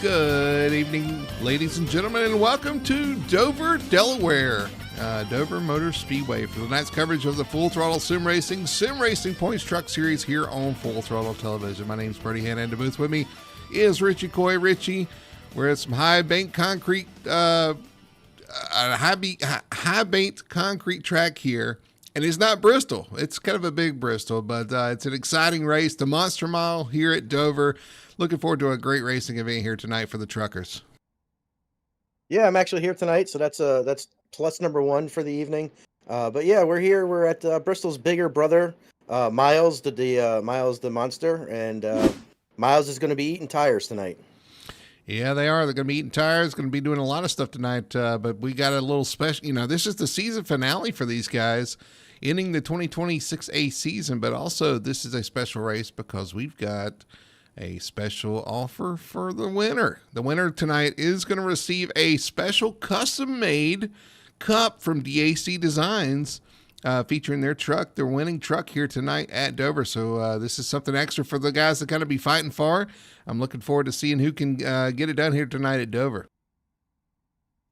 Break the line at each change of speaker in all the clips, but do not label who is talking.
Good evening, ladies and gentlemen, and welcome to Dover, Delaware, Dover Motor Speedway for the night's coverage of the Full Throttle Sim Racing Points Truck Series here on Full Throttle Television. My name's Brady Hanna, and the booth with me is Richie Coy. Richie, we're at some high banked concrete track here, and it's not Bristol. It's kind of a big Bristol, but it's an exciting race, the Monster Mile here at Dover. Looking forward to a great racing event here tonight for the truckers.
Yeah, I'm actually here tonight, so that's plus number one for the evening. But yeah, we're here. We're at Bristol's bigger brother, Miles, the monster, and Miles is going to be eating tires tonight.
Yeah, they are. They're going to be eating tires, going to be doing a lot of stuff tonight, but we got a little special, this is the season finale for these guys, ending the 2026A season, but also this is a special race because we've got a special offer for the winner. The winner tonight is going to receive a special custom-made cup from DAC Designs featuring their truck, their winning truck here tonight at Dover. So this is something extra for the guys that kind of be fighting for. I'm looking forward to seeing who can get it done here tonight at Dover.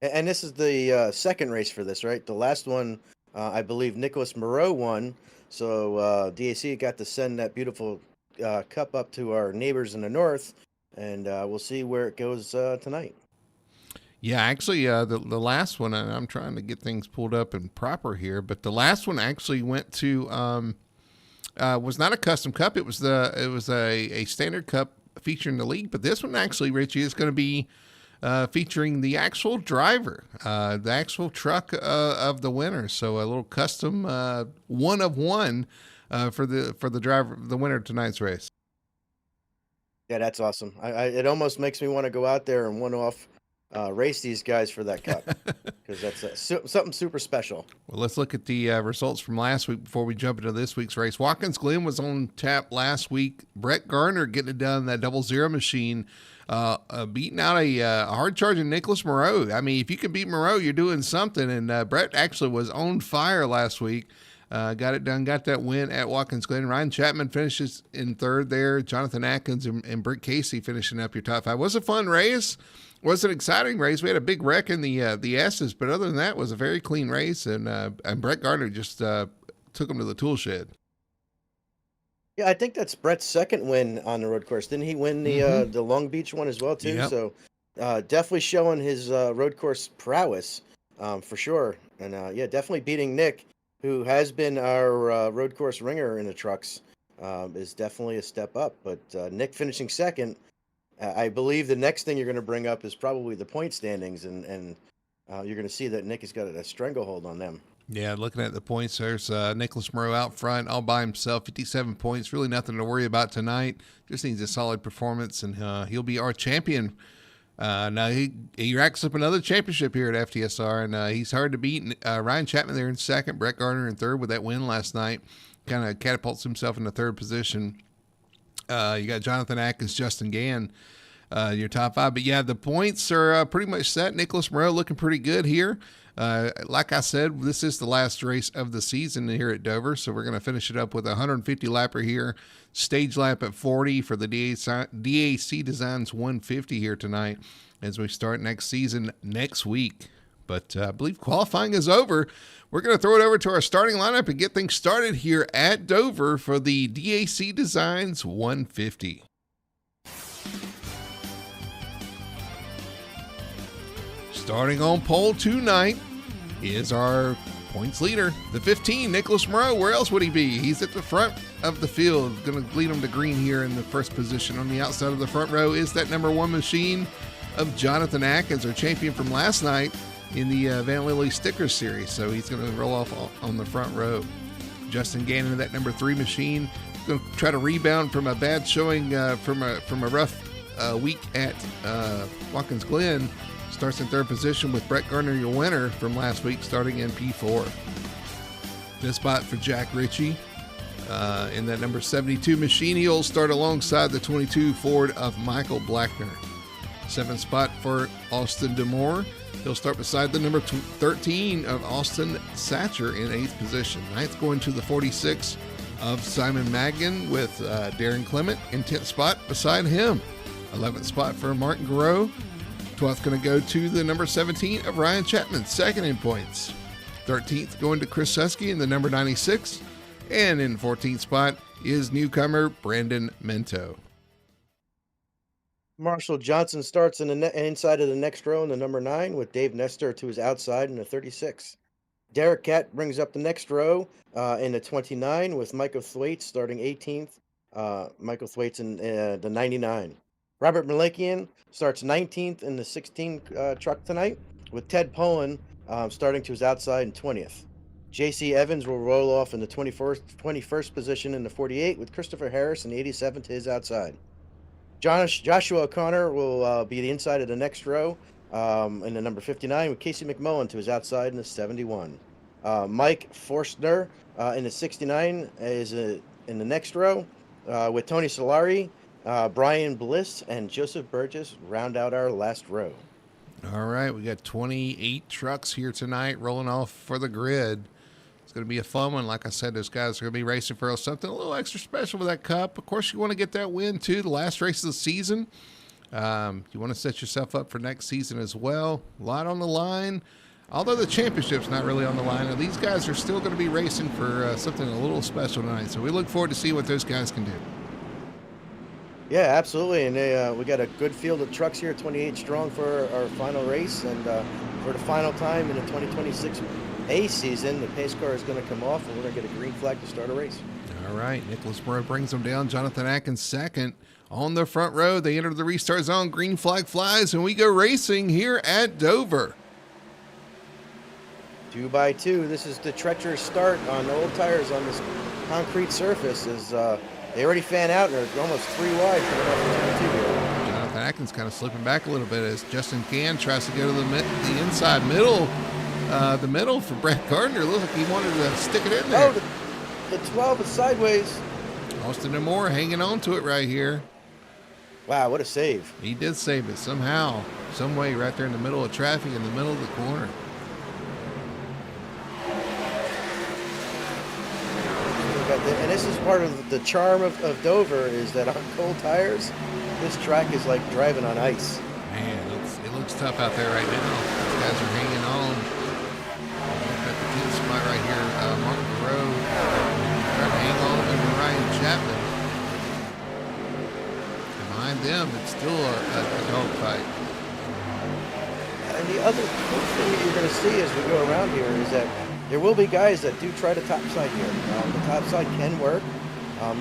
And this is the second race for this, right? The last one, I believe Nicholas Moreau won. So DAC got to send that beautiful cup up to our neighbors in the north, and we'll see where it goes tonight.
Yeah, actually, the last one, and I'm trying to get things pulled up and proper here, but the last one actually went to was not a custom cup. It was a standard cup featuring the league, but this one actually, Richie, is going to be featuring the actual driver, the actual truck of the winner. So a little custom one of one. For the driver, the winner of tonight's race.
Yeah, that's awesome. It almost makes me want to go out there and one-off race these guys for that cup because that's something super special.
Well, let's look at the results from last week before we jump into this week's race. Watkins Glen was on tap last week. Brett Garner getting it done, that 00 machine, beating out a hard-charging Nicholas Moreau. I mean, if you can beat Moreau, you're doing something, and Brett actually was on fire last week. Got it done, got that win at Watkins Glen. Ryan Chapman finishes in third there. Jonathan Atkins and Britt Casey finishing up your top five. It was a fun race. It was an exciting race. We had a big wreck in the S's, but other than that, it was a very clean race. And Brett Gardner just took him to the tool shed.
Yeah, I think that's Brett's second win on the road course. Didn't he win the Long Beach one as well, too?
Yep.
So definitely showing his road course prowess for sure. And yeah, definitely beating Nick, who has been our road course ringer in the trucks, is definitely a step up. But Nick finishing second, I believe the next thing you're going to bring up is probably the point standings, and you're going to see that Nick has got a stranglehold on them.
Yeah, looking at the points, there's Nicholas Moreau out front all by himself, 57 points. Really nothing to worry about tonight. Just needs a solid performance, and he'll be our champion. Now he racks up another championship here at FTSR, and he's hard to beat. Ryan Chapman there in second, Brett Gardner in third with that win last night. Kind of catapults himself in the third position. You got Jonathan Atkins, Justin Gann, your top five. But yeah, the points are pretty much set. Nicholas Moreau looking pretty good here. Like I said, this is the last race of the season here at Dover, so we're going to finish it up with a 150 lapper here. Stage lap at 40 for the DAC Designs 150 here tonight as we start next season next week. But I believe qualifying is over. We're going to throw it over to our starting lineup and get things started here at Dover for the DAC Designs 150. Starting on pole tonight is our points leader, the 15, Nicholas Moreau. Where else would he be? He's at the front of the field, going to lead him to green here in the first position. On the outside of the front row is that number one machine of Jonathan Atkins, our champion from last night in the Vanlilys sticker series. So he's going to roll off on the front row. Justin Gannon, that number three machine, going to try to rebound from a bad showing from a rough week at Watkins Glen. Starts in third position with Brett Gardner, your winner from last week, starting in P4. This spot for Jack Ritchie in that number 72 machine. He'll start alongside the 22 Ford of Michael Blackner. Seventh spot for Austin Demore. He'll start beside the number 13 of Austin Satcher in eighth position. Ninth going to the 46 of Simon Madigan with Darren Clement in 10th spot beside him. 11th spot for Martin Garreau. 12th going to go to the number 17 of Ryan Chapman, second in points. 13th going to Chris Susky in the number 96. And in 14th spot is newcomer Brandon Mento.
Marshall Johnson starts in the inside of the next row in the number 9 with Dave Nestor to his outside in the 36. Derek Catt brings up the next row in the 29 with Michael Thwaites starting 18th. Michael Thwaites in the 99. Robert Malakian starts 19th in the 16 truck tonight with Ted Poland starting to his outside in 20th. J.C. Evans will roll off in the 21st position in the 48 with Christopher Harris in the 87 to his outside. Joshua O'Connor will be the inside of the next row in the number 59 with Casey McMullen to his outside in the 71. Mike Forstner in the 69 is in the next row with Tony Solari, Brian Bliss, and Joseph Burgess round out our last row.
All right, we got 28 trucks here tonight rolling off for the grid. It's going to be a fun one. Like I said, those guys are going to be racing for something a little extra special with that cup. Of course, you want to get that win, too, the last race of the season. You want to set yourself up for next season as well. A lot on the line. Although the championship's not really on the line, these guys are still going to be racing for something a little special tonight. So we look forward to see what those guys can do.
Yeah, absolutely. And we got a good field of trucks here, 28 strong for our final race. And for the final time in the 2026 A season, the pace car is going to come off, and we're going to get a green flag to start a race.
All right. Nicholas Moreau brings them down. Jonathan Atkins second. On the front row, they enter the restart zone. Green flag flies, and we go racing here at Dover.
2x2. This is the treacherous start on old tires on this concrete surface. They already fan out, and they're almost 3 wide coming off the 22 here.
Jonathan Atkins kind of slipping back a little bit as Justin Gann tries to go to the inside middle. The middle for Brett Gardner. Looks like he wanted to stick it in there.
Oh, the 12 is sideways.
Austin and Moore hanging on to it right here.
Wow, what a save.
He did save it somehow, some way, right there in the middle of traffic, in the middle of the corner.
And this is part of the charm of Dover, is that on cold tires, this track is like driving on ice.
Man, it looks tough out there right now. These guys are hanging on. Got the 10th spot right here. Martin Garreau trying to hang on over Ryan Chapman. Behind them, it's still a dog fight.
And the other thing that you're going to see as we go around here is that there will be guys that do try the top side here. The top side can work.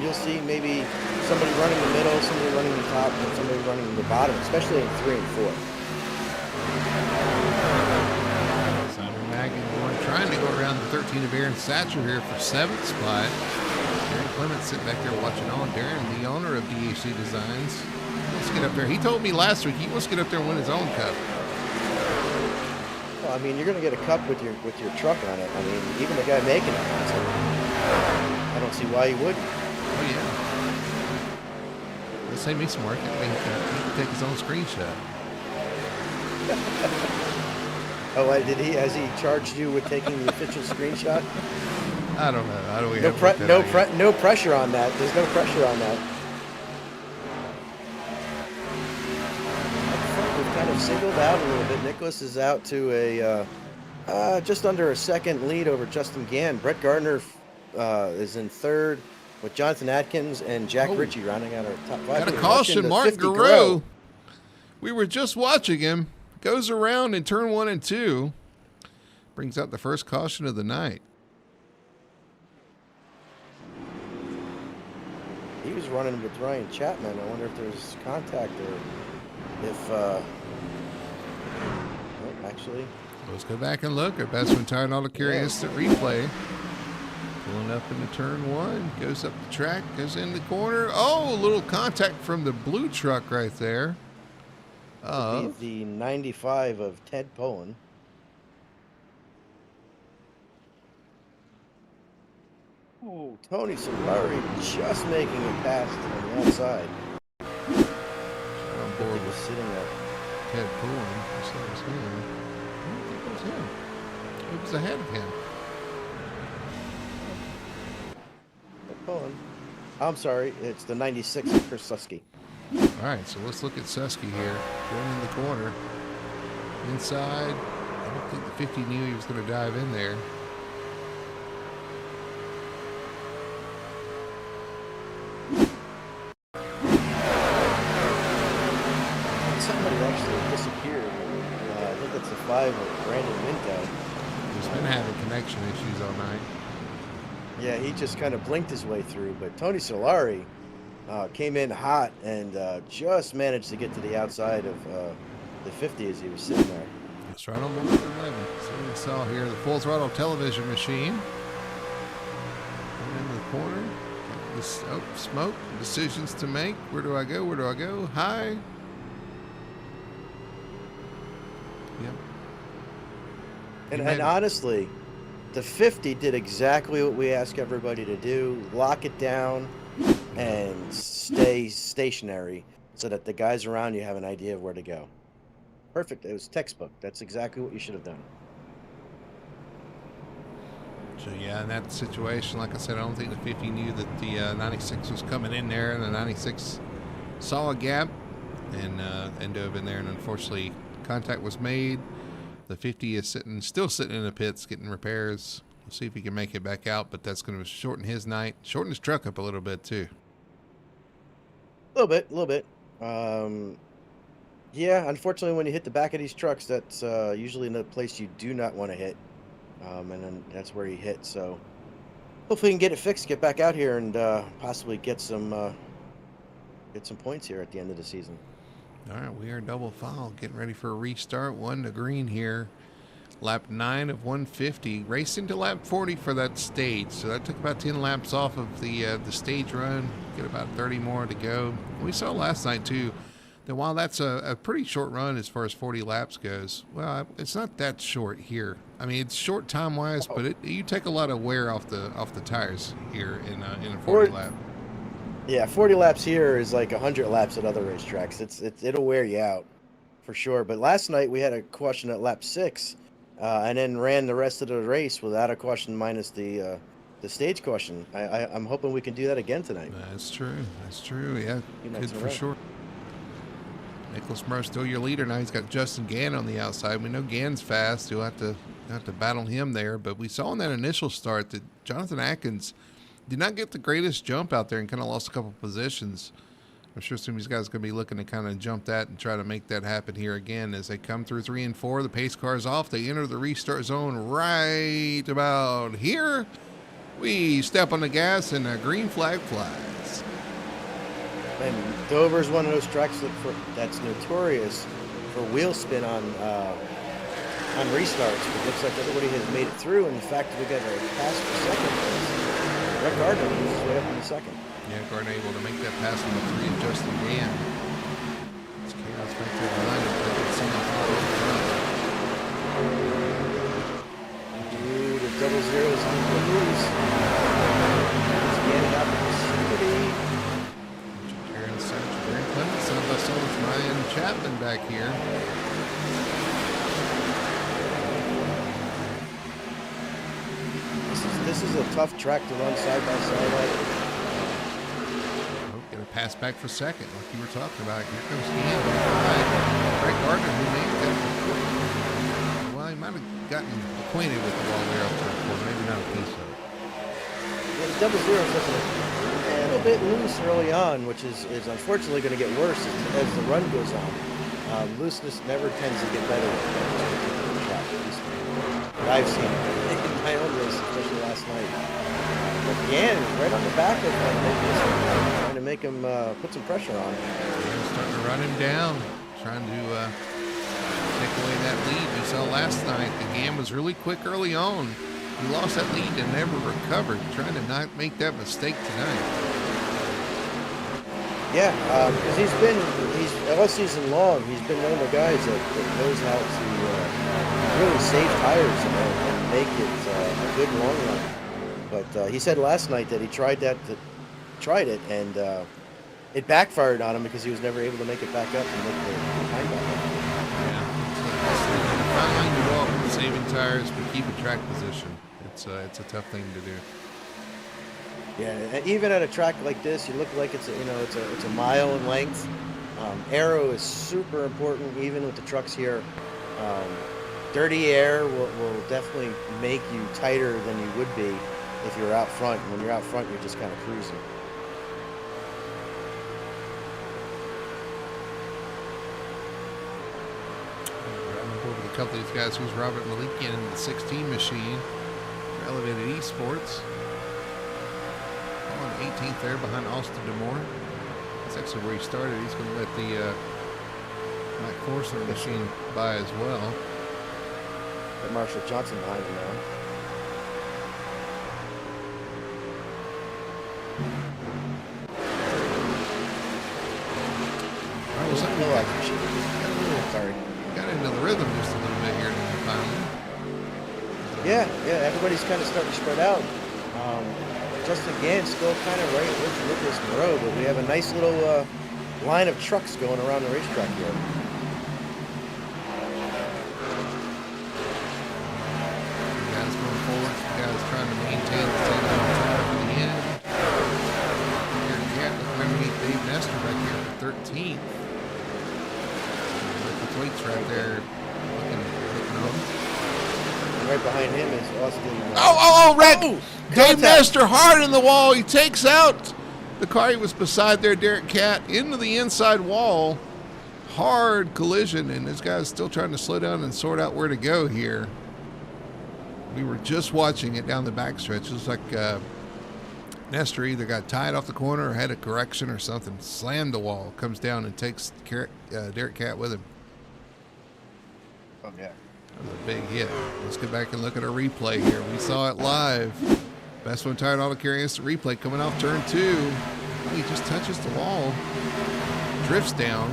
You'll see maybe somebody running the middle, somebody running the top, and somebody running the bottom, especially in 3 and 4.
Simon Maggie trying to go around the 13 of Aaron Satcher here for 7th spot. Darren Clements sitting back there watching on. Darren, the owner of DAC Designs, wants to get up there. He told me last week he wants to get up there and win his own cup.
Well, I mean, you're going to get a cup with your truck on it. I mean, even the guy making it wants it. I don't see why he wouldn't.
Oh, yeah. Let's say me some work. He can take his own screenshot.
Oh, has he charged you with taking the official screenshot?
I don't know. How do we
no pressure on that. There's no pressure on that. We've kind of singled out a little bit. Nicholas is out to a just under a second lead over Justin Gann. Brett Gardner is in third with Jonathan Atkins and Jack Ritchie rounding out our top 5.
Got a caution, Martin Garreau. We were just watching him. Goes around in turn 1 and 2. Brings out the first caution of the night.
He was running with Ryan Chapman. I wonder if there's contact or if actually.
Let's go back and look. Our best one tired auto carry instant replay. Pulling up into turn 1. Goes up the track. Goes in the corner. Oh, a little contact from the blue truck right there.
The 95 of Ted Poland. Oh, Tony Solari just making it past on the outside.
On board
was sitting there.
Ted Poland. I said it was him. I don't think it was him. It was ahead of him.
Ted Poland. I'm sorry, it's the 96 of Chris Susky.
All right, so let's look at Susky here. Going in the corner. Inside. I don't think the 50 knew he was going to dive in there.
Somebody actually disappeared. I think that's the 5 of Brandon Minto.
He's been having connection issues all night.
Yeah, he just kind of blinked his way through. But Tony Solari came in hot and just managed to get to the outside of the 50 as he was sitting there.
That's right on the 11. So we saw here the full throttle television machine. In the corner. This, oh, smoke. Decisions to make. Where do I go? Where do I go? High. Yep.
And honestly, the 50 did exactly what we ask everybody to do. Lock it down and stay stationary so that the guys around you have an idea of where to go. Perfect. It was textbook. That's exactly what you should have done.
So yeah, in that situation, like I said, I don't think the 50 knew that the 96 was coming in there, and the 96 saw a gap and dove in there, and unfortunately contact was made. The 50 is still sitting in the pits getting repairs. We'll see if he can make it back out, but that's going to shorten his night, shorten his truck up a little bit too.
A little bit. Yeah, unfortunately, when you hit the back of these trucks, that's usually in a place you do not want to hit. And then that's where he hit. So hopefully we can get it fixed, get back out here, and possibly get some points here at the end of the season.
All right, we are double file, getting ready for a restart. 1 to green here. Lap 9 of 150. Racing to lap 40 for that stage. So that took about 10 laps off of the stage run. Get about 30 more to go. We saw last night too that while that's a pretty short run as far as 40 laps goes, well, it's not that short here. I mean, it's short time-wise, but you take a lot of wear off the tires here in a 40 lap.
Yeah, 40 laps here is like 100 laps at other racetracks. It'll wear you out for sure. But last night we had a caution at lap 6, and then ran the rest of the race without a caution minus the stage caution. I'm hoping we can do that again tonight.
That's true. That's true. Yeah, good for sure. Nicholas Murray's still your leader now. He's got Justin Gann on the outside. We know Gann's fast. You'll have to battle him there. But we saw in that initial start that Jonathan Atkins did not get the greatest jump out there and kind of lost a couple positions. I'm sure some of these guys are going to be looking to kind of jump that and try to make that happen here again as they come through 3 and 4. The pace car's off. They enter the restart zone right about here. We step on the gas and a green flag flies.
And Dover's one of those tracks that's notorious for wheel spin on restarts. It looks like everybody has made it through. And the fact that we got a pass for second place, Brett Gardner moves his way up in the second.
Yeah, Gardner able to make that pass on the 3 of Justin Gann. It's chaos back there behind him. I can see him all over the front.
Ooh, the double zeros on the loose. Gann out to the city.
Aaron Search, Grant Clemens, Son of us with Ryan Chapman back here.
This is a tough track to run side by side at.
Oh, get a pass back for second, like you were talking about. Here comes Gann. Greg Gardner, who may have gotten, well, he might have gotten acquainted with the wall there up to the corner, maybe not a piece of it.
Yeah, the double zeros looking a little bit loose early on, which is unfortunately going to get worse as the run goes on. Looseness never tends to get better with that track, at least what I've seen in my own race, especially last night. But Gann is right on the back of him, trying to make him put some pressure on him.
Yeah, starting to run him down, trying to take away that lead we saw last night. The Gann was really quick early on. He lost that lead and never recovered, trying to not make that mistake tonight. Yeah,
because he's all season long, he's been one of the guys that knows how to really save tires and make it a good long run. But he said last night that he tried it, and it backfired on him because he was never able to make it back up and make the time back up.
Yeah, fine line to walk with saving tires, but keep a track position. It's a tough thing to do.
Yeah, and even at a track like this, you look like it's a mile in length. Aero is super important, even with the trucks here. Dirty air will definitely make you tighter than you would be if you're out front. And when you're out front, you're just kind of cruising.
Over a couple of these guys. Who's Robert Malikian in the 16 machine for Elevated Esports. On 18th there behind Austin Demore. That's actually where he started. He's going to let the Mike Forster machine by as well.
Got Marshall Johnson behind him now.
Got into the rhythm just a little bit here finally.
Yeah, everybody's kind of starting to spread out. Justin Gann's still kind of right with Nicholas Moreau, but we have a nice little line of trucks going around the racetrack here.
Guys going forward, guys trying to maintain the tempo to the end. Aaron Gatlin underneath Dave Nestor back here for 13th. The weights right there looking on.
Right behind him is Austin.
Wreck!
Oh,
Dave Nestor hard in the wall. He takes out the car he was beside there, Derek Catt, into the inside wall. Hard collision, and this guy's still trying to slow down and sort out where to go here. We were just watching it down the backstretch. It was like Nestor either got tied off the corner or had a correction or something. Slammed the wall, comes down and takes Derek Catt with him.
Oh, yeah.
That was a big hit. Let's go back and look at a replay here. We saw it live. Best One Tire Auto Care instant replay coming off turn 2. He just touches the wall, drifts down.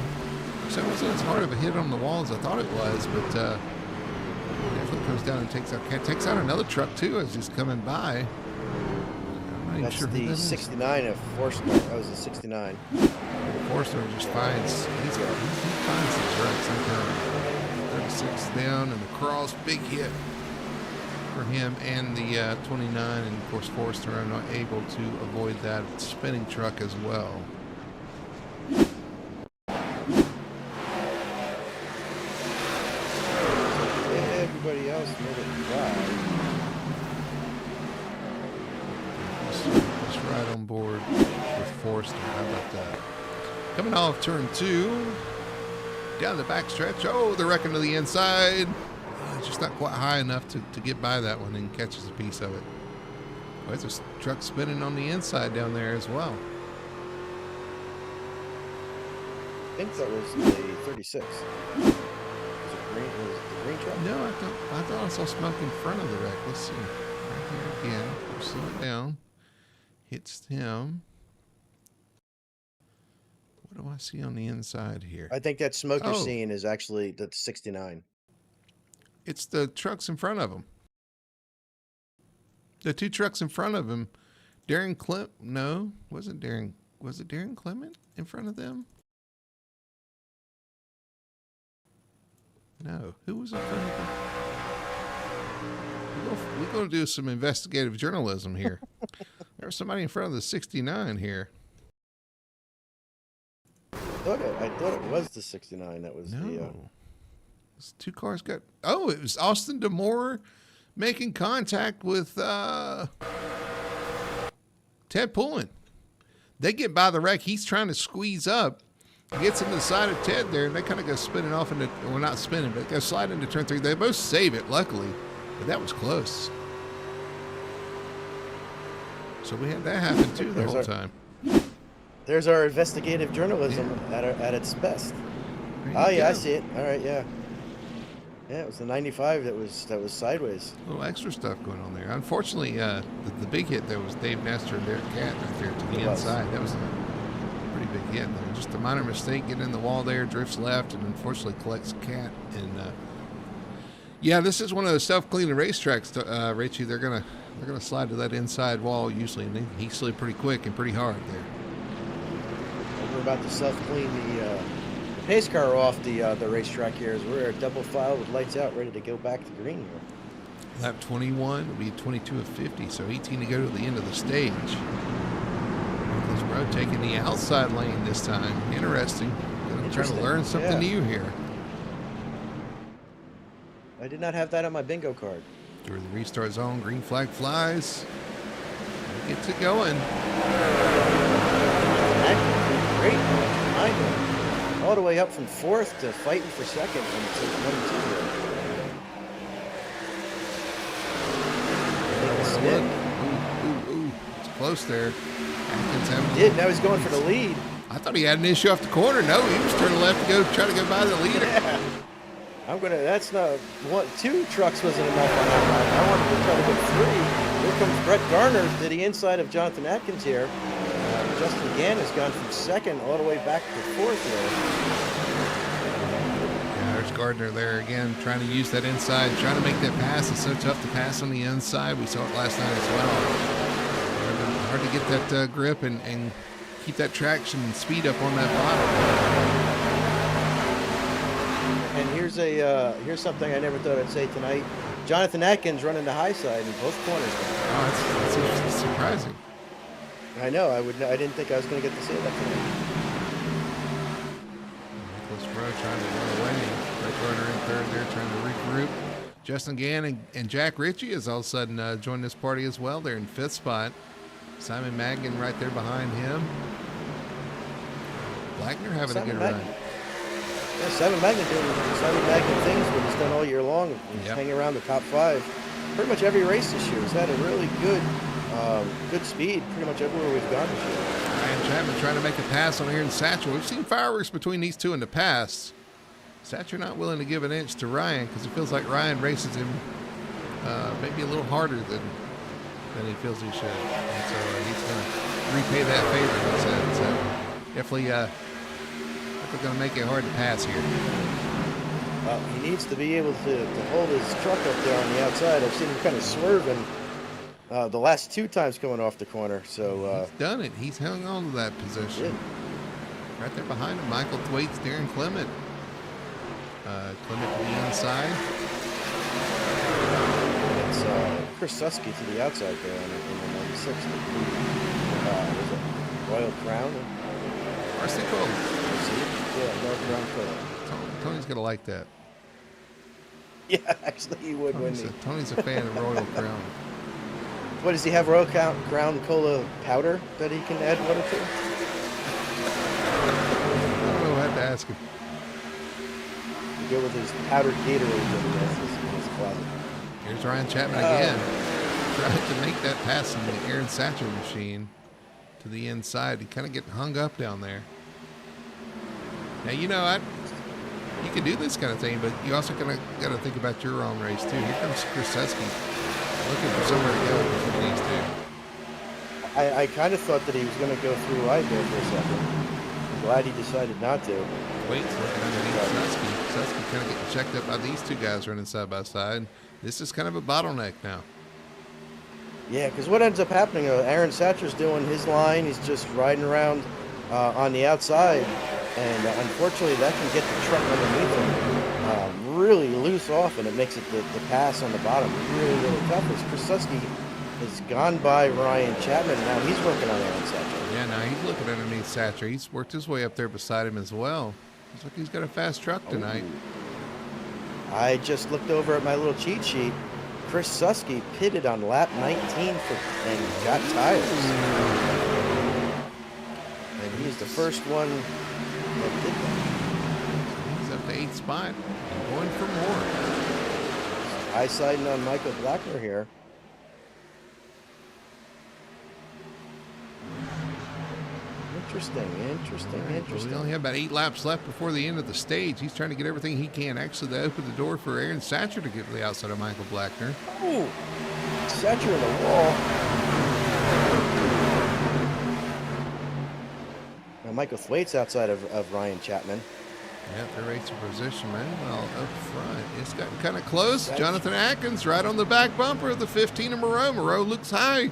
So it wasn't as hard of a hit on the wall as I thought it was, but definitely comes down and takes out another truck too as he's coming by. I'm not
That's
even sure
the 69 of Forster. That was the 69.
Forster just finds he finds the trucks. I think 36 down and the cross, big hit for him and the 29, and of course Forster are not able to avoid that spinning truck as well.
Everybody else made it drive.
Just right on board with Forster. How about that? Coming off turn 2. Down the backstretch. Oh, they're wrecking to the inside. It's just not quite high enough to get by that one and catches a piece of it. Oh, there's a truck spinning on the inside down there as well.
I think that was the 36. Was it green? Was it the green truck?
No, I thought I saw smoke in front of the wreck. Let's see. Right here again. Slow it down. Hits him. What do I see on the inside here?
I think that smoke you're seeing is actually the 69.
It's the trucks in front of him. The two trucks in front of him. Darren Clement? No, wasn't Darren. Was it Darren Clement in front of them? No. Who was in front of them? We're going to do some investigative journalism here. There was somebody in front of the 69 here.
I thought it was the 69 that was
Those two cars got... Oh, it was Austin Demore making contact with Ted Pullen. They get by the wreck. He's trying to squeeze up. He gets into the side of Ted there, and they kind of go spinning off into... Well, not spinning, but go slide into turn 3. They both save it, luckily. But that was close. So we had that happen, too, the whole time.
There's our investigative journalism at its best. Oh yeah, I see it. All right, yeah. Yeah, it was the 95 that was sideways.
A little extra stuff going on there. Unfortunately, the big hit there was Dave Nestor and Derek Catt right there to the inside. That was a pretty big hit there. Just a minor mistake, getting in the wall there, drifts left, and unfortunately collects Catt. And yeah, this is one of the self-cleaning racetracks, Richie. They're gonna slide to that inside wall usually, and he slid pretty quick and pretty hard there.
We're about to self-clean the pace car off the racetrack here as we're a double file with lights out, ready to go back to green here.
Lap 21 will be 22 of 50, so 18 to go to the end of the stage. Nicholas Rowe taking the outside lane this time. Interesting. I'm trying to
Interesting.
learn something new here.
I did not have that on my bingo card.
Through the restart zone, green flag flies. He gets it going.
Great behind him. All the way up from 4th to fighting for 2nd. And it's 1 and 2 here.
Ooh. It's close there.
He did. Now he's going for the lead.
I thought he had an issue off the corner. No, he was turning left to go try to get by the leader.
Yeah. That's not one. 2 trucks wasn't enough on that line. I wanted to try to get 3. Here comes Brett Garner to the inside of Jonathan Atkins here. Justin Gann has gone from 2nd all the way back to 4th here.
Yeah, there's Gardner there again, trying to use that inside, trying to make that pass. It's so tough to pass on the inside. We saw it last night as well. Hard to get that grip and keep that traction and speed up on that bottom.
And here's something I never thought I'd say tonight. Jonathan Atkins running the high side in both corners.
Oh, that's surprising.
I know. I didn't think I was going to get to say that tonight.
Nicholas Rowe trying to run away. Brett Gardner in 3rd there, trying to regroup. Justin Gann and Jack Ritchie has all of a sudden joined this party as well. They're in 5th spot. Simon Magnan right there behind him. Blackner having a good run.
Yeah, Simon Magnan doing Simon Magnan things what he's done all year long. He's hanging around the top 5. Pretty much every race this year. He's had a really good speed pretty much everywhere we've gone this year.
Ryan Chapman trying to make a pass on Aaron Satchel. We've seen fireworks between these two in the past. Satchel not willing to give an inch to Ryan because it feels like Ryan races him maybe a little harder than he feels he should. And so he's going to repay that favor, he said. So definitely going to make it hard to pass here.
He needs to be able to hold his truck up there on the outside. I've seen him kind of swerving the last 2 times coming off the corner. So
he's done it. He's hung on to that position. Right there behind him, Michael Thwaites, Darren Clement. Clement to the inside.
It's Chris Susky to the outside there in the 96. Royal Crown.
Varsity Cola.
Yeah, Royal Crown Cola.
Tony's going to like that.
Yeah, actually he would, wouldn't he?
Tony's a fan of Royal Crown.
What, does he have Royal Crown Cola powder that he can add water to?
I don't know, I have to ask him.
You go with his powdered Gatorade that he has in his closet.
Here's Ryan Chapman again. Trying to make that pass in the Aaron Satchel machine to the inside. He kind of getting hung up down there. Now, you can do this kind of thing, but you also got to think about your own race, too. Here comes Chris Susky looking for somewhere to go between these two.
I kind of thought that he was going to go through right there for a second. I'm glad he decided not to.
Waits looking underneath Susky. Susky kind of getting checked up by these two guys running side by side. This is kind of a bottleneck now.
Yeah, because what ends up happening, Aaron Satcher's doing his line. He's just riding around on the outside. And unfortunately, that can get the truck underneath him really loose off, and it makes it the pass on the bottom really, really tough. As Chris Susky has gone by Ryan Chapman, and now he's working on Aaron Satcher.
Yeah, now he's looking underneath Satcher. He's worked his way up there beside him as well. Looks like he's got a fast truck tonight.
I just looked over at my little cheat sheet. Chris Susky pitted on lap 19 and got tires. And he's the first one that did that.
He's up to 8th spot and going for more.
High siding on Michael Blackner here. Interesting.
Well, we only have about 8 laps left before the end of the stage. He's trying to get everything he can. Actually, they opened the door for Aaron Satcher to get to the outside of Michael Blackner.
Oh, Satcher in the wall. Now Michael Thwaites outside of Ryan Chapman.
Yeah, they're racing position, man. Well, up front. It's gotten kind of close. Jonathan Atkins right on the back bumper of the 15 of Moreau. Moreau looks high.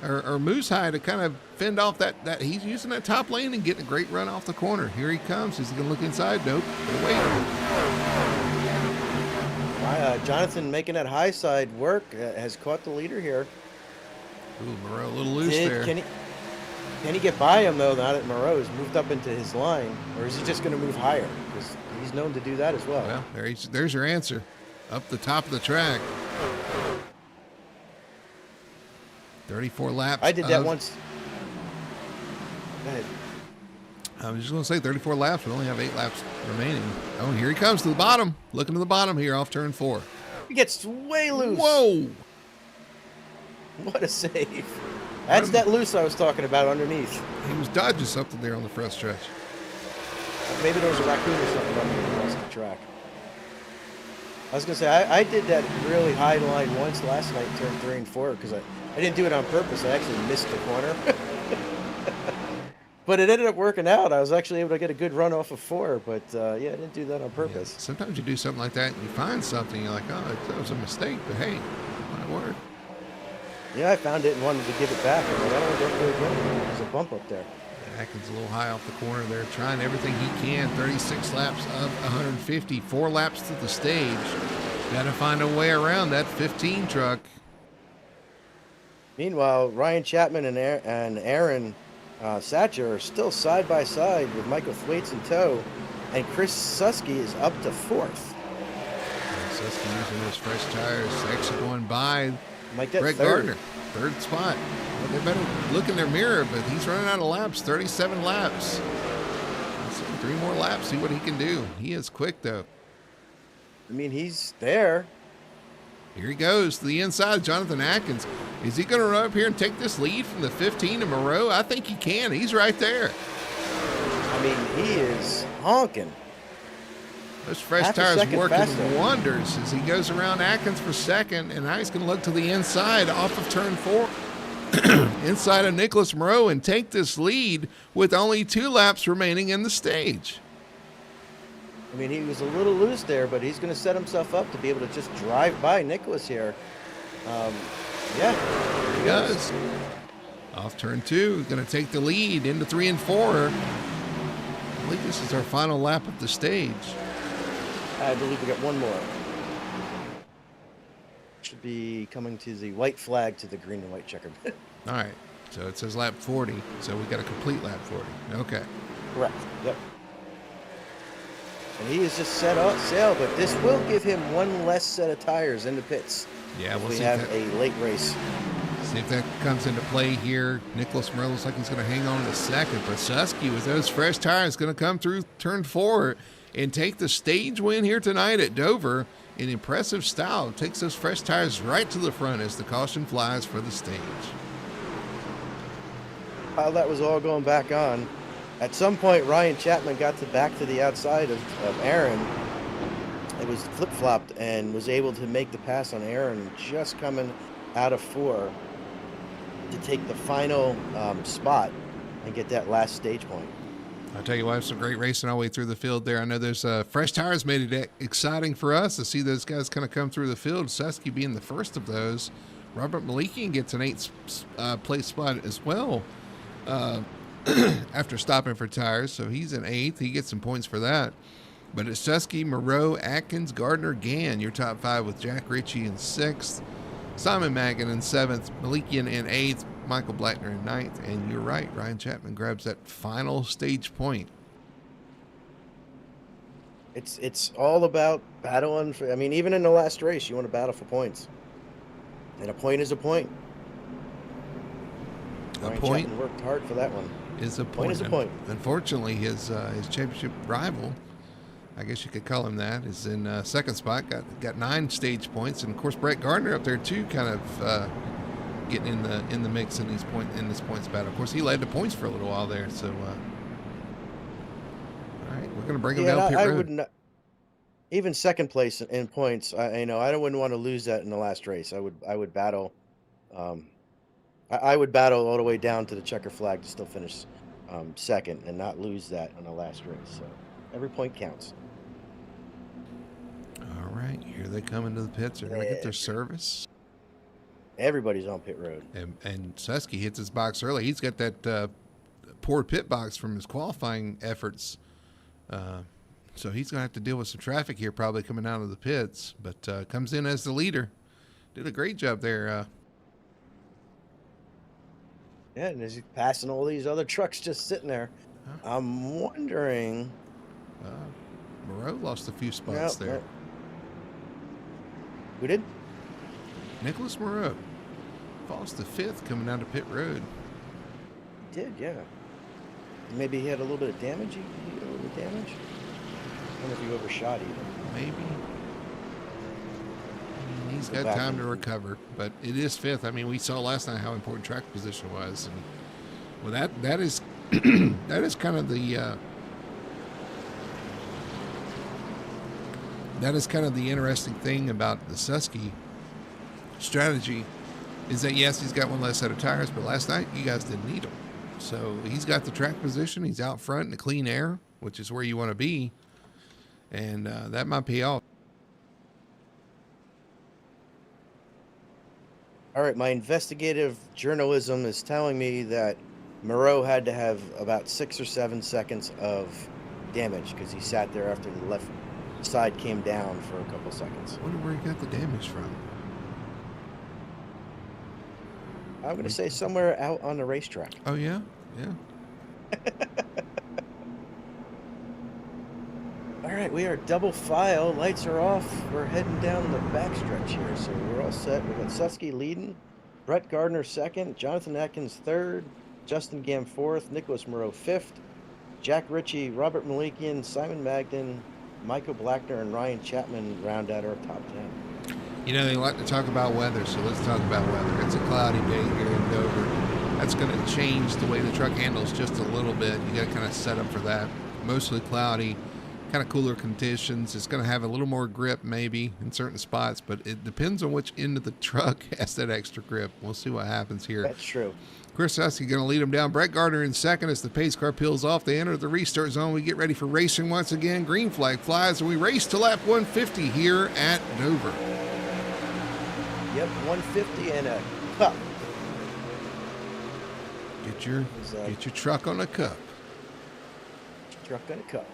Or moves high to kind of fend off that he's using that top lane and getting a great run off the corner. Here he comes. Is he going to look inside? Nope. Wait.
Jonathan making that high side work has caught the leader here.
Ooh, Moreau a little loose there.
Can he get by him, though, now that Moreau's moved up into his line? Or is he just going to move higher? Because he's known to do that as well.
Well, there's your answer. Up the top of the track. 34 laps.
I did that once. Go ahead.
I was just going to say 34 laps. We only have 8 laps remaining. Oh, here he comes to the bottom. Looking to the bottom here off turn 4.
He gets way loose.
Whoa.
What a save. That's that loose I was talking about underneath.
He was dodging something there on the front stretch.
Maybe there was a raccoon or something running across the track. I was going to say, I did that really high line once last night, turn 3 and 4, because I didn't do it on purpose. I actually missed the corner. But it ended up working out. I was actually able to get a good run off of 4, but yeah, I didn't do that on purpose.
Yeah, sometimes you do something like that and you find something, you're like, oh, that was a mistake, but hey, my word.
Yeah, I found it and wanted to give it back. I'm like, I don't want to go for it again. There's a bump up there.
Atkins a little high off the corner there, trying everything he can. 36 laps of 150, 4 laps to the stage. Got to find a way around that 15 truck.
Meanwhile, Ryan Chapman and Aaron Satcher are still side by side with Michael Thwaites in tow, and Chris Susky is up to 4th.
Susky using those fresh tires, actually going by Brett
third.
Gardner, 3rd spot. Well, they better look in their mirror, but he's running out of laps, 37 laps. Let's see, 3 more laps, see what he can do. He is quick, though.
I mean, he's there.
Here he goes to the inside, Jonathan Atkins. Is he going to run up here and take this lead from the 15 to Moreau? I think he can. He's right there.
I mean, he is honking.
Those fresh tires working wonders as he goes around Atkins for 2nd, and now he's going to look to the inside off of turn 4. Inside of Nicholas Moreau and take this lead with only 2 laps remaining in the stage.
I mean, he was a little loose there, but he's going to set himself up to be able to just drive by Nicholas here. Yeah.
Here he goes. Off turn 2, going to take the lead into 3 and 4. I believe this is our final lap of the stage.
I believe we got one more. Should be coming to the white flag to the green and white checker.
All right. So it says lap 40. So we got a complete lap 40. Okay.
Correct. Yep. And he is just set up sail, but this will give him one less set of tires in the pits.
Yeah, we'll
see.
We
have a late race.
See if that comes into play here. Nicholas Moreau looks like he's going to hang on to 2nd, but Susky with those fresh tires going to come through turn 4 and take the stage win here tonight at Dover in impressive style. Takes those fresh tires right to the front as the caution flies for the stage.
While that was all going back on, at some point Ryan Chapman got back to the outside of Aaron. It was flip-flopped and was able to make the pass on Aaron just coming out of 4 to take the final spot and get that last stage point.
I'll tell you what, some great racing all the way through the field there. I know there's fresh tires made it exciting for us to see those guys kind of come through the field. Susky being the first of those. Robert Malikian gets an 8th place spot as well after stopping for tires. So he's an 8th. He gets some points for that. But it's Susky, Moreau, Atkins, Gardner, Gann, your top 5 with Jack Ritchie in 6th. Simon Maggin in 7th, Malikian in 8th, Michael Blackner in 9th, and you're right, Ryan Chapman grabs that final stage point.
It's all about battling for, I mean, even in the last race, you want to battle for points. And a point is a point. Ryan Chapman worked hard for that one.
Is a point.
Point is a point.
Unfortunately, his championship rival, I guess you could call him that, is in 2nd spot, got 9 stage points, and of course Brett Gardner up there too, kind of getting in the mix in this points battle. Of course, he led the points for a little while there. So, all right, we're going to bring him down pit road.
I wouldn't, even 2nd place in points. I wouldn't want to lose that in the last race. I would battle. I would battle all the way down to the checker flag to still finish 2nd and not lose that in the last race. So every point counts.
All right, here they come into the pits. They're going to get their service.
Everybody's on pit road.
And Susky hits his box early. He's got that poor pit box from his qualifying efforts. So he's going to have to deal with some traffic here probably coming out of the pits. But comes in as the leader. Did a great job there.
Yeah, and as he's passing all these other trucks just sitting there,
Huh?
I'm wondering.
Moreau lost a few spots
No,
there.
no. Who did?
Nicholas Moreau falls to 5th coming down to pit road.
He did, yeah. Maybe he had a little bit of damage. He had a little bit of damage. I don't know if he overshot either.
Maybe. I mean, he's got
back
time
in.
to recover, but it is 5th. I mean, we saw last night how important track position was, and well, that is that is kind of the interesting thing about the Susky strategy is that yes, he's got one less set of tires, but last night you guys didn't need him. So he's got the track position. He's out front in the clean air, which is where you want to be, and that might pay off.
All right, my investigative journalism is telling me that Moreau had to have about 6 or 7 seconds of damage because he sat there after the left side came down for a couple seconds.
I wonder where he got the damage from.
I'm going to say somewhere out on the racetrack.
Oh, yeah? Yeah.
All right, we are double file. Lights are off. We're heading down the backstretch here, so we're all set. We've got Susky leading, Brett Gardner second, Jonathan Atkins third, Justin Gam fourth, Nicholas Moreau fifth, Jack Ritchie, Robert Malikian, Simon Magden, Michael Blackner, and Ryan Chapman round out our top 10.
You know, they like to talk about weather, so let's talk about weather. It's a cloudy day here in Dover. That's going to change the way the truck handles just a little bit. You got to kind of set up for that. Mostly cloudy, kind of cooler conditions. It's going to have a little more grip maybe in certain spots, but it depends on which end of the truck has that extra grip. We'll see what happens here.
That's true.
Chris Susky going to lead them down. Brett Gardner in second as the pace car peels off. They enter the restart zone. We get ready for racing once again. Green flag flies, and we race to lap 150 here at Dover.
Yep, 150 and a cup.
Get your truck on a cup.
Truck and a cup.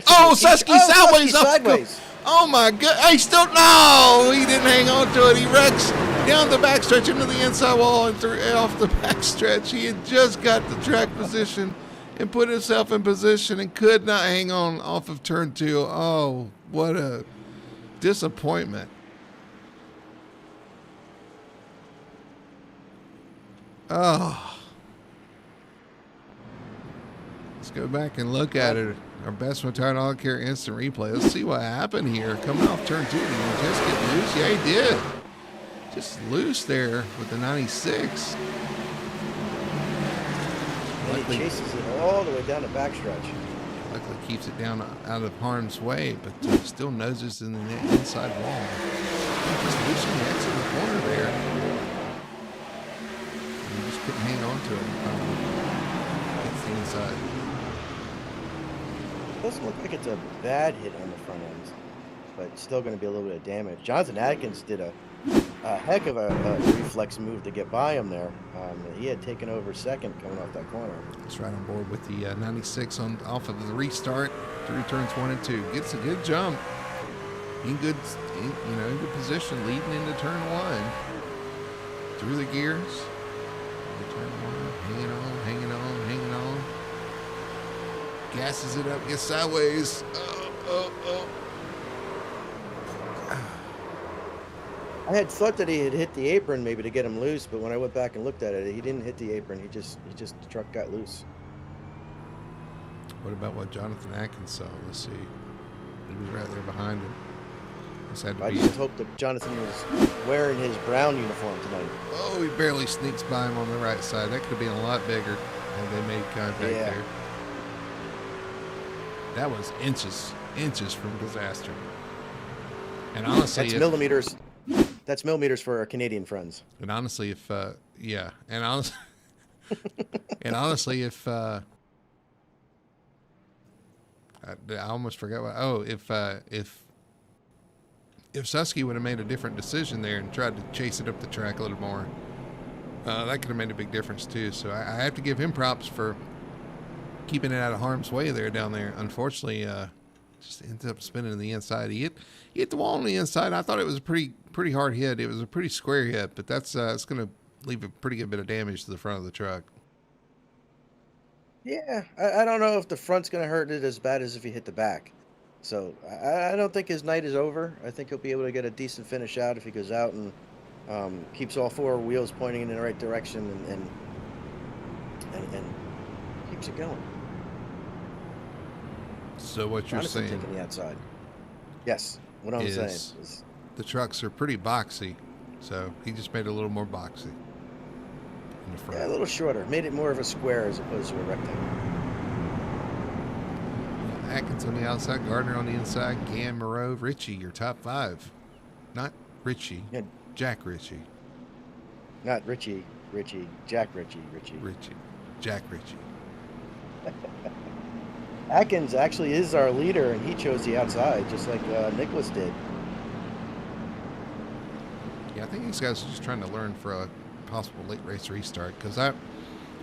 Oh, Susky sideways.
Sideways.
Oh my God! He still no. He didn't hang on to it. He wrecks down the backstretch into the inside wall and off the backstretch. He had just got the track position and put himself in position and could not hang on off of turn 2. Oh, what a disappointment! Oh. Let's go back and look at it. Our best retired auto care instant replay. Let's see what happened here. Coming off turn 2, did he just get loose? Yeah, he did. Just loose there with the 96.
And he chases it all the way down the backstretch.
Luckily keeps it down out of harm's way, but still noses in the inside wall. Just losing the exit of the corner there. And he just couldn't hang on to it. Gets the inside.
Doesn't look like it's a bad hit on the front end, but still going to be a little bit of damage. Jonathan Atkins did a heck of a reflex move to get by him there. He had taken over second coming off that corner.
It's right on board with the 96 off of the restart through turns 1 and 2. Gets a good jump. In good position leading into turn 1. Through the gears. Turn 1, hanging on. Gasses it up, gets sideways.
I had thought that he had hit the apron maybe to get him loose, but when I went back and looked at it, he didn't hit the apron. He just the truck got loose.
What about what Jonathan Atkins saw? Let's see. He was right there behind him.
I just hope that Jonathan was wearing his brown uniform tonight.
Oh, he barely sneaks by him on the right side. That could have been a lot bigger had they made contact there. That was inches from disaster. And honestly,
that's millimeters. That's millimeters for our Canadian friends.
And honestly, if if I almost forgot what. Oh, if Susky would have made a different decision there and tried to chase it up the track a little more, that could have made a big difference too. So I have to give him props for keeping it out of harm's way there down there. Unfortunately, just ended up spinning to the inside. He hit the wall on the inside. I thought it was a pretty hard hit. It was a pretty square hit, but that's it's going to leave a pretty good bit of damage to the front of the truck.
Yeah, I don't know if the front's going to hurt it as bad as if he hit the back. So I don't think his night is over. I think he'll be able to get a decent finish out if he goes out and keeps all four wheels pointing in the right direction and keeps it going.
So what you're
Honestly,
saying
taking the outside. Yes, what I'm saying is
the trucks are pretty boxy, so he just made it a little more boxy in the front.
yeah, a little shorter. Made it more of a square as opposed to a rectangle.
Atkins on the outside, Gardner on the inside, Gann, Moreau, Ritchie, your top five. Not Ritchie,
Yeah.
Jack Ritchie.
Not Ritchie, Jack Ritchie.
Jack Ritchie.
Atkins actually is our leader, and he chose the outside, just like Nicholas did.
Yeah, I think these guys are just trying to learn for a possible late race restart, because I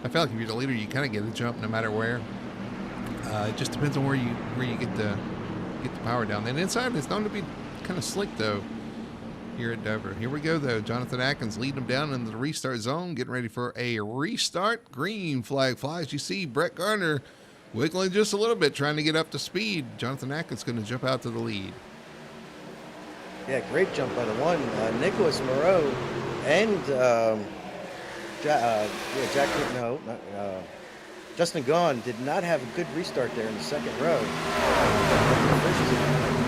feel like if you're the leader, you kind of get a jump no matter where. It just depends on where you get the power down. And inside it's known to be kind of slick though here at Dover. Here we go though. Jonathan Atkins leading them down into the restart zone, getting ready for a restart. Green flag flies. You see Brett Gardner wiggling just a little bit, trying to get up to speed. Jonathan Atkins going to jump out to the lead.
Yeah, great jump by the one. Nicholas Moreau and Justin Gaughan did not have a good restart there in the second row.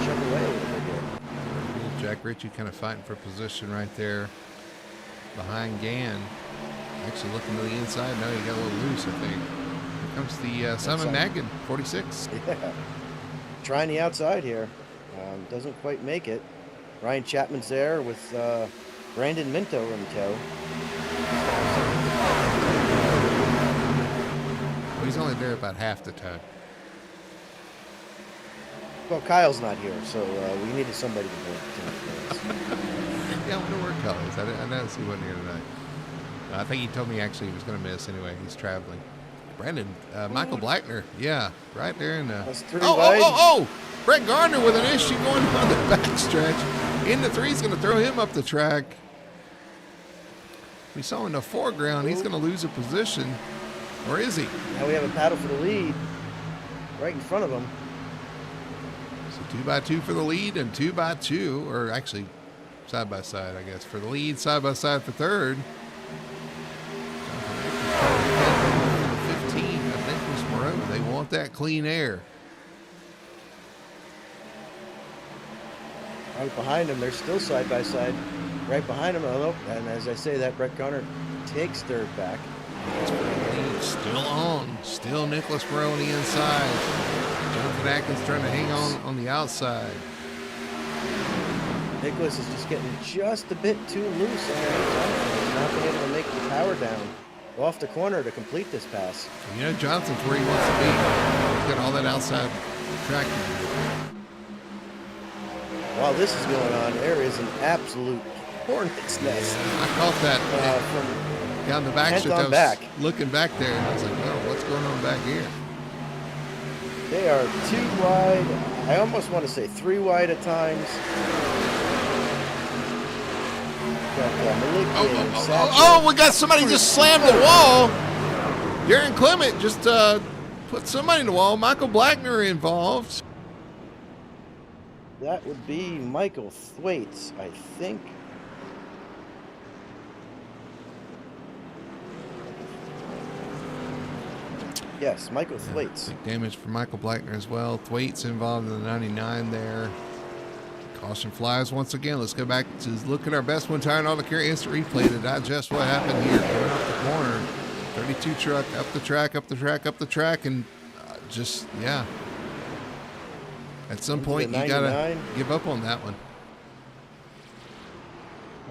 Jump away a little bit here.
Jack Ritchie kind of fighting for position right there behind Gann. Actually looking to the inside. No, he got a little loose, I think. Here comes the Simon Magin, 46.
Yeah, trying the outside here. Doesn't quite make it. Ryan Chapman's there with Brandon Minto in tow.
Well, he's only there about half the time.
Well, Kyle's not here, so we needed somebody to do it.
Yeah, I wonder where Kyle is. I noticed he wasn't here tonight. I think he told me actually he was going to miss anyway. He's traveling. Brandon, Michael Blackner, yeah, right there in the.
That's three wide.
Oh! Brett Gardner with an issue going on the backstretch. Into three, he's going to throw him up the track. We saw in the foreground, he's going to lose a position. Or is he?
Now we have a battle for the lead right in front of him.
So 2x2 for the lead and 2x2, or actually side by side, I guess, for the lead, side by side for third. 15 of Nicholas Moreau. They want that clean air.
Right behind him, they're still side by side. Right behind him, and as I say that, Brett Gardner takes third back.
Still on. Still Nicholas Moreau on the inside. Jonathan Atkins trying to hang on the outside.
Nicholas is just getting just a bit too loose underneath Jonathan. He's not being able to make the power down off the corner to complete this pass.
You know, Johnson's where he wants to be. He's got all that outside track.
While this is going on, there is an absolute hornet's nest.
I caught that
From
down the back stretch. I was
back.
looking back there, and I was like, "Oh, what's going on back here?"
They are too wide. I almost want to say three wide at times.
Oh, we got somebody just slammed the wall. Darren Clement just put somebody in the wall. Michael Blackner involved.
That would be Michael Thwaites, I think. Yes, Michael Thwaites.
Big damage for Michael Blackner as well. Thwaites involved in the 99 there. Caution flies once again. Let's go back to look at our best one tire and all the carry instant replay to digest what happened here. Going up the corner. 32 truck up the track, and yeah. At some point, you gotta give up on that one.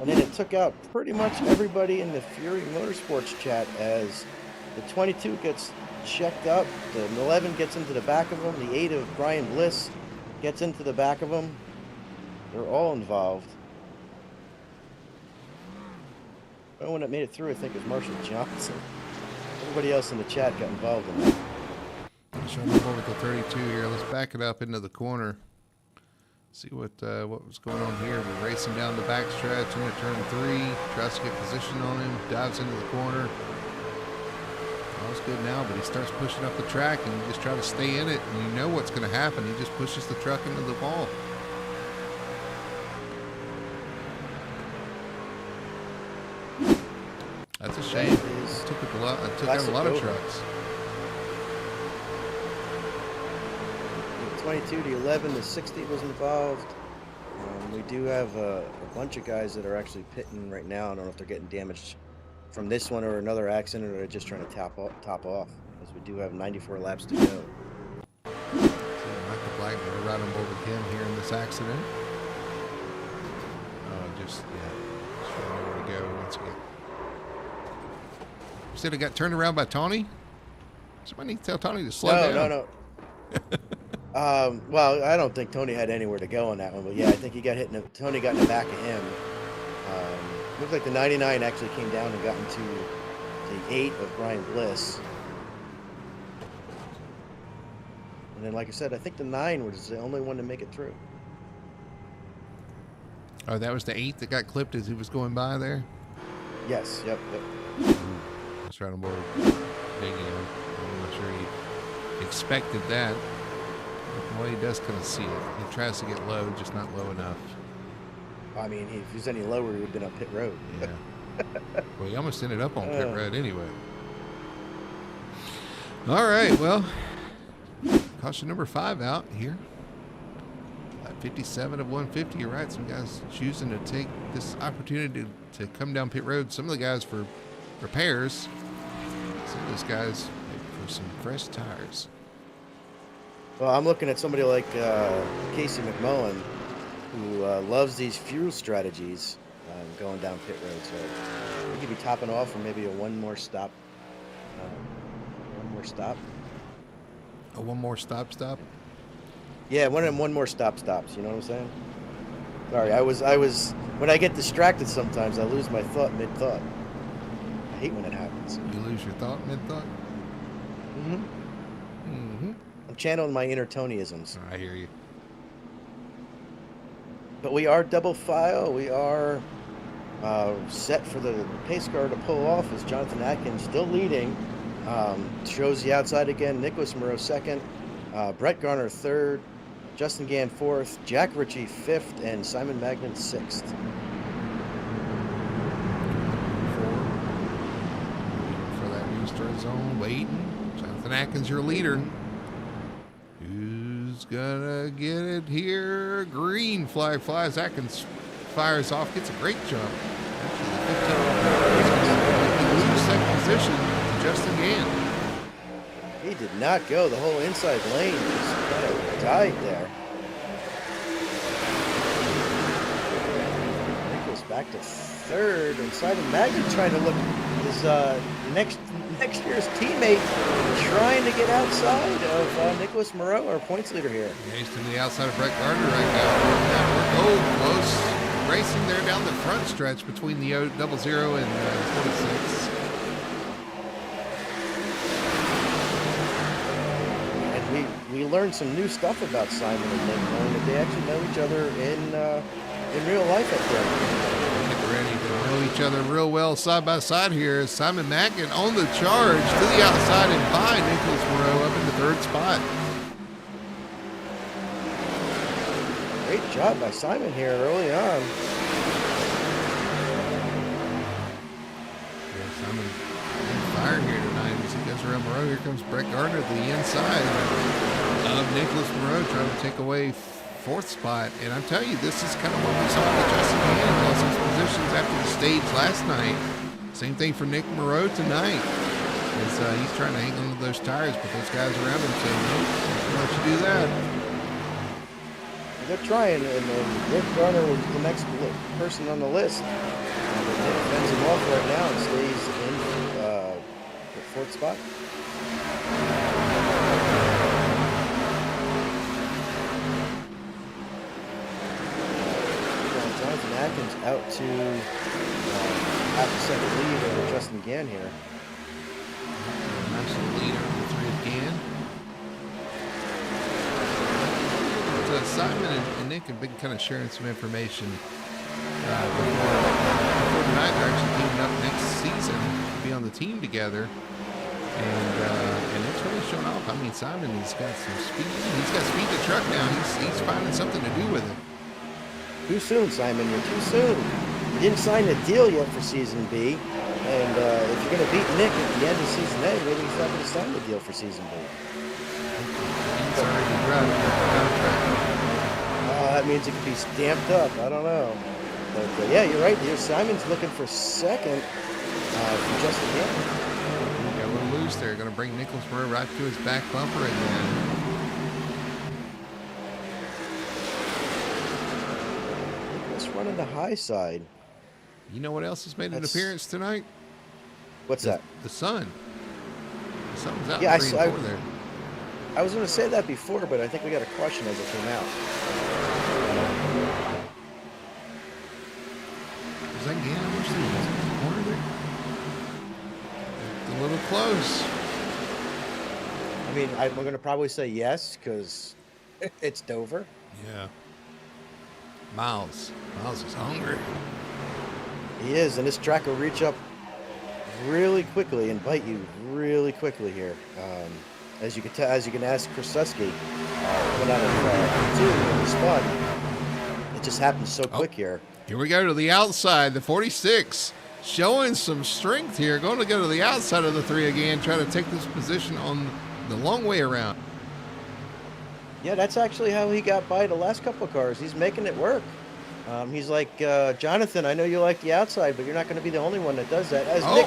And then it took out pretty much everybody in the Fury Motorsports chat as the 22 gets checked up, the 11 gets into the back of him, the 8 of Brian Bliss gets into the back of him. They're all involved. The only one that made it through, I think, was Marshall Johnson. Everybody else in the chat got involved in that.
Showing up over the 32 here. Let's back it up into the corner. See what was going on here. We're racing down the back stretch into turn 3. Tries to get position on him. Dives into the corner. All's good now, but he starts pushing up the track, and you just try to stay in it, and you know what's going to happen. He just pushes the truck into the wall. That's a shame. It took out a lot of trucks.
22 to 11 to 60 was involved. We do have a bunch of guys that are actually pitting right now. I don't know if they're getting damaged from this one or another accident, or they're just trying to top off, because we do have 94 laps to go.
So Michael Blackman right on board with him here in this accident. Just showing where to go once again. You said it got turned around by Tony? Somebody need to tell Tony to slow down.
No. Well, I don't think Tony had anywhere to go on that one, but yeah, I think he got hit. Tony got in the back of him. Looked like the 99 actually came down and got into the 8 of Brian Bliss. And then, like I said, I think the 9 was the only one to make it through.
Oh, that was the 8 that got clipped as he was going by there?
Yes, yep.
That's right on board. Big M. I'm not sure he expected that. Well, he does kind of see it. He tries to get low, just not low enough.
I mean, if he was any lower, he would have been on pit road.
Yeah. Well, he almost ended up on pit road anyway. All right, well, caution number 5 out here. 57 of 150. You're right. Some guys choosing to take this opportunity to come down pit road. Some of the guys for repairs. Some of those guys for some fresh tires.
Well, I'm looking at somebody like Casey McMullen, who loves these fuel strategies going down pit road. So he could be topping off for maybe a one more stop.
A one more stop?
Yeah, one more stops. You know what I'm saying? Sorry, I was when I get distracted sometimes I lose my thought mid-thought. I hate when it happens.
You lose your thought mid-thought?
I'm channeling my inner Tonyisms.
I hear you.
But we are double file. We are set for the pace car to pull off as Jonathan Atkins still leading. Shows the outside again. Nicholas Moreau second. Brett Garner third. Justin Gann fourth. Jack Ritchie fifth. And Simon Magnan sixth.
For that new start zone, waiting. Jonathan Atkins, your leader. Who's gonna get it here? Green flag flies. Atkins fires off, gets a great jump. Actually, loses second position to Justin Gann.
He did not go. The whole inside lane just kind of died there. Nicholas back to third, and Simon Magnan trying to look his next year's teammate, trying to get outside of Nicholas Moreau, our points leader here.
Yeah, he's to the outside of Brett Gardner right now. Oh, close. Racing there down the front stretch between the 00 and 46.
We learned some new stuff about Simon and Nick, knowing that they actually know each other in real life up there.
Get ready to know each other real well side by side here. Simon Magnan on the charge to the outside and by Nicholas Moreau up in the third spot.
Great job by Simon here early on.
Yeah, Simon on fire here tonight as he goes around Moreau. Here comes Brett Gardner to the inside of Nicholas Moreau, trying to take away fourth spot. And I'm telling you, this is kind of what we saw with Justin Gann lost his positions after the stage last night. Same thing for Nick Moreau tonight. As he's trying to hang on to those tires, but those guys around him say, nope, don't let you do that.
They're trying, and Rick Garner was the next person on the list. Nick fends him off right now and stays in the fourth spot. Jonathan Atkins out to half a second lead over Justin Gann here.
Nice lead over the 3 of Gann. It's a Simon and Nick have been kind of sharing some information before tonight. They're actually teaming up next season to be on the team together. And it's really showing off. I mean, Simon, he's got some speed. He's got speed to truck now. He's finding something to do with it.
Too soon, Simon. You're too soon. You didn't sign a deal yet for Season B. And if you're going to beat Nick at the end of Season A, maybe he's not going to sign the deal for Season B.
He's already driving the contract.
That means it could be stamped up. I don't know. But yeah, you're right. Here, Simon's looking for second from Justin Hamilton.
Got a little loose there. Going to bring Nicholas Moreau right to his back bumper again.
Nicholas running the high side.
You know what else has made an appearance tonight?
What's that?
The sun. The sun's out
yeah,
in 3 and 4 there.
I was going to say that before, but I think we got a question as it came out.
Was that Gannon in the corner there? It's a little close.
I mean, I'm going to probably say yes because it's Dover.
Yeah. Miles is hungry.
He is, and this track will reach up really quickly and bite you really quickly here. As you can tell, as you can ask Krasuski, coming out of 2 in the spot, it just happens so quick here.
Here we go to the outside, the 46, showing some strength here. Going to go to the outside of the 3 again, try to take this position on the long way around.
Yeah, that's actually how he got by the last couple of cars. He's making it work. He's like, Jonathan, I know you like the outside, but you're not going to be the only one that does that. As Nick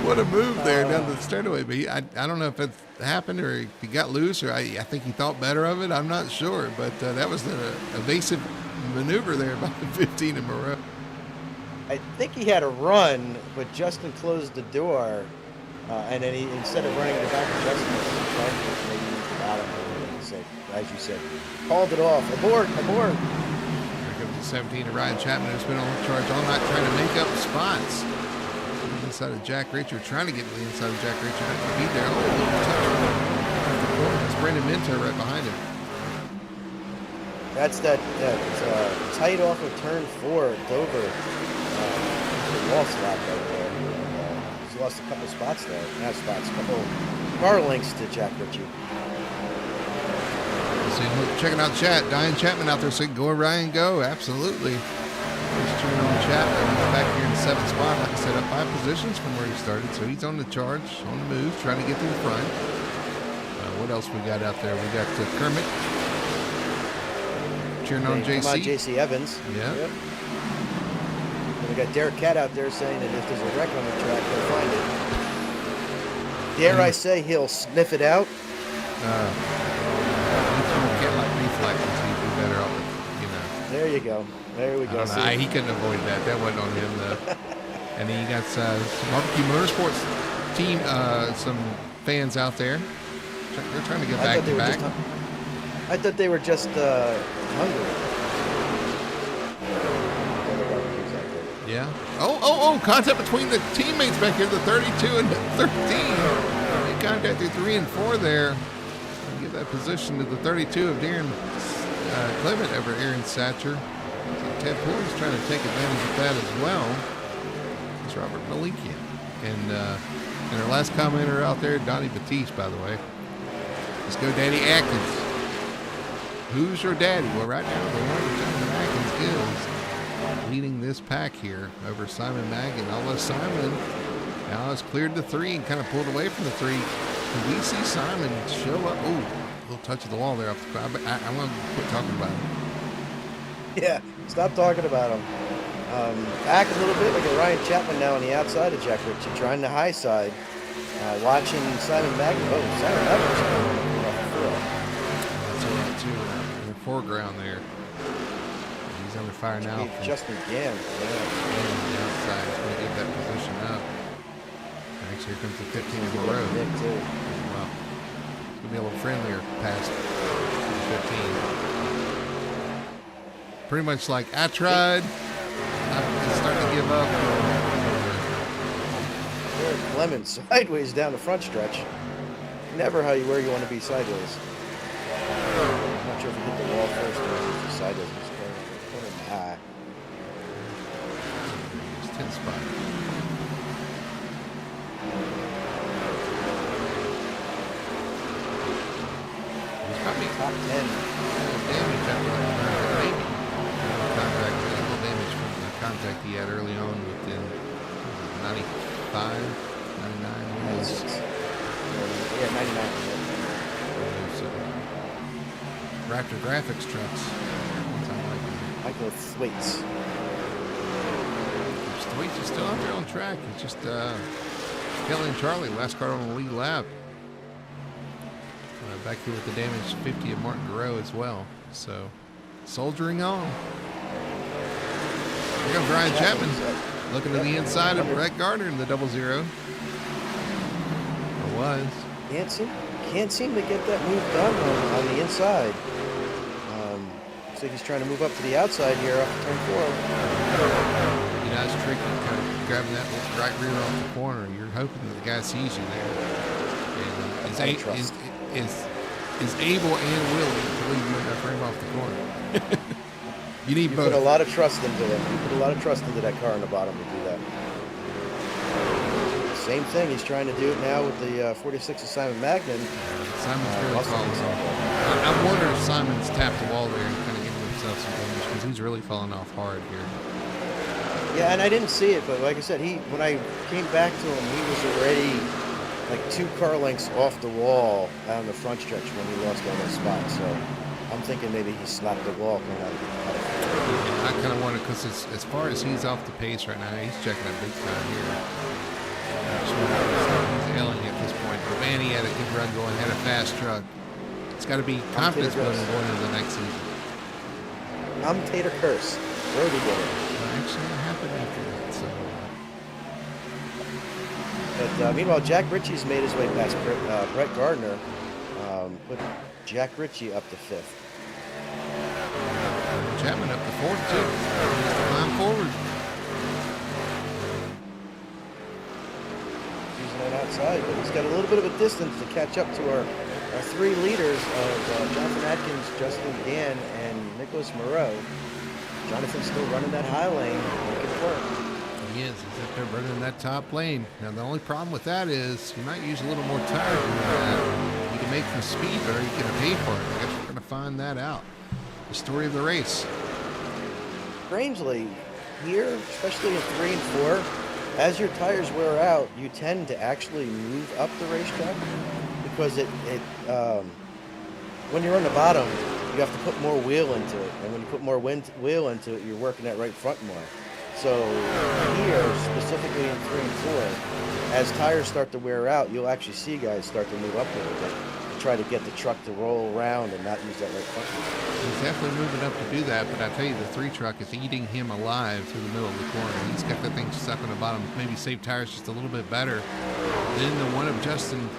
What a move there down the straightaway. But I don't know if it happened or if he got loose or I think he thought better of it. I'm not sure. But that was an evasive maneuver there by the 15 in Moreau.
I think he had a run, but Justin closed the door. And then he, instead of running to the back of Justin, maybe he forgot him. As you said, called it off. Abort.
Here comes the 17 of Ryan Chapman, who's been on charge all night trying to make up spots. Inside of Jack Reacher, trying to get to the inside of Jack Reacher. Not going to be there. Oh, a little touch. It's Brandon Minto right behind him.
That's that tight off of turn 4 at Dover. He lost a lot right there. He's lost a couple spots there. Not spots, a couple car lengths to Jack Ritchie.
Checking out chat. Diane Chapman out there saying, go Ryan, go. Absolutely. He's turning on Chapman. He's back here in the 7th spot. Like I said, up 5 positions from where he started. So he's on the charge, on the move, trying to get to the front. What else we got out there? We got Kermit cheering on JC.
Come on, JC Evans.
Yeah.
Yep. And we got Derek Cat out there saying that if there's a wreck on the track, they'll find it. Dare I say he'll sniff it out?
Can't like reflexes. He'd be better off,
There you go. There we go.
He couldn't avoid that. That wasn't on him, though. And then you got some Barbecue Motorsports team, some fans out there. They're trying to get back to back.
I thought they were just hungry.
Yeah. Oh, contact between the teammates back here, the 32 and the 13. Contact through 3 and 4 there. Give that position to the 32 of Darren Clement over Aaron Satcher. So Ted Porter's trying to take advantage of that as well. It's Robert Malikian. And our last commenter out there, Donnie Batiste, by the way. Let's go Daddy Atkins. Who's your daddy? Well, right now, the one Jonathan Atkins is leading this pack here over Simon Maggon. Although Simon now has cleared the 3 and kind of pulled away from the 3. We see Simon show up. Oh, a little touch of the wall there. I'm going to quit talking about him.
Yeah, stop talking about him. Back a little bit. We got Ryan Chapman now on the outside of Jack Ritchie, trying the high side. Watching Simon Maggon. Oh, Simon Maggon.
That's all right, too. In the foreground there. He's under fire now.
Justin Gann.
On the outside. He's going to get that position up. Here comes the 15 in the road.
Nick too.
Wow. It's going to be a little friendlier past the 15. Pretty much like, I tried. I'm starting to give up.
Derek Clement sideways down the front stretch. Never where you want to be sideways. top 10.
Damage after that, maybe. Contact, a little damage from the contact he had early on within 95, 99.
96. Yeah, 99.
Those Wraptor GRAPHIX trucks.
Michael Thwaites.
Thwaites is still out there on track. It's just Kelly and Charlie, last car on the lead lap. Back here with the damage 50 of Martin Garreau as well. So, soldiering on. Here comes Ryan Chapman looking to the inside of Brett Gardner in the 00. Or was.
Can't seem to get that move done on the inside. Looks like he's trying to move up to the outside here off turn 4.
You know, it's tricky, kind of grabbing that right rear off the corner. You're hoping that the guy sees you there. And is able and willing to leave you in that frame off the corner. You need both.
Put a lot of trust into him. You put a lot of trust into that car on the bottom to do that. Same thing. He's trying to do it now with the 46 of Simon Magnan.
Simon's really falling off. I wonder if Simon's tapped the wall there and kind of giving himself some damage because he's really falling off hard here.
Yeah, and I didn't see it, but like I said, when I came back to him, he was already like 2 car lengths off the wall out on the front stretch when he lost on that spot. So I'm thinking maybe he slapped the wall coming out of it.
I kind of wonder because as far as he's off the pace right now, he's checking a big time here. He's ailing at this point. But man, he had a good run going, had a fast truck. It's got to be confidence building going into the next season.
Commentator curse. Brody did it.
Well, actually, it happened after that. So.
But meanwhile, Jack Ritchie's made his way past Brett Gardner. Put Jack Ritchie up to 5th.
Chapman up to 4th too. Climb forward.
Using that outside, but he's got a little bit of a distance to catch up to our 3 leaders of Jonathan Atkins, Justin Gann, and Nicholas Moreau. Jonathan's still running that high lane, making it work.
He is. He's up there running that top lane. Now, the only problem with that is you might use a little more tire than that. You can make some speed, but are you going to pay for it? I guess we're going to find that out. The story of the race.
Strangely, here, especially in 3 and 4, as your tires wear out, you tend to actually move up the racetrack because when you're on the bottom, you have to put more wheel into it, and when you put more wheel into it, you're working that right front more. So here, specifically in 3 and 4, as tires start to wear out, you'll actually see guys start to move up a little bit to try to get the truck to roll around and not use that right front wheel.
He's definitely moving up to do that, but I tell you, the 3 truck is eating him alive through the middle of the corner. He's got that thing stuck on the bottom, maybe save tires just a little bit better than the one of Jonathan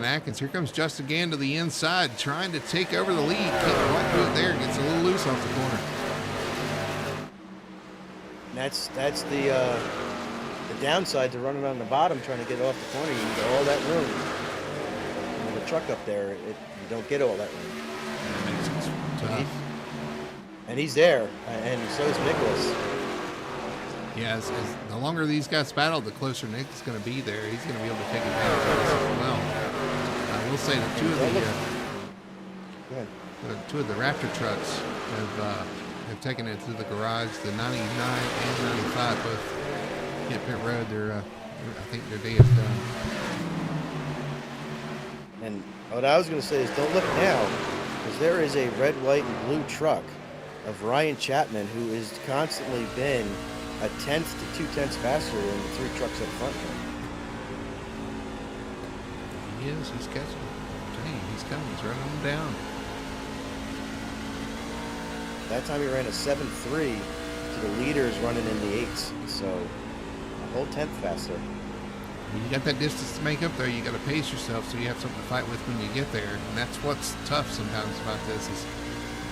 Atkins. Here comes Justin Gann to the inside, trying to take over the lead. Can't quite do it there. Gets a little loose off the corner.
That's the downside to running on the bottom, trying to get off the corner. You need all that room. With the truck up there, you don't get all that room.
That makes it tough.
And he's there, and so is Nicholas.
Yeah, as the longer these guys battle, the closer Nick's going to be there. He's going to be able to take advantage of this as well. I will say that two of the Wraptor trucks have taken it to the garage. The 99 and 95 both hit pit road. I think their day is done.
And what I was going to say is don't look now, because there is a red, white, and blue truck of Ryan Chapman who has constantly been a 1/10 to 2/10 faster than the 3 trucks up front.
He is. He's catching. Dang, he's coming. He's running them down.
That time he ran a 7.3 to the leaders running in the 8s, so a whole 1/10 faster.
When you got that distance to make up there, you got to pace yourself so you have something to fight with when you get there. And that's what's tough sometimes about this is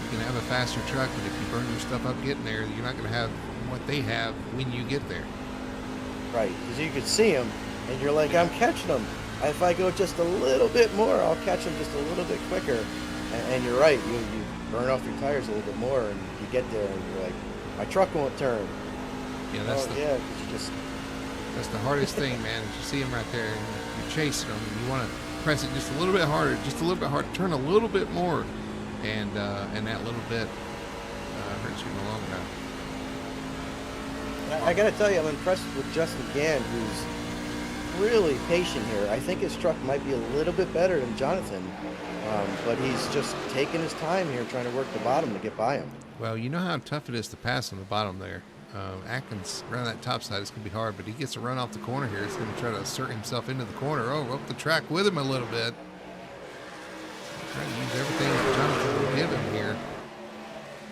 you can have a faster truck, but if you burn your stuff up getting there, you're not going to have what they have when you get there.
Right, because you could see them, and you're like, I'm catching them. If I go just a little bit more, I'll catch them just a little bit quicker. And you're right, you burn off your tires a little bit more, and you get there, and you're like, my truck won't turn.
Yeah, that's
just
that's the hardest thing, man. Is you see them right there, and you're chasing them, and you want to press it just a little bit harder, turn a little bit more, and that little bit hurts you in the long run.
I gotta tell you, I'm impressed with Justin Gann, who's really patient here. I think his truck might be a little bit better than Jonathan, but he's just taking his time here trying to work the bottom to get by him.
Well, you know how tough it is to pass on the bottom there. Atkins around that top side is going to be hard, but he gets to run off the corner here. He's going to try to assert himself into the corner. Oh, rope the track with him a little bit. Trying to use everything that Jonathan will give him here.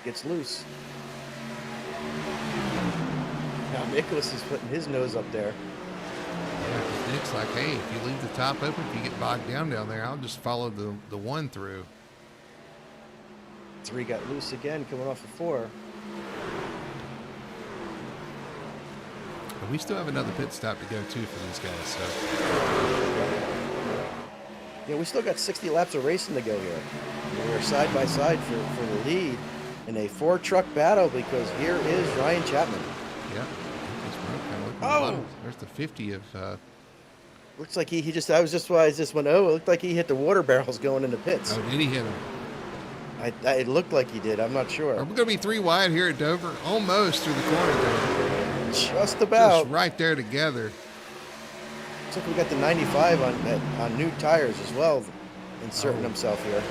Gets loose. Now Nicholas is putting his nose up there.
Yeah, 'cause Nick's like, hey, if you leave the top open, if you get bogged down there, I'll just follow the one through.
3 got loose again, coming off of 4.
But we still have another pit stop to go too for these guys. So
yeah, we still got 60 laps of racing to go here. We're side by side for the lead in a 4-truck battle because here is Ryan Chapman.
Yeah.
Oh!
There's the 50 of.
Looks like he just. I just went. Oh, it looked like he hit the water barrels going into pits.
Oh, did he hit him?
It looked like he did. I'm not sure.
Are we going to be 3 wide here at Dover? Almost through the corner there.
Just about.
Just right there together.
Looks like we got the 95 on new tires as well, inserting himself here.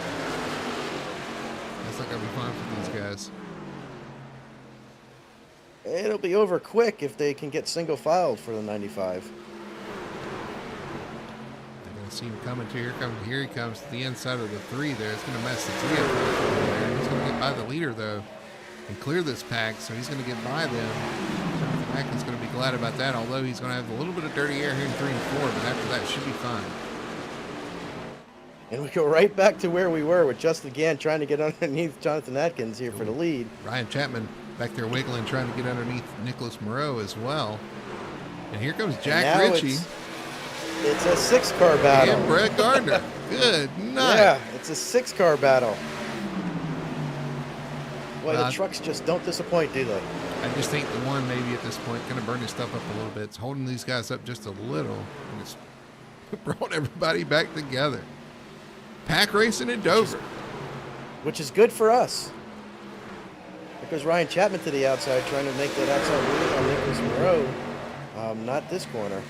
That's not going to be fun for these guys.
It'll be over quick if they can get single filed for the 95.
They're going to see him coming to here he comes to the inside of the 3 there. It's going to mess the 3 up there. He's going to get by the leader though and clear this pack, so he's going to get by them. Jonathan Atkins going to be glad about that, although he's going to have a little bit of dirty air here in 3 and 4, but after that should be fine.
And we go right back to where we were with Justin Gann trying to get underneath Jonathan Atkins here for the lead.
Ryan Chapman back there wiggling, trying to get underneath Nicholas Moreau as well. And here comes Jack Ritchie.
It's a 6-car battle.
And Brett Gardner. Good night.
Yeah, it's a 6-car battle. Boy, the trucks just don't disappoint, do they?
I just think the one maybe at this point going to burn his stuff up a little bit. It's holding these guys up just a little, and it's brought everybody back together. Pack racing in Dover.
Which is good for us. Because Ryan Chapman to the outside, trying to make that outside move on Nicholas Moreau. Not this corner.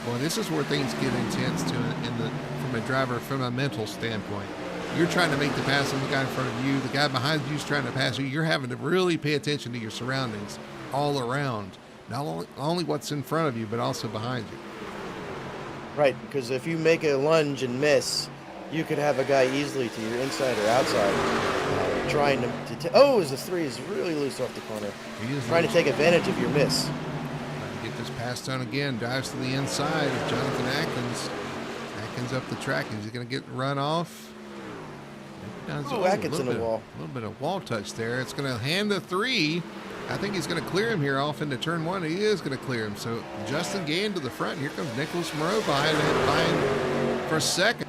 Well, this is where things get intense too, from a driver, from a mental standpoint. You're trying to make the pass on the guy in front of you. The guy behind you is trying to pass you. You're having to really pay attention to your surroundings all around. Not only what's in front of you, but also behind you.
Right, because if you make a lunge and miss, you could have a guy easily to your inside or outside trying to the 3 is really loose off the corner. Trying to take advantage of your miss.
Trying to get this pass done again. Dives to the inside of Jonathan Atkins. Atkins up the track. Is he going to get run off?
Atkins in the wall.
A little bit of wall touch there. It's going to hand the 3. I think he's going to clear him here off into turn 1. He is going to clear him. So Justin Gann to the front. Here comes Nicholas Moreau behind for a second.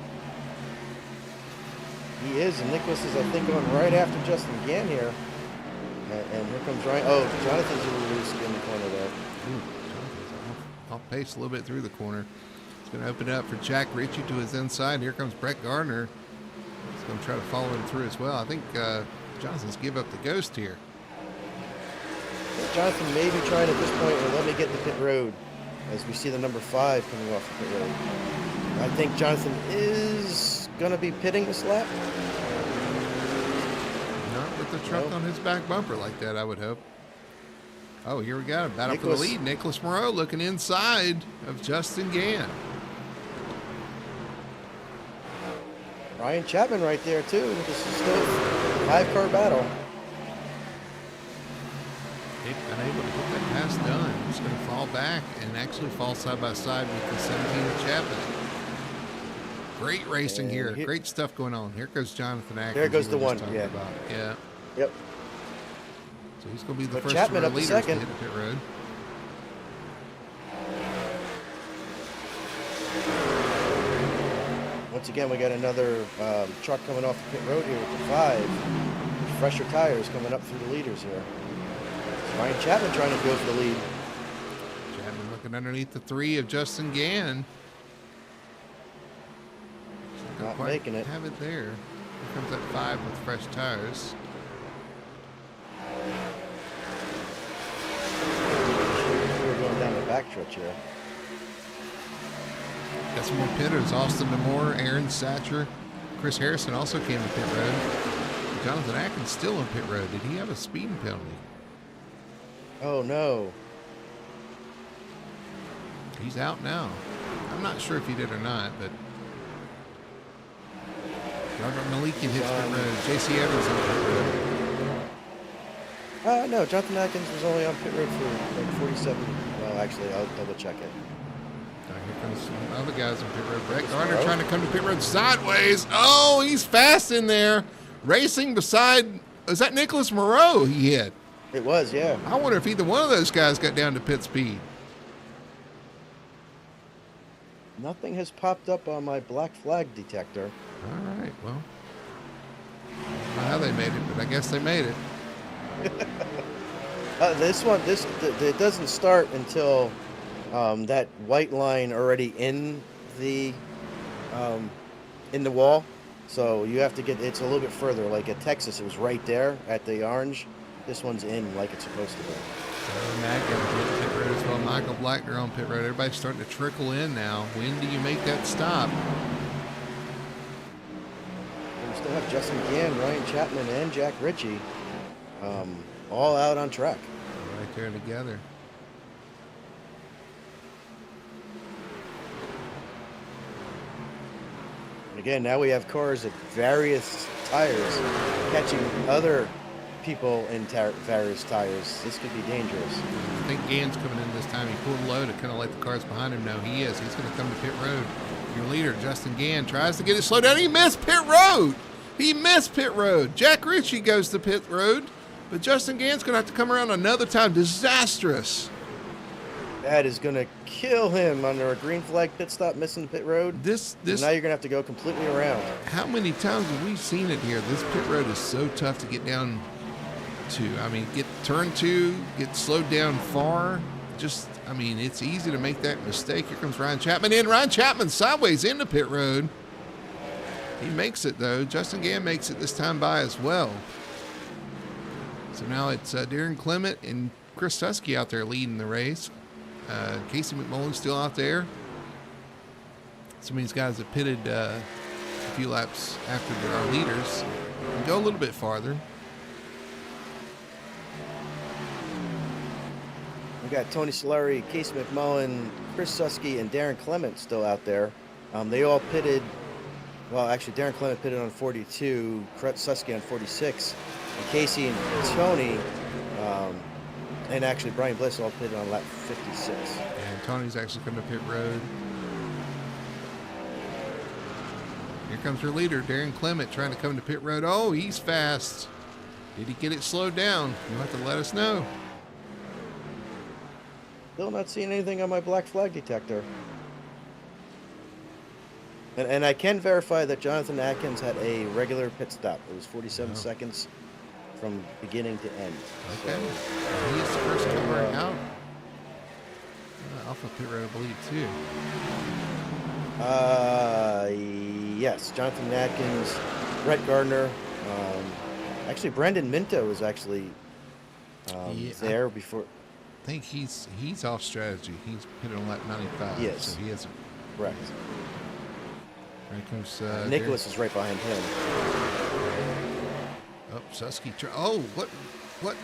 He is, and Nicholas is, I think, going right after Justin Gann here. And here comes Ryan. Oh, Jonathan's a little loose in the corner there.
Jonathan's off pace a little bit through the corner. It's going to open it up for Jack Ritchie to his inside. Here comes Brett Gardner. He's going to try to follow him through as well. I think Jonathan's give up the ghost here.
Jonathan may be trying at this point, let me get the pit road, as we see the number 5 coming off the pit road. I think Jonathan is going to be pitting this lap.
Not with the truck on his back bumper like that, I would hope. Oh, here we got a battle for the lead. Nicholas Moreau looking inside of Justin Gann.
Ryan Chapman right there, too. This is still a 5-car battle.
They've been able to get that pass done. It's going to fall back and actually fall side by side with the 17 of Chapman. Great racing here. Great stuff going on. Here goes Jonathan Atkins.
There goes the 1. Yeah.
Yeah.
Yep.
So he's going to be the first
Chapman
of our
up
leaders
second.
to hit the pit road.
Once again, we got another truck coming off the pit road here with the 5. Fresher tires coming up through the leaders here. Ryan Chapman trying to go for the lead.
Chapman looking underneath the 3 of Justin Gann. Not
quite
making it. Have it there. Here comes that 5 with fresh tires.
We're going down the backstretch here.
Got some more pitters. Austin Demore, Aaron Satcher, Chris Harrison also came to pit road. Jonathan Atkins still on pit road. Did he have a speeding penalty?
Oh, no.
He's out now. I'm not sure if he did or not, but Robert Malikian hits pit road. J.C. Evans on pit
road. No, Jonathan Atkins was only on pit road for like 47. Well, actually, I'll double check it.
Here comes some other guys on pit road. Brett Gardner trying to come to pit road sideways. Oh, he's fast in there. Racing beside, is that Nicholas Moreau he hit?
It was, yeah.
I wonder if either one of those guys got down to pit speed.
Nothing has popped up on my black flag detector.
All right, well, I don't know how they made it, but I guess they made it.
It doesn't start until that white line already in the wall. So you have to get, it's a little bit further. Like at Texas, it was right there at the orange. This one's in like it's supposed to be.
So Matt got to pit road as well. Michael Blackner on pit road. Everybody's starting to trickle in now. When do you make that stop?
We still have Justin Gann, Ryan Chapman, and Jack Ritchie all out on track.
Right there together.
Again, now we have cars at various tires catching other people in various tires. This could be dangerous.
I think Gann's coming in this time. He pulled low to kind of let the cars behind him know he is. He's going to come to pit road. Your leader, Justin Gann, tries to get it slowed down. He missed pit road. He missed pit road. Jack Ritchie goes to pit road, but Justin Gann's going to have to come around another time. Disastrous.
That is going to kill him under a green flag pit stop, missing pit road.
This
now you're going to have to go completely around.
How many times have we seen it here? This pit road is so tough to get down to. I mean, get turned to, get slowed down far. Just, I mean, it's easy to make that mistake. Here comes Ryan Chapman in. Ryan Chapman sideways into pit road. He makes it, though. Justin Gann makes it this time by as well. So now it's Darren Clement and Chris Susky out there leading the race. Casey McMullen's still out there. Some of these guys have pitted a few laps after our leaders and go a little bit farther.
We got Tony Solari, Casey McMullen, Chris Susky, and Darren Clement still out there. They all pitted. Well, actually, Darren Clement pitted on 42, Susky on 46, and Casey and Tony. And actually, Brian Bliss all pitted on lap 56.
And Tony's actually coming to pit road. Here comes your leader, Darren Clement, trying to come to pit road. Oh, he's fast. Did he get it slowed down? You'll have to let us know.
Still not seeing anything on my black flag detector. And I can verify that Jonathan Atkins had a regular pit stop. It was 47 seconds. From beginning to end.
Okay. He's the first comer out. Off of pit road, I believe, too.
Yes. Jonathan Atkins, Brett Gardner. Actually, Brandon Minto was actually there before.
I think he's off strategy. He's pitted on lap 95.
Yes.
So he hasn't.
Correct.
There comes
Nicholas is right behind him.
Oh, Susky. Oh, what? Not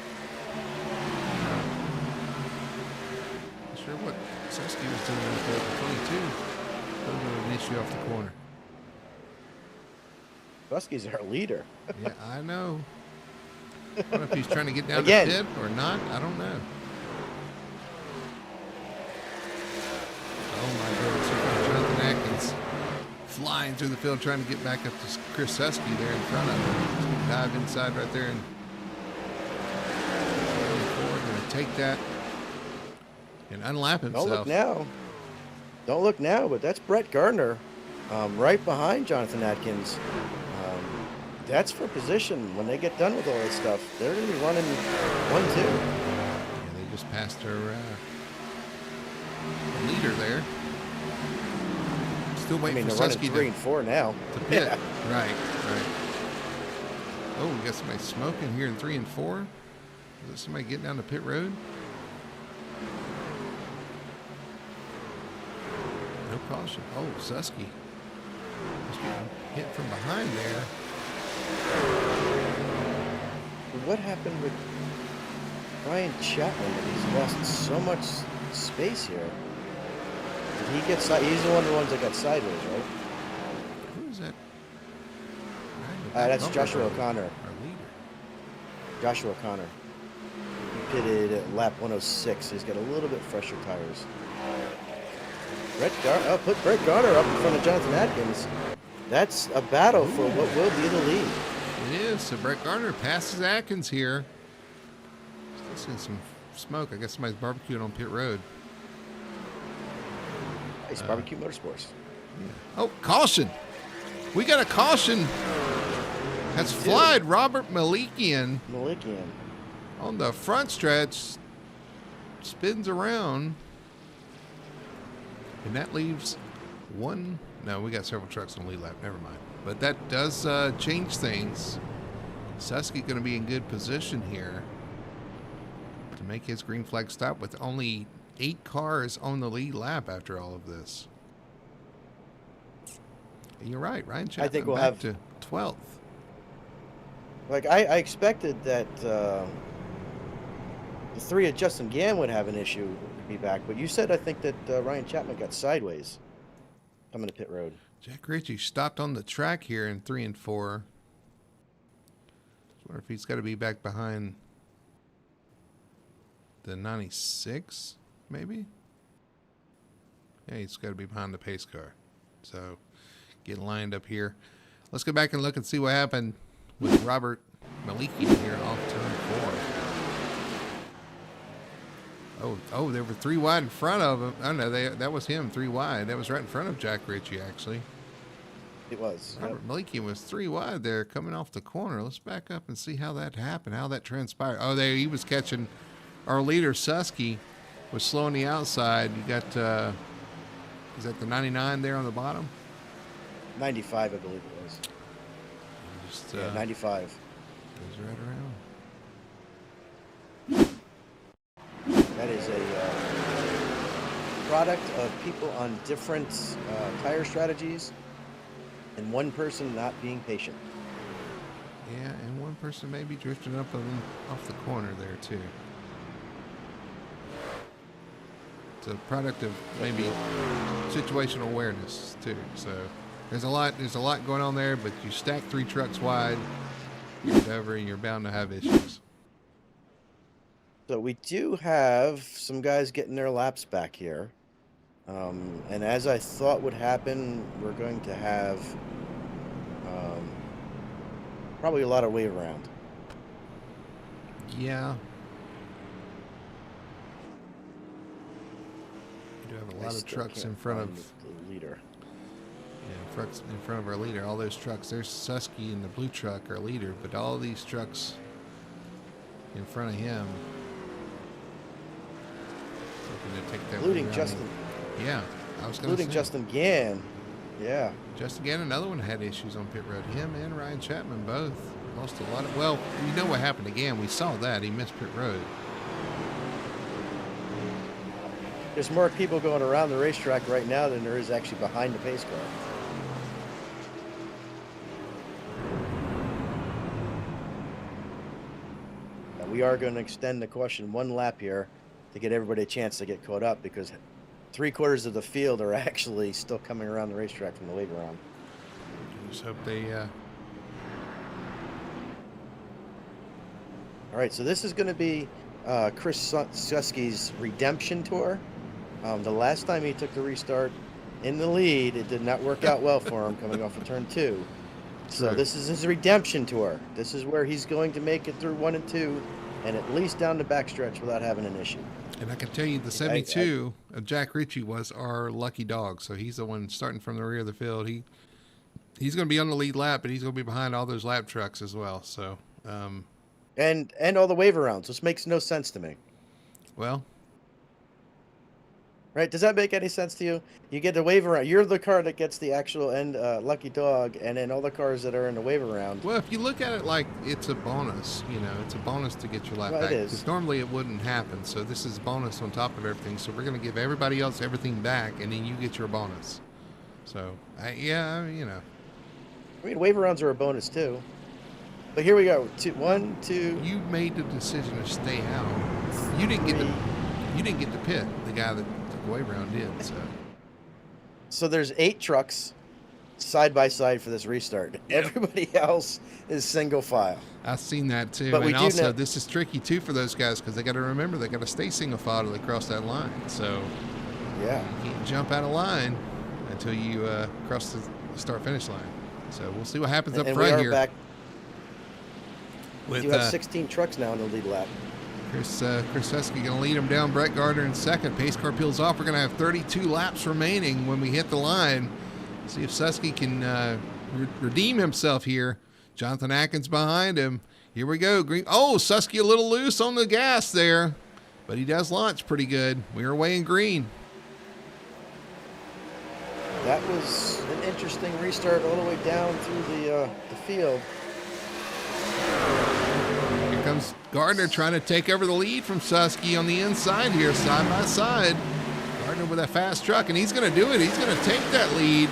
sure what Susky was doing with the 22. A little bit of an issue off the corner.
Susky's our leader.
Yeah, I know. I don't know if he's trying to get down
Again.
to pit or not. I don't know. Oh, my goodness. Here comes Jonathan Atkins flying through the field, trying to get back up to Chris Susky there in front of him. Dive inside right there and going to take that and unlap himself.
Don't look now, but that's Brett Gardner right behind Jonathan Atkins. That's for position. When they get done with all this stuff, they're going to be running 1-2.
Yeah, they just passed our leader there. Still
I
waiting
mean,
for
they're running
Susky
3 and 4 now.
to pit. Right. Oh, we got somebody smoking here in 3 and 4. Is there somebody getting down the pit road? No caution. Oh, Susky. He's getting hit from behind there.
What happened with Ryan Chapman? He's lost so much space here. Did he get he's one of the ones that got sideways, right?
Who is that?
That's Joshua O'Connor.
Our leader.
Joshua O'Connor. He pitted at lap 106. He's got a little bit fresher tires. Put Brett Garner up in front of Jonathan Atkins. That's a battle for what will be the lead.
It is. So Brett Garner passes Atkins here. Still seeing some smoke. I guess somebody's barbecuing on pit road.
Nice barbecue motorsports.
Yeah. Oh, caution. We got a caution. Has flied Robert Malikian on the front stretch. Spins around. And that leaves one. No, we got several trucks on the lead lap. Never mind. But that does change things. Susky going to be in good position here to make his green flag stop with only 8 cars on the lead lap after all of this. And you're right, Ryan Chapman.
I think we'll
back
have
to 12th.
Like I expected that the 3 of Justin Gann would have an issue to be back, but you said I think that Ryan Chapman got sideways coming to pit road.
Jack Ritchie stopped on the track here in 3 and 4. I wonder if he's got to be back behind the 96, maybe? Yeah, he's got to be behind the pace car. So, getting lined up here. Let's go back and look and see what happened with Robert Malikian here off turn 4. Oh, they were 3 wide in front of him. Oh, no, that was him, 3 wide. That was right in front of Jack Ritchie, actually.
It was.
Robert Malikian was 3 wide there coming off the corner. Let's back up and see how that happened, how that transpired. Oh, there he was catching our leader, Susky, was slow on the outside. You got, is that the 99 there on the bottom?
95, I believe it was.
Just,
yeah, 95.
Goes right around.
That is a product of people on different tire strategies and one person not being patient.
Yeah, and one person maybe drifting up off the corner there too. It's a product of maybe situational awareness too. So there's a lot going on there, but you stack 3 trucks wide, get over, and you're bound to have issues.
So we do have some guys getting their laps back here. And as I thought would happen, we're going to have probably a lot of wave around.
Yeah. We do have a lot of trucks in front of
the leader.
Yeah, trucks in front of our leader. All those trucks. There's Susky in the blue truck, our leader, but all these trucks in front of him. Looking to take that
Including Justin.
Yeah, I was going to say.
Including Justin Gann. Yeah.
Justin Gann, another one had issues on pit road. Him and Ryan Chapman both lost a lot of. Well, we know what happened again. We saw that he missed pit road.
There's more people going around the racetrack right now than there is actually behind the pace car. Now, we are going to extend the caution 1 lap here to get everybody a chance to get caught up because 3/4 of the field are actually still coming around the racetrack from the wave around.
Just hope they.
All right, so this is going to be Chris Susky's redemption tour. The last time he took the restart in the lead, it did not work out well for him coming off of turn 2. So this is his redemption tour. This is where he's going to make it through 1 and 2 and at least down the backstretch without having an issue.
And I can tell you the 72 of Jack Ritchie was our lucky dog. So he's the one starting from the rear of the field. He's going to be on the lead lap, but he's going to be behind all those lap trucks as well. So and
all the wave arounds. This makes no sense to me.
Well,
Right? Does that make any sense to you? You get the wave around. You're the car that gets the actual end lucky dog, and then all the cars that are in the wave around.
Well, if you look at it like it's a bonus, it's a bonus to get your lap
Well,
back.
it is.
Because normally it wouldn't happen. So this is bonus on top of everything. So we're going to give everybody else everything back, and then you get your bonus. So, yeah,
I mean, wave arounds are a bonus too. But here we go. 1, 2.
You made the decision to stay out. You didn't get the pit. The guy that took the wave around did.
So there's 8 trucks side by side for this restart. Yep. Everybody else is single file.
I've seen that too.
But
and also, this is tricky too for those guys because they got to remember they got to stay single file till they cross that line. So
yeah,
you can't jump out of line until you cross the start finish line. So we'll see what happens up front
we are
here.
Back.
With,
you have 16 trucks now in the lead lap.
Chris Husky going to lead him down. Brett Gardner in second. Pace car peels off. We're going to have 32 laps remaining when we hit the line. See if Susky can redeem himself here. Jonathan Atkins behind him. Here we go. Green. Oh, Susky a little loose on the gas there, but he does launch pretty good. We are away in green.
That was an interesting restart all the way down through the field.
Here comes Gardner trying to take over the lead from Susky on the inside here, side by side. Gardner with a fast truck, and he's going to do it. He's going to take that lead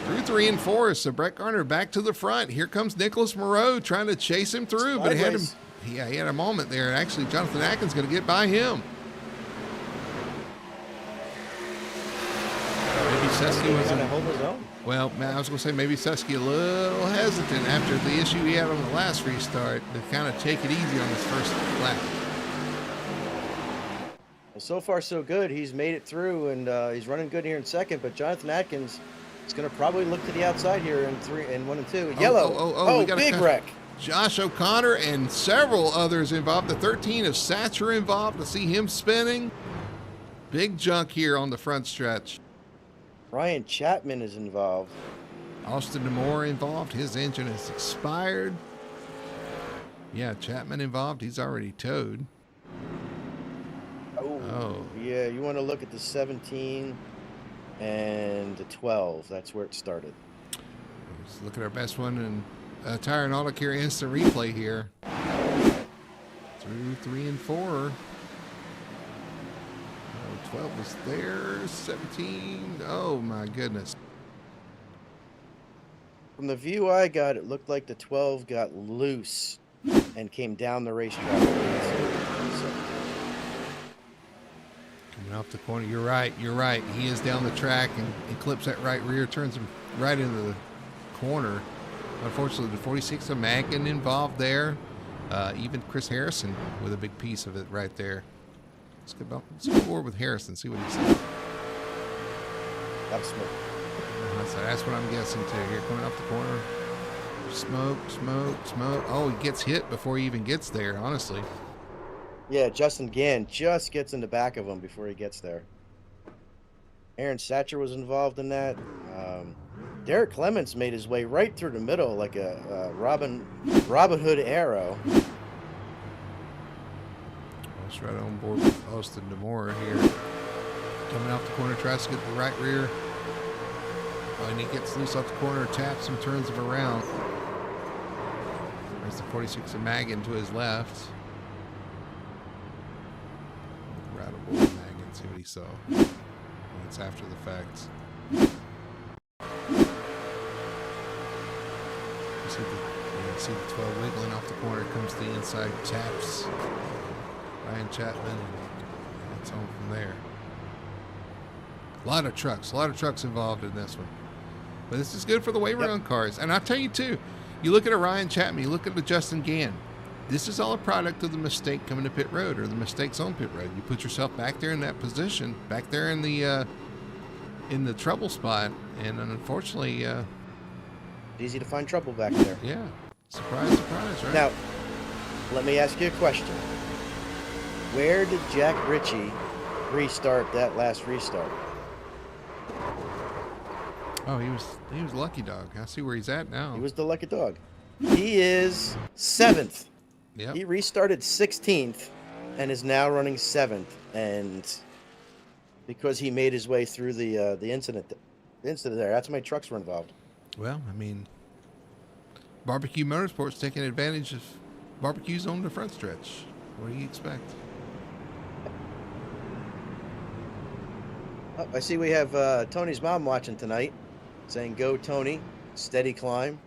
through 3 and 4. So Brett Gardner back to the front. Here comes Nicholas Moreau trying to chase him through, but he had a moment there. Actually, Jonathan Atkins going to get by him. Maybe Susky was
hold his own.
Well, I was going to say maybe Susky a little hesitant after the issue he had on the last restart to kind of take it easy on his first lap.
Well, so far so good. He's made it through, and he's running good here in second. But Jonathan Atkins is going to probably look to the outside here in 1 and 2. Yellow.
We got
big wreck.
Josh O'Connor and several others involved. The 13 of Satcher involved. To see him spinning. Big junk here on the front stretch.
Ryan Chapman is involved.
Austin Demore involved. His engine has expired. Yeah, Chapman involved. He's already towed.
Oh. Yeah, you want to look at the 17 and the 12. That's where it started.
Let's look at our best one and Tire and Auto Care instant replay here. Through 3 and 4. 12 was there, 17. Oh my goodness.
From the view I got, it looked like the 12 got loose and came down the racetrack.
Coming off the corner, you're right. He is down the track and clips that right rear, turns him right into the corner. Unfortunately, the 46 of Magan involved there. Even Chris Harrison with a big piece of it right there. Let's go forward with Harrison, see what he says.
That's smoke.
That's what I'm guessing too. Here, coming off the corner. Smoke. Oh, he gets hit before he even gets there, honestly.
Yeah, Justin Gann just gets in the back of him before he gets there. Aaron Satcher was involved in that. Derek Clements made his way right through the middle like a Robin Hood arrow.
Right on board with Austin Demore here. Coming off the corner, tries to get the right rear. And he gets loose off the corner, taps him, turns him around. There's the 46 of Magan to his left. Right on board with Magan, see what he saw. That's after the fact. You see the 12 wiggling off the corner, comes to the inside, taps Ryan Chapman, and it's on from there. A lot of trucks involved in this one. But this is good for the way around cars. And I'll tell you too, you look at a Ryan Chapman, you look at the Justin Gann. This is all a product of the mistake coming to pit road or the mistakes on pit road. You put yourself back there in that position, back there in the trouble spot, and unfortunately,
easy to find trouble back there.
Yeah, surprise, right?
Now, let me ask you a question. Where did Jack Ritchie restart that last restart?
Oh, he was lucky dog. I see where he's at now.
He was the lucky dog. He is 7th.
Yep.
He restarted 16th and is now running 7th. And because he made his way through the incident there. That's how many trucks were involved.
Well, I mean, Barbecue Motorsports taking advantage of barbecues on the front stretch. What do you expect?
Oh, I see we have Tony's mom watching tonight, saying, "Go Tony, steady climb."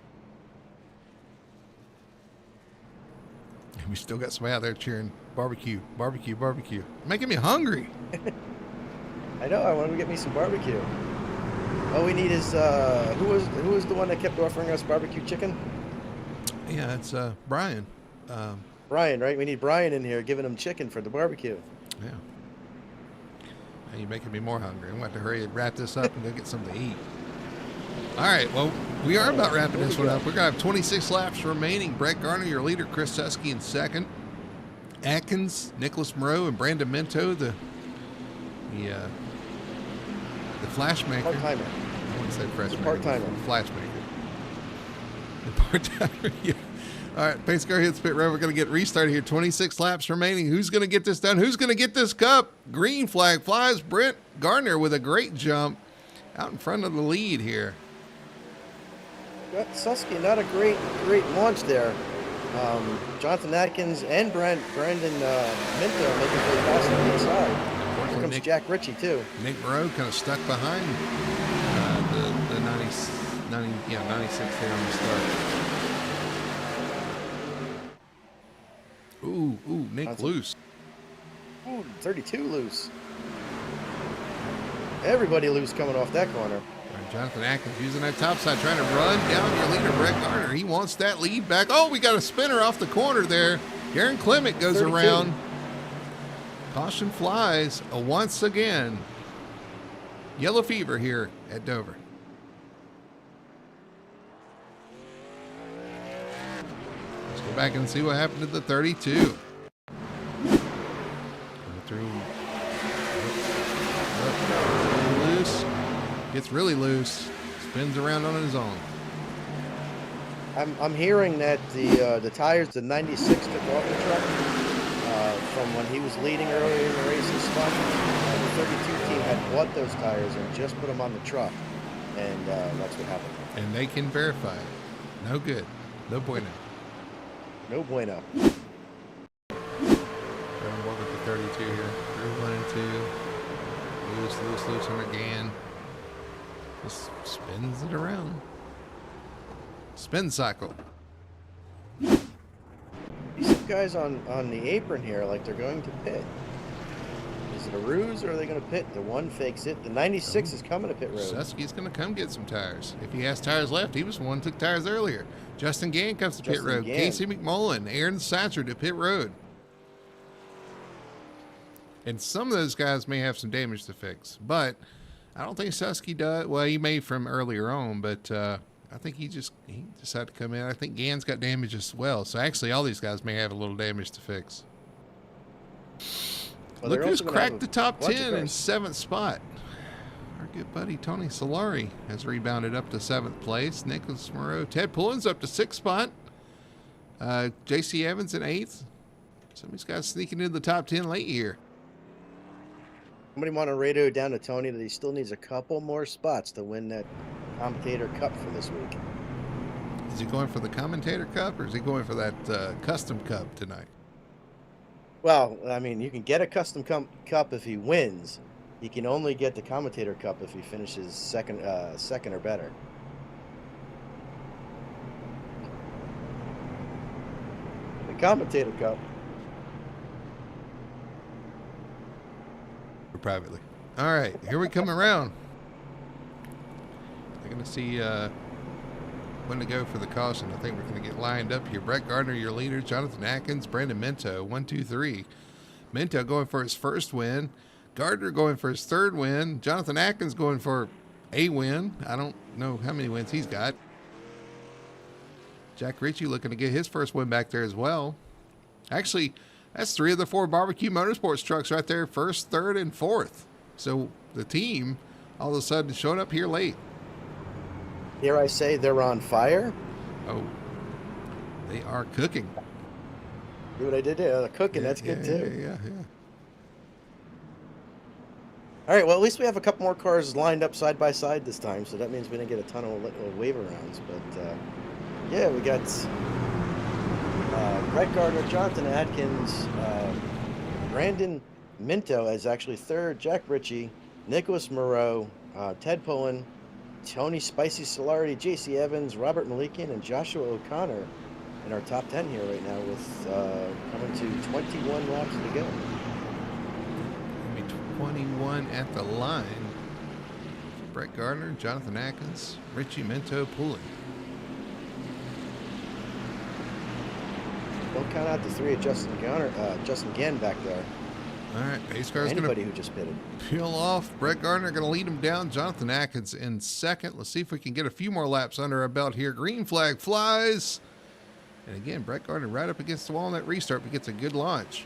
And we still got somebody out there cheering barbecue, barbecue, barbecue. Making me hungry.
I know. I want to get me some barbecue. All we need is who was the one that kept offering us barbecue chicken?
Yeah, it's Brian.
Brian, right? We need Brian in here giving him chicken for the barbecue.
Yeah. Now you're making me more hungry. I'm going to have to hurry and wrap this up and go get something to eat. All right, well, we are about wrapping this one up. We're going to have 26 laps remaining. Brett Garner, your leader. Chris Husky in second. Atkins, Nicholas Moreau, and Brandon Minto, the flash maker.
Part-timer.
I wouldn't say fresh maker.
Part-timer.
Flash maker. The part-timer, yeah. All right, pace car hits pit road. We're going to get restarted here. 26 laps remaining. Who's going to get this done? Who's going to get this cup? Green flag flies. Brett Gardner with a great jump out in front of the lead here.
Susky, not a great launch there. Jonathan Atkins and Brandon Minto making very fast on the inside. Here comes Jack Ritchie too. Nick
Moreau kind of stuck behind the 96 there on the start. Ooh, Nick loose.
Ooh, 32 loose. Everybody loose coming off that corner.
Jonathan Atkins using that top side, trying to run down your leader, Brett Garner. He wants that lead back. Oh, we got a spinner off the corner there. Aaron Clement goes 32. Around. Caution flies once again. Yellow fever here at Dover. Let's go back and see what happened to the 32. Through. Loose. Gets really loose, spins around on his own.
I'm hearing that the tires, the 96 took off the truck from when he was leading earlier in the race and spun. The 32 team had bought those tires and just put them on the truck, and that's what happened.
And they can verify it. No good. No bueno.
No bueno.
Going with the 32 here. Through 1 and 2. Loose on again. Just spins it around. Spin cycle.
These guys on the apron here, like they're going to pit. Is it a ruse or are they going to pit? The one fakes it. The 96 is coming to pit road.
Susky's going to come get some tires. If he has tires left, he was the one who took tires earlier. Justin Gann comes to pit road. Casey McMullen, Aaron Satcher to pit road. And some of those guys may have some damage to fix, but I don't think Susky does. Well, he may from earlier on, but I think he just had to come in. I think Gann's got damage as well. So actually, all these guys may have a little damage to fix. Well, look who's cracked the top 10 in 7th spot. Our good buddy Tony Solari has rebounded up to 7th place. Nicholas Moreau, Ted Pullen's up to 6th spot. J.C. Evans in 8th. Some of these guys sneaking into the top 10 late here.
Somebody want to radio down to Tony that he still needs a couple more spots to win that commentator cup for this week.
Is he going for the commentator cup or is he going for that custom cup tonight?
Well, I mean, you can get a custom cup if he wins. He can only get the commentator cup if he finishes second or better. The commentator cup.
Privately. All right, here we come around. We're going to see when to go for the caution. I think we're going to get lined up here. Brett Gardner, your leader. Jonathan Atkins, Brandon Minto, 1, 2, 3. Minto going for his first win. Gardner going for his third win. Jonathan Atkins going for a win. I don't know how many wins he's got. Jack Ritchie looking to get his first win back there as well. Actually, that's 3 of the 4 Barbecue Motorsports trucks right there, 1st, 3rd, and 4th. So the team all of a sudden showed up here late.
Here I say they're on fire.
Oh, they are cooking.
See what I did there? They're cooking.
Yeah,
that's good too.
Yeah.
All right, well, at least we have a couple more cars lined up side by side this time, so that means we didn't get a ton of waiver rounds. But yeah, we got Brett Gardner, Jonathan Atkins, Brandon Minto as actually third, Jack Ritchie, Nicholas Moreau, Ted Pullen, Tony Spicy Solari, JC Evans, Robert Malikian, and Joshua O'Connor in our top 10 here right now with coming to 21 laps to go.
21 at the line. Brett Gardner, Jonathan Atkins, Richie Minto, Pullen.
Don't count out the three of Justin Gann back there.
All right, pace car's going
Anybody who just pitted.
peel off. Brett Gardner going to lead him down. Jonathan Atkins in second. Let's see if we can get a few more laps under our belt here. Green flag flies. And again, Brett Gardner right up against the wall in that restart, but gets a good launch.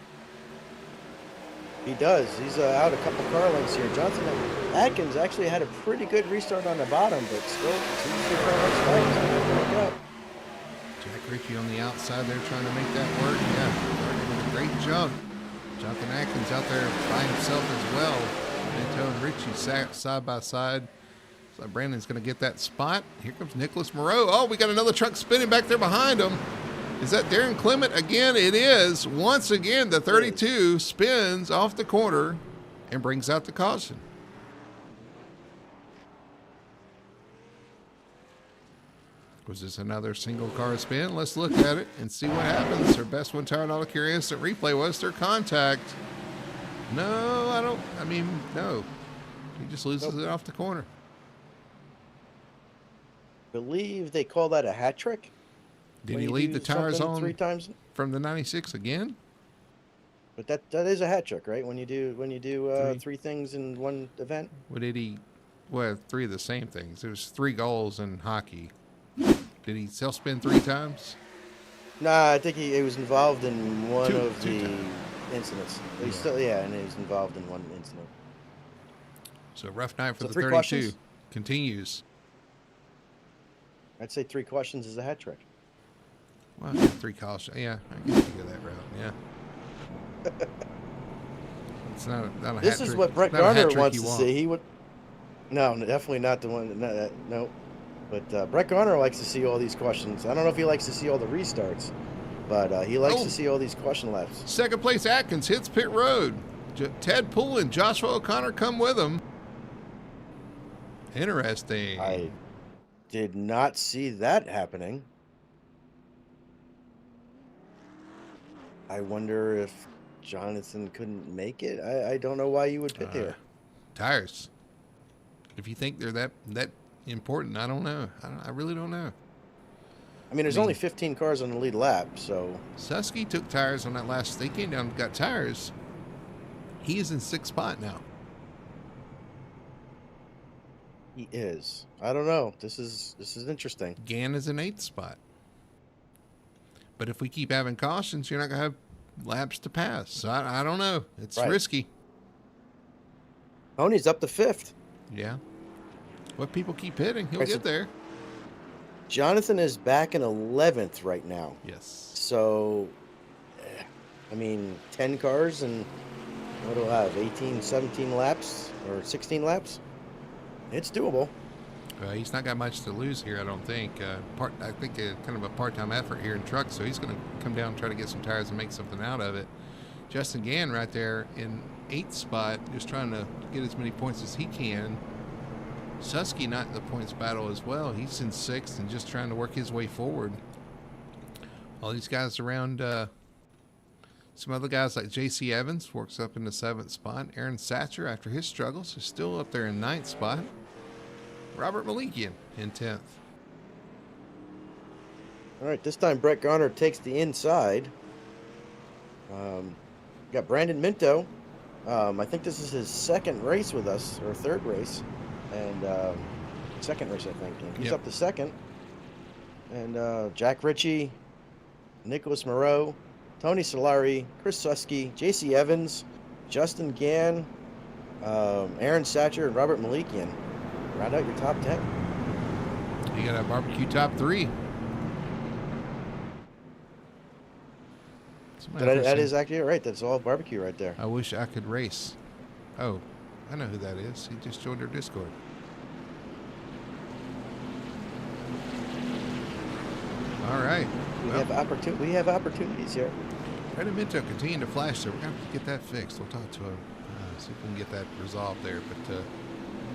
He does. He's out a couple car lengths here. Jonathan Atkins actually had a pretty good restart on the bottom, but still 2-3 car lengths back.
Jack Ritchie on the outside there trying to make that work. Yeah, Gardner with a great jump. Jonathan Atkins out there by himself as well. Minto and Ritchie side by side. So Brandon's going to get that spot. Here comes Nicholas Moreau. Oh, we got another truck spinning back there behind him. Is that Darren Clement? Again, it is. Once again, the 32 spins off the corner and brings out the caution. Was this another single car spin? Let's look at it and see what happens. Their best one tire and auto carrier instant replay was their contact. No. He just loses it off the corner.
Believe they call that a hat trick.
Did he leave the tires on
3 times
from the 96 again?
But that is a hat trick, right? When you do 3 things in one event.
What did he? Well, 3 of the same things. There was 3 goals in hockey. Did he self-spin 3 times?
Nah, I think he was involved in one of the
times.
incidents. He's still, and he's involved in one incident.
So rough night for the
3
32.
questions?
Continues.
I'd say 3 questions is a hat trick.
Well, 3 cautions. Yeah, I guess you go that route. Yeah. It's not a hat trick.
This is what Brett
Not a hat
Garner
trick
wants
you
to
want.
see. He would. No, definitely not the one. No. But Brett Garner likes to see all these questions. I don't know if he likes to see all the restarts, but he likes to see all these question laps.
Second place Atkins hits pit road. Ted Pullen, Joshua O'Connor come with him. Interesting.
I did not see that happening. I wonder if Jonathan couldn't make it. I don't know why you would pit there.
Tires. If you think they're that important, I don't know. I really don't know.
I mean, there's only 15 cars on the lead lap, so.
Susky took tires on that last. They came down and got tires. He is in 6th spot now.
He is. I don't know. This is interesting.
Gann is in 8th spot. But if we keep having cautions, you're not going to have laps to pass. So I don't know. It's risky.
Tony's up to 5th.
Yeah. What people keep hitting, he'll get there.
Jonathan is back in 11th right now.
Yes.
So, I mean, 10 cars and what do I have? 18, 17 laps or 16 laps? It's doable.
He's not got much to lose here, I don't think. I think kind of a part-time effort here in trucks, so he's going to come down and try to get some tires and make something out of it. Justin Gann right there in 8th spot, just trying to get as many points as he can. Susky not in the points battle as well. He's in 6th and just trying to work his way forward. All these guys around, some other guys like JC Evans works up in the 7th spot. Aaron Satcher, after his struggles, is still up there in 9th spot. Robert Malikian in 10th.
All right, this time Brett Garner takes the inside. Got Brandon Minto. I think this is his 2nd race with us, or 3rd race. And 2nd race, I think. And he's up to 2nd. And Jack Ritchie, Nicholas Moreau, Tony Solari, Chris Susky, JC Evans, Justin Gann, Aaron Satcher, and Robert Malikian. Round out your top 10.
You got a barbecue top 3.
That is actually right. That's all barbecue right there.
I wish I could race. Oh, I know who that is. He just joined our Discord. All right.
We have opportunities here.
Brandon Minto continuing to flash, so we're going to get that fixed. We'll talk to him, see if we can get that resolved there. But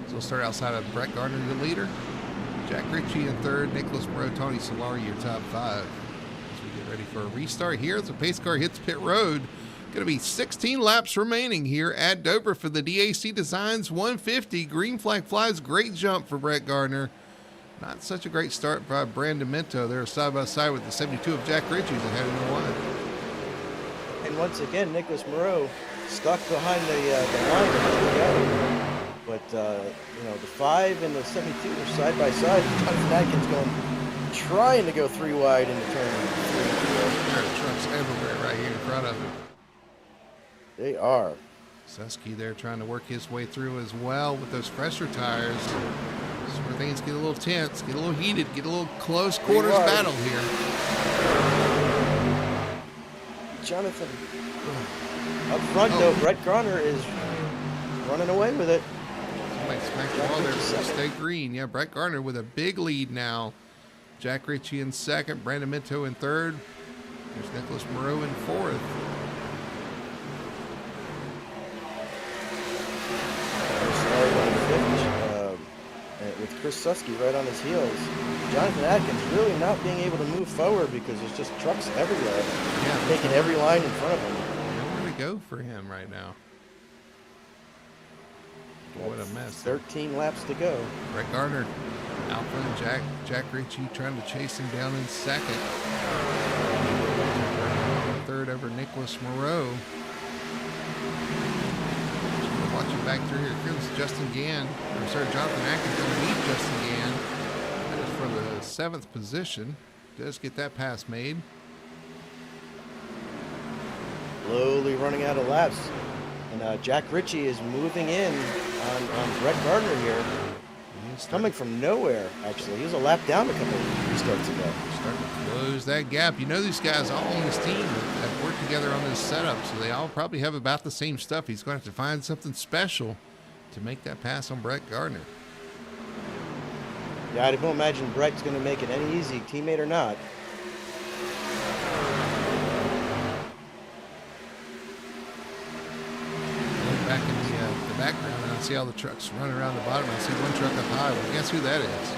so we'll start outside of Brett Gardner, the leader. Jack Ritchie in third. Nicholas Moreau, Tony Solari, your top five. As we get ready for a restart here as the pace car hits pit road. Going to be 16 laps remaining here at Dover for the DAC Designs 150. Green flag flies. Great jump for Brett Gardner. Not such a great start by Brandon Minto. They're side by side with the 72 of Jack Ritchie's ahead in the one.
And once again, Nicholas Moreau stuck behind the line. But, the 5 and the 72 are side by side. Jonathan Atkins trying to go 3 wide into turn 3.
There are trucks everywhere right here in front of him.
They are.
Susky there trying to work his way through as well with those fresher tires. This is where things get a little tense, get a little heated, get a little close quarters battle here.
Jonathan up front, though. Brett Gardner is running away with it.
Somebody smacked the wall there to stay green. Yeah, Brett Gardner with a big lead now. Jack Ritchie in second, Brandon Minto in third. There's Nicholas Moreau in fourth.
With Chris Susky right on his heels. Jonathan Atkins really not being able to move forward because there's just trucks everywhere. Yeah, taking every line in front of him.
Nowhere to go for him right now. What a mess.
13 laps to go.
Brett Gardner out front. Jack Ritchie trying to chase him down in second. Third over Nicholas Moreau. Watching back through here comes Justin Gann. Jonathan Atkins going to meet Justin Gann. That is for the 7th position. Does get that pass made.
Slowly running out of laps. And Jack Ritchie is moving in on Brett Gardner here. He's coming from nowhere, actually. He was a lap down a couple of restarts ago.
Starting to close that gap. You know these guys all on this team have worked together on this setup, so they all probably have about the same stuff. He's going to have to find something special to make that pass on Brett Gardner.
Yeah, I don't imagine Brett's going to make it any easy, teammate or not.
Look back in the background, and I see all the trucks running around the bottom. I see one truck up high. Well, guess who that is?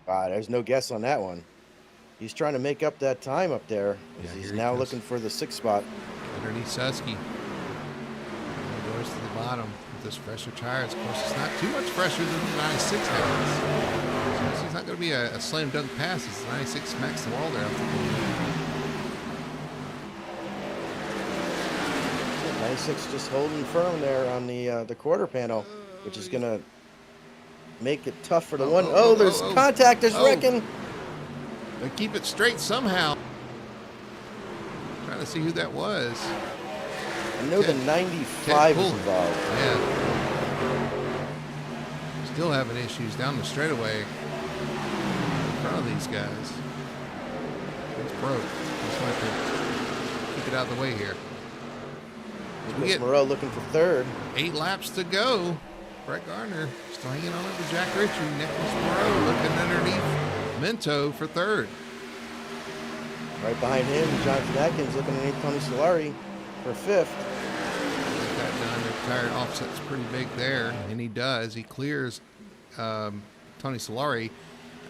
There's no guess on that one. He's trying to make up that time up there.
Yeah,
he's now looking for the 6th spot.
Underneath Susky. He goes to the bottom with this fresher tires. Of course, it's not too much fresher than the 96 has. So it's not going to be a slam dunk pass. It's the 96 smacks the wall there.
96 just holding firm there on the quarter panel, which is going to make it tough for the one. There's contact. There's wrecking.
They keep it straight somehow. Trying to see who that was.
I know the 95 is involved.
Yeah. Still having issues down the straightaway in front of these guys. It's broke. Just have to keep it out of the way here.
Nicholas Moreau looking for third.
8 laps to go. Brett Gardner still hanging on to Jack Ritchie. Nicholas Moreau looking underneath Minto for third.
Right behind him, Jonathan Atkins looking underneath Tony Solari for 5th.
Get that done. Their tire offset's pretty big there, and he does. He clears Tony Solari.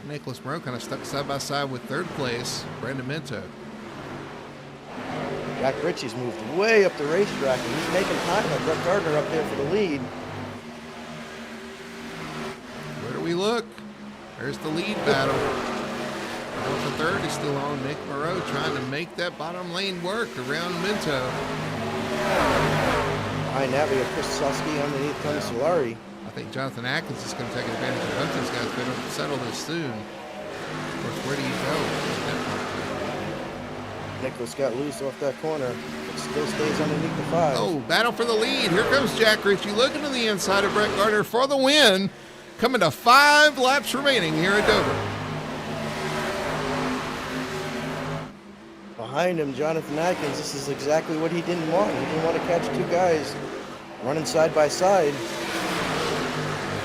Nicholas Moreau kind of stuck side by side with third place, Brandon Minto.
Jack Ritchie's moved way up the racetrack, and he's making time with Brett Gardner up there for the lead.
Where do we look? There's the lead battle. The third is still on. Nick Moreau trying to make that bottom lane work around Minto.
Behind that, we have Chris Susky underneath Tony Solari.
I think Jonathan Atkins is going to take advantage of both these guys. Better settle this soon. Of course, where do you go?
Nicholas got loose off that corner, but still stays underneath the 5.
Battle for the lead. Here comes Jack Ritchie looking to the inside of Brett Gardner for the win. Coming to 5 laps remaining here at Dover.
Behind him, Jonathan Atkins. This is exactly what he didn't want. He didn't want to catch 2 guys running side by side.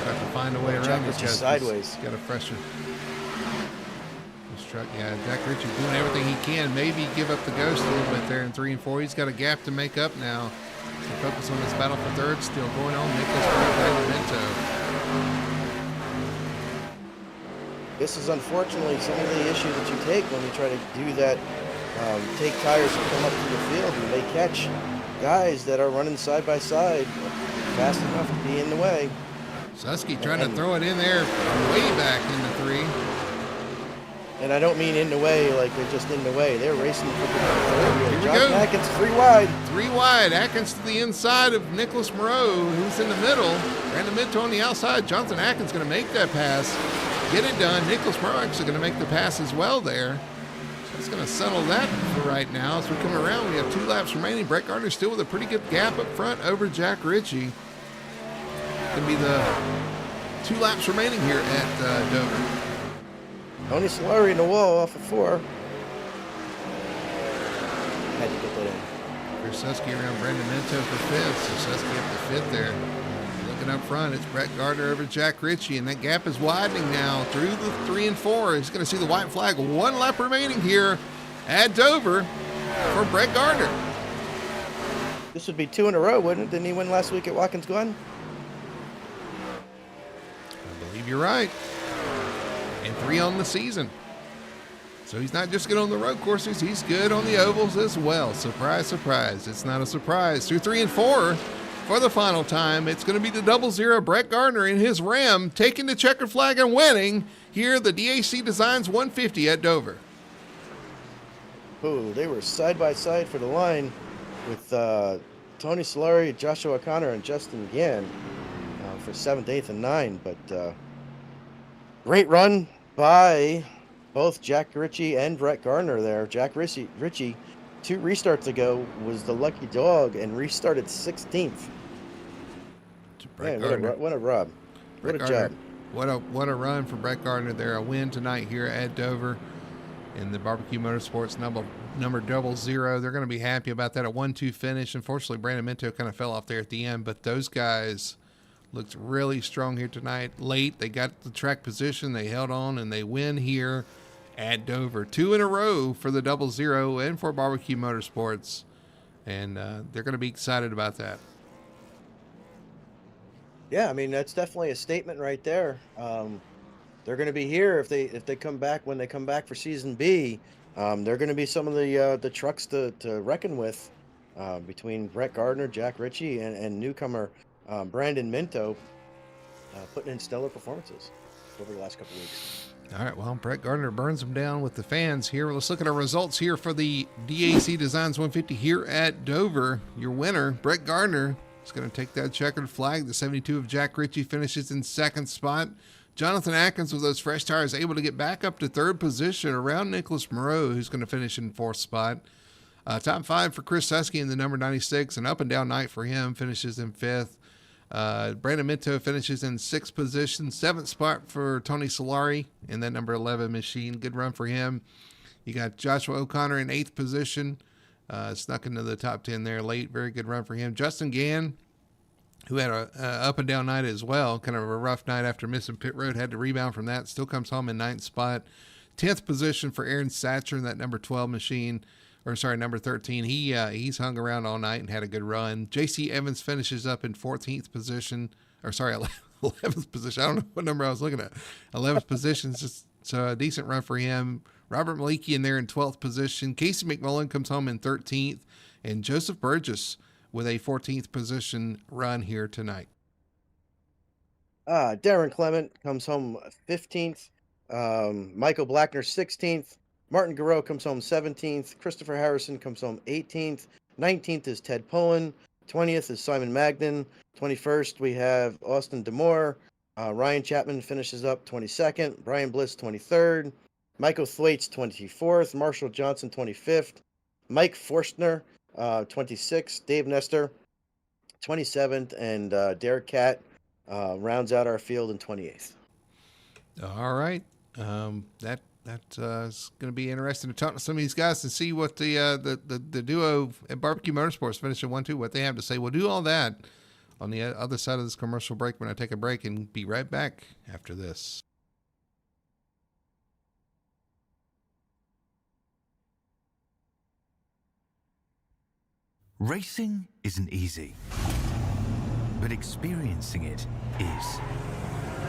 Have to find a way around this guy.
Sideways.
Got a fresher. This truck, yeah, Jack Ritchie doing everything he can. Maybe give up the ghost a little bit there in 3 and 4. He's got a gap to make up now. So focus on this battle for third. Still going on. Nicholas Vanlilys.
This is unfortunately some of the issue that you take when you try to do that. Take tires and come up to the field. You may catch guys that are running side by side fast enough to be in the way.
Susky trying to throw it in there way back into 3.
And I don't mean in the way like they're just in the way. They're racing for the third.
Here we
Johnson
go.
Atkins 3 wide.
3 wide. Atkins to the inside of Nicholas Moreau, who's in the middle. Brandon Minto on the outside. Jonathan Atkins going to make that pass. Get it done. Nicholas Moreau actually going to make the pass as well there. That's going to settle that for right now. As we come around, we have 2 laps remaining. Brett Gardner still with a pretty good gap up front over Jack Ritchie. Going to be the 2 laps remaining here at Dover.
Tony Solari in the wall off of 4. Had to get that in.
Chris Susky around Brandon Minto for 5th. So Susky up to 5th there. Looking up front, it's Brett Gardner over Jack Ritchie, and that gap is widening now through the 3 and 4. He's going to see the white flag. 1 lap remaining here at Dover for Brett Gardner.
This would be 2 in a row, wouldn't it? Didn't he win last week at Watkins Glen?
I believe you're right. And 3 on the season. So he's not just good on the road courses, he's good on the ovals as well. Surprise, surprise. It's not a surprise. Through 3 and 4 for the final time, it's going to be the 00 Brett Gardner in his Ram taking the checkered flag and winning here the DAC Designs 150 at Dover.
Oh, they were side by side for the line with Tony Solari, Joshua O'Connor, and Justin Gann for 7th, 8th, and 9. But great run by both Jack Ritchie and Brett Gardner there. Jack Ritchie, 2 restarts ago, was the lucky dog and restarted 16th. Man, what a rub. What a job.
What a run for Brett Gardner there. A win tonight here at Dover in the Barbecue Motorsports number 00. They're going to be happy about that. A 1-2 finish. Unfortunately, Brandon Minto kind of fell off there at the end, but those guys looked really strong here tonight. Late, they got the track position, they held on, and they win here at Dover. 2 in a row for the 00 and for Barbecue Motorsports, and they're going to be excited about that.
Yeah, I mean, that's definitely a statement right there. They're going to be here if they come back. When they come back for Season B, they're going to be some of the trucks to reckon with between Brett Gardner, Jack Ritchie, and newcomer Brandon Minto, putting in stellar performances over the last couple of weeks.
All right, well, Brett Gardner burns them down with the fans here. Let's look at our results here for the DAC Designs 150 here at Dover. Your winner, Brett Gardner, is going to take that checkered flag. The 72 of Jack Ritchie finishes in 2nd spot. Jonathan Atkins with those fresh tires able to get back up to 3rd position around Nicholas Moreau, who's going to finish in 4th spot. Top 5 for Chris Susky in the number 96. An up and down night for him, finishes in 5th. Brandon Minto finishes in 6th position. 7th spot for Tony Solari in that number 11 machine. Good run for him. You got Joshua O'Connor in 8th position. Snuck into the top 10 there late. Very good run for him. Justin Gann, who had a up and down night as well. Kind of a rough night after missing pit road. Had to rebound from that. Still comes home in 9th spot. 10th position for Aaron Satcher in that number 12 machine. Number 13. He's hung around all night and had a good run. J.C. Evans finishes up in 14th position. 11th position. I don't know what number I was looking at. 11th position. So a decent run for him. Robert Maliki in there in 12th position. Casey McMullen comes home in 13th. And Joseph Burgess with a 14th position run here tonight.
Darren Clement comes home 15th. Michael Blackner 16th. Martin Garreau comes home 17th. Christopher Harrison comes home 18th. 19th is Ted Pullen. 20th is Simon Magnan. 21st, we have Austin Demore. Ryan Chapman finishes up 22nd. Brian Bliss 23rd. Michael Thwaites 24th. Marshall Johnson 25th. Mike Forstner 26th. Dave Nestor 27th. And Derek Catt rounds out our field in 28th.
All right. That's going to be interesting to talk to some of these guys and see what the duo at Barbecue Motorsports finish at 1-2, what they have to say. We'll do all that on the other side of this commercial break when I take a break, and be right back after this.
Racing isn't easy, but experiencing it is.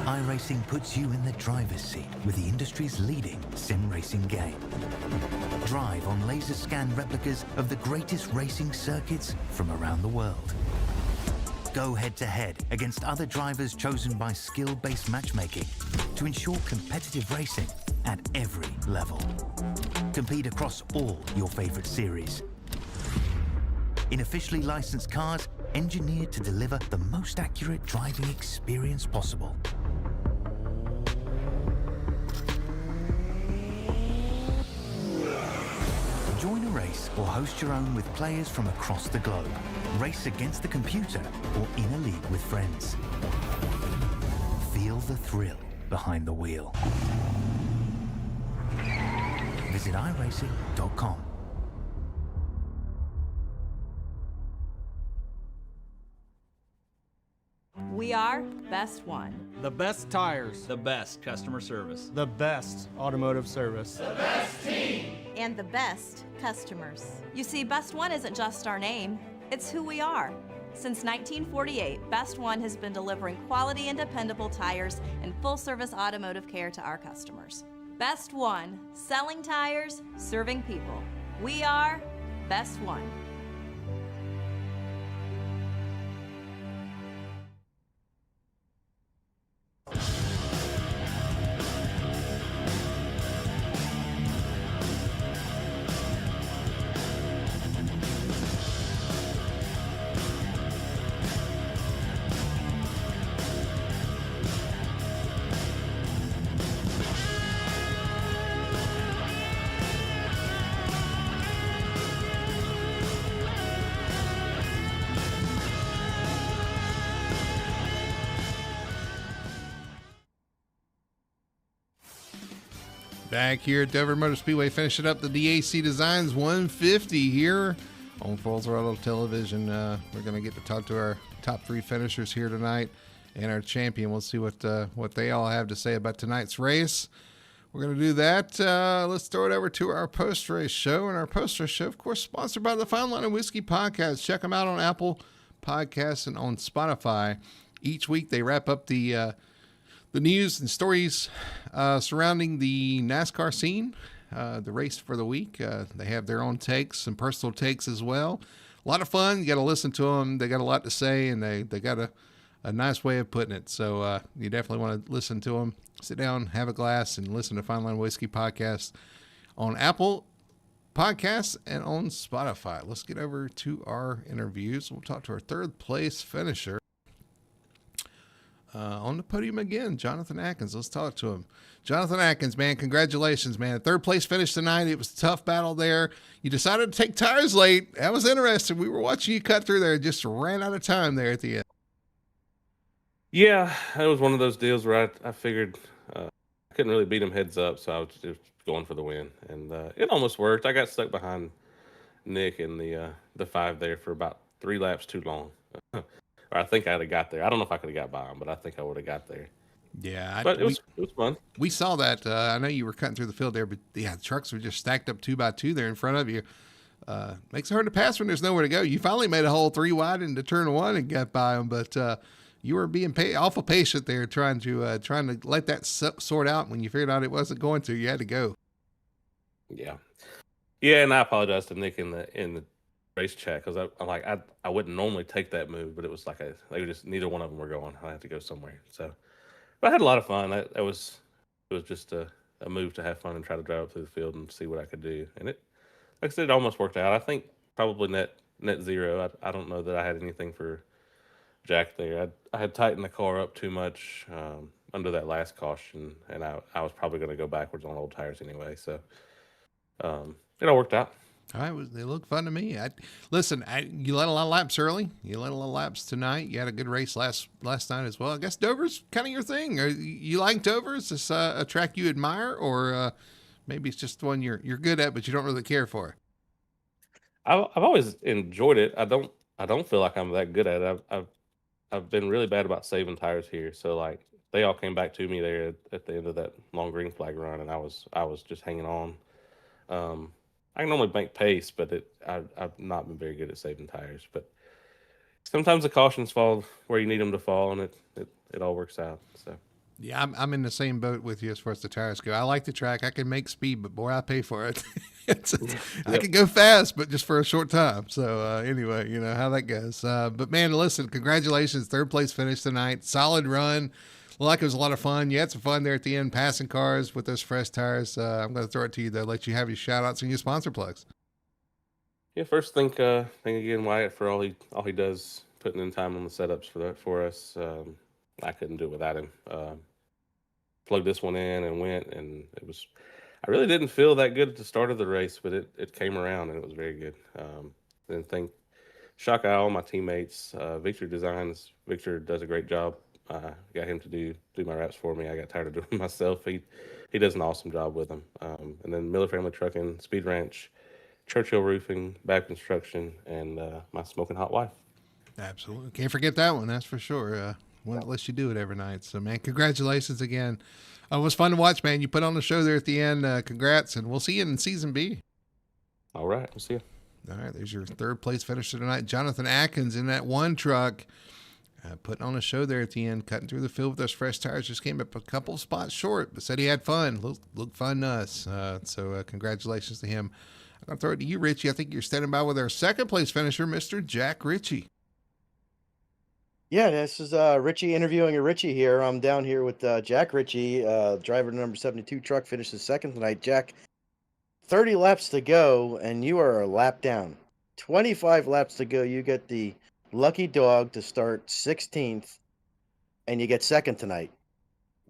iRacing puts you in the driver's seat with the industry's leading sim racing game. Drive on laser scan replicas of the greatest racing circuits from around the world. Go head-to-head against other drivers chosen by skill-based matchmaking to ensure competitive racing at every level. Compete across all your favorite series. In officially licensed cars, engineered to deliver the most accurate driving experience possible. Join a race or host your own with players from across the globe. Race against the computer or in a league with friends. Feel the thrill behind the wheel. Visit iRacing.com.
We are Best One.
The best tires.
The best customer service.
The best automotive service.
And the best customers. You see, Best One isn't just our name, it's who we are. Since 1948, Best One has been delivering quality and dependable tires and full-service automotive care to our customers. Best One, selling tires, serving people. We are Best One.
Back here at Dover Motor Speedway, finishing up the DAC Designs 150 here on Full Throttle Television. We're going to get to talk to our top three finishers here tonight and our champion. We'll see what they all have to say about tonight's race. We're going to do that. Let's throw it over to our post-race show. And our post-race show, of course, sponsored by the Fine Line of Whiskey Podcast. Check them out on Apple Podcasts and on Spotify. Each week they wrap up the news and stories surrounding the NASCAR scene, the race for the week. They have their own takes, some personal takes as well. A lot of fun. You got to listen to them. They got a lot to say, and they got a nice way of putting it. So you definitely want to listen to them. Sit down, have a glass, and listen to Fine Line Whiskey Podcast on Apple Podcasts and on Spotify. Let's get over to our interviews. We'll talk to our third place finisher. On the podium again, Jonathan Atkins. Let's talk to him. Jonathan Atkins, man, congratulations, man. Third place finish tonight. It was a tough battle there. You decided to take tires late. That was interesting. We were watching you cut through there. Just ran out of time there at the end.
Yeah, it was one of those deals where I figured I couldn't really beat him heads up, so I was just going for the win. And it almost worked. I got stuck behind Nick in the five there for about 3 laps too long. Or I think I'd have got there. I don't know if I could have got by him, but I think I would have got there.
Yeah.
But it was fun.
We saw that. I know you were cutting through the field there, but yeah, the trucks were just stacked up 2 by 2 there in front of you. Makes it hard to pass when there's nowhere to go. You finally made a hole 3 wide into turn 1 and got by them, but you were being awful patient there, trying to let that sort out. When you figured out it wasn't going to, you had to go.
Yeah, and I apologize to Nick in the race chat because I wouldn't normally take that move, but it was like they were just neither one of them were going. I had to go somewhere. So, but I had a lot of fun. It was just a move to have fun and try to drive up through the field and see what I could do. And it, like I said, it almost worked out. I think probably net zero. I don't know that I had anything for Jack there. I had tightened the car up too much under that last caution, and I was probably going to go backwards on old tires anyway. So it all worked out.
All right, they look fun to me. You led a lot of laps early. You led a lot of laps tonight. You had a good race last night as well. I guess Dover's kind of your thing. You like Dover? Is this a track you admire, or maybe it's just the one you're good at, but you don't really care for?
I've always enjoyed it. I don't feel like I'm that good at it. I've I've been really bad about saving tires here. So like they all came back to me there at the end of that long green flag run, and I was just hanging on. Um, I can normally make pace, but I've not been very good at saving tires. But sometimes the cautions fall where you need them to fall, and it all works out. So
Yeah, I'm in the same boat with you as far as the tires go. I like the track. I can make speed, but boy, I pay for it. I
Yep.
can go fast, but just for a short time. So anyway, you know how that goes. But man, listen, congratulations, third place finish tonight. Solid run. Like it was a lot of fun. You had some fun there at the end, passing cars with those fresh tires. I'm going to throw it to you though. Let you have your shout outs and your sponsor plugs.
yeah, first thank again Wyatt for all he does putting in time on the setups for us. I couldn't do it without him. Plugged this one in and went, and it was. I really didn't feel that good at the start of the race, but it came around and it was very good. Then thank Shock Owl, my teammates, Victor does a great job. Got him to do my wraps for me. I got tired of doing it myself. He does an awesome job with them. And then Miller Family Trucking, Speed Ranch, Churchill Roofing, Bab Construction, and my smoking hot wife.
Absolutely. Can't forget that one. That's for sure. One that lets you do it every night. So, man, congratulations again. It was fun to watch, man. You put on the show there at the end. Congrats, and we'll see you in season B.
All right, we'll see you.
All right, there's your third place finisher tonight. Jonathan Atkins in that one truck, putting on a show there at the end, cutting through the field with those fresh tires. Just came up a couple spots short, but said he had fun. Looked fun to us. So congratulations to him. I'm going to throw it to you, Richie. I think you're standing by with our second place finisher, Mr. Jack Ritchie.
Yeah, this is Richie interviewing a Richie here. I'm down here with Jack Ritchie, driver number 72 truck, finishes second tonight. Jack, 30 laps to go, and you are a lap down. 25 laps to go. You get the lucky dog to start 16th, and you get second tonight.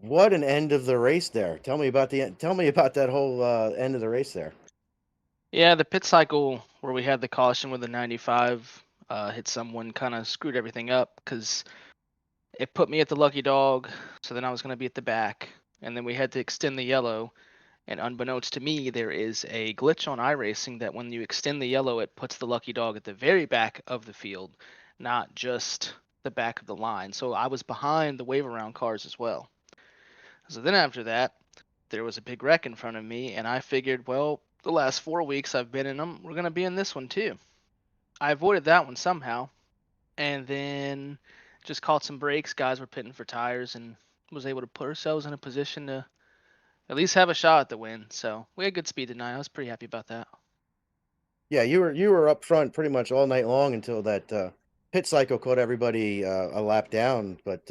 What an end of the race there. Tell me about that whole end of the race there.
Yeah, the pit cycle where we had the caution with the 95 hit someone, kind of screwed everything up because it put me at the lucky dog. So then I was going to be at the back, and then we had to extend the yellow. And unbeknownst to me, there is a glitch on iRacing that when you extend the yellow, it puts the lucky dog at the very back of the field, not just the back of the line. So I was behind the wave around cars as well. So then after that, there was a big wreck in front of me, and I figured, well, the last 4 weeks I've been in them, we're going to be in this one too. I avoided that one somehow, and then just caught some breaks. Guys were pitting for tires, and was able to put ourselves in a position to at least have a shot at the win. So we had good speed tonight. I was pretty happy about that.
Yeah, you were up front pretty much all night long until that pit cycle caught everybody a lap down. But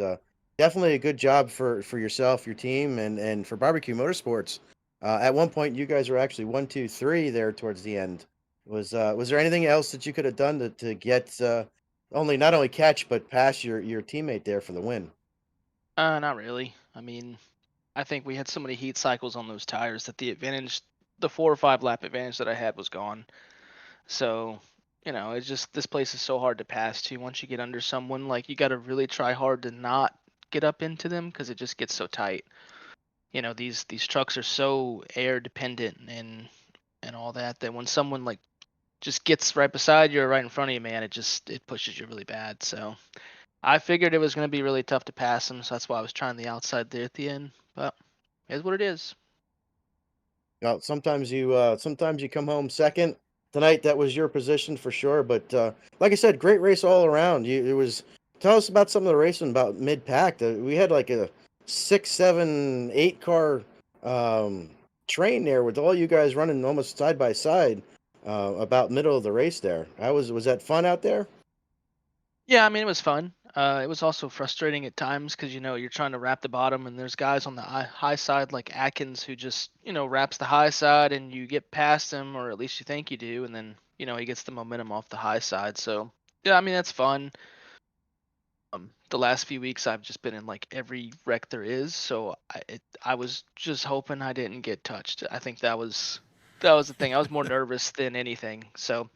definitely a good job for yourself, your team, and for Barbecue Motorsports. At one point, you guys were actually 1, 2, 3 there towards the end. Was there anything else that you could have done to get not only catch but pass your teammate there for the win?
Not really. I mean, I think we had so many heat cycles on those tires that the 4 or 5 lap advantage that I had was gone. So, it's just this place is so hard to pass to. Once you get under someone, like you got to really try hard to not get up into them because it just gets so tight. These trucks are so air dependent and all that when someone like just gets right beside you or right in front of you, man, it pushes you really bad. So I figured it was going to be really tough to pass them, so that's why I was trying the outside there at the end. But it is what it is.
Sometimes you come home second. Tonight that was your position for sure. But like I said, great race all around. Tell us about some of the racing about mid pack. We had like a 6, 7, 8 car train there with all you guys running almost side by side about middle of the race there. Was that fun out there?
Yeah, I mean, it was fun. It was also frustrating at times because, you're trying to wrap the bottom and there's guys on the high side like Atkins who just, wraps the high side and you get past him, or at least you think you do. And then, he gets the momentum off the high side. So, yeah, I mean, that's fun. The last few weeks I've just been in like every wreck there is. So I was just hoping I didn't get touched. I think that was the thing. I was more nervous than anything. So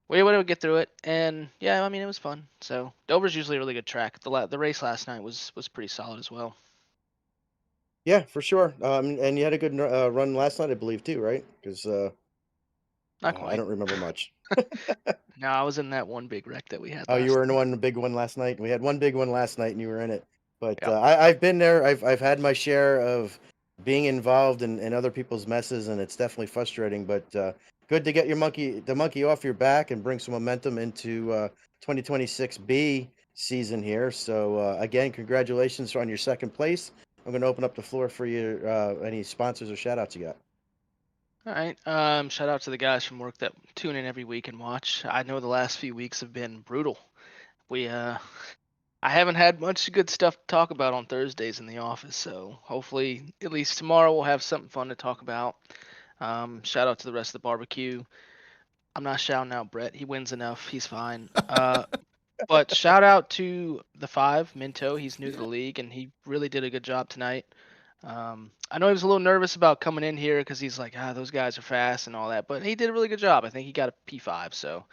we were able to get through it, and yeah, I mean, it was fun. So Dover's usually a really good track. The race last night was pretty solid as well.
Yeah, for sure. And you had a good run last night, I believe, too, right? Because
Not quite.
I don't remember much.
No, I was in that one big wreck that we had.
Oh, you
last
were in
night.
one big one last night. We had one big one last night, and you were in it. But
Yep.
I've been there. I've had my share of being involved in other people's messes, and it's definitely frustrating. But good to get the monkey off your back and bring some momentum into 2026 B season here. So again, congratulations on your second place. I'm going to open up the floor for you. Any sponsors or shout outs you got?
All right. Shout out to the guys from work that tune in every week and watch. I know the last few weeks have been brutal. I haven't had much good stuff to talk about on Thursdays in the office, so hopefully at least tomorrow we'll have something fun to talk about. Shout out to the rest of the barbecue. I'm not shouting out Brett. He wins enough. He's fine. But shout out to the 5, Minto. He's new to the league, and he really did a good job tonight. I know he was a little nervous about coming in here because he's like, those guys are fast and all that, but he did a really good job. I think he got a P5, so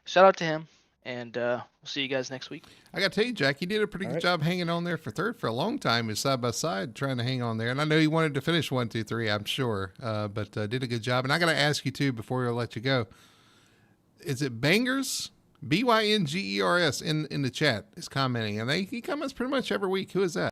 shout out to him, and we'll see you guys next week.
I got to tell you, Jack, he did a pretty good job hanging on there for third for a long time. He's side by side trying to hang on there. And I know he wanted to finish 1, 2, 3, I'm sure, but did a good job. And I got to ask you, too, before we let you go, is it Bangers? Byngeers in the chat is commenting. And he comments pretty much every week. Who is that?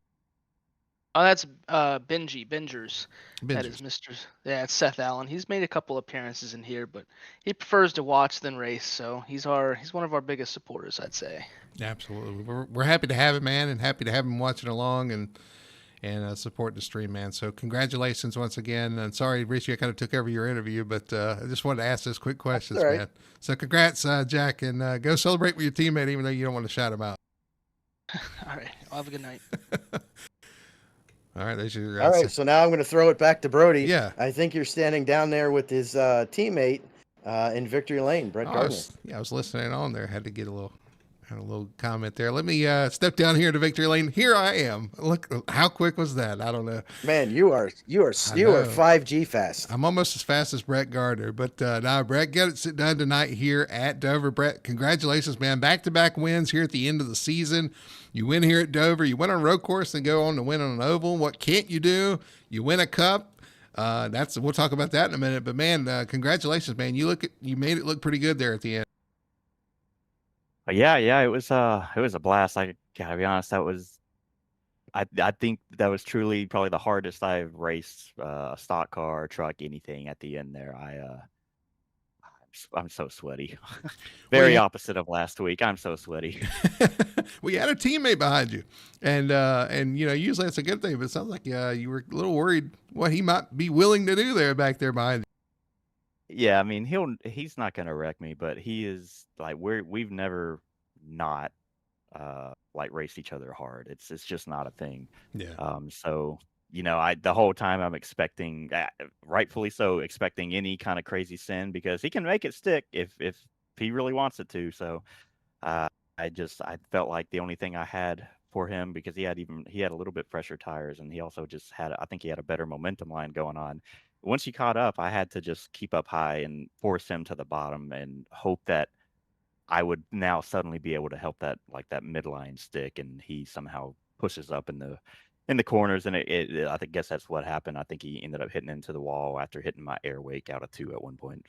Oh, that's Bingers. That is Mr. Yeah, it's Seth Allen. He's made a couple appearances in here, but he prefers to watch than race. So he's one of our biggest supporters, I'd say.
Absolutely, we're happy to have him, man, and happy to have him watching along and support the stream, man. So congratulations once again. And sorry, Richie, I kind of took over your interview, but I just wanted to ask those quick questions, man. So congrats, Jack, and go celebrate with your teammate, even though you don't want to shout him out.
All right, well, have a good night.
All right, there's your.
All right, so now I'm going to throw it back to Brody.
Yeah.
I think you're standing down there with his teammate in Victory Lane, Brett Gardner.
I was listening on there. Had to get a little comment there. Let me step down here to Victory Lane. Here I am. Look, how quick was that? I don't know.
Man, you are 5G fast.
I'm almost as fast as Brett Gardner, but now Brett gets it done tonight here at Dover. Brett, congratulations, man! Back-to-back wins here at the end of the season. You win here at Dover. You win on a road course and go on to win on an oval. What can't you do? You win a cup. We'll talk about that in a minute. But man, congratulations, man! You made it look pretty good there at the end.
Yeah, it was a blast. I gotta be honest, I think that was truly probably the hardest I've raced a stock car, truck, anything at the end there. I'm so sweaty. Very opposite of last week. I'm so sweaty.
Well, you had a teammate behind you, and usually that's a good thing. But it sounds like you were a little worried what he might be willing to do back there behind you.
Yeah, I mean he's not gonna wreck me, but he is like we've never not like raced each other hard. It's just not a thing.
Yeah.
So the whole time I'm expecting, rightfully so, expecting any kind of crazy sin because he can make it stick if he really wants it to. So I felt like the only thing I had for him, because he had a little bit fresher tires, and he also I think he had a better momentum line going on. Once he caught up, I had to just keep up high and force him to the bottom and hope that I would now suddenly be able to help that midline stick, and he somehow pushes up in the corners, and I guess that's what happened. I think he ended up hitting into the wall after hitting my air wake out of 2 at one point.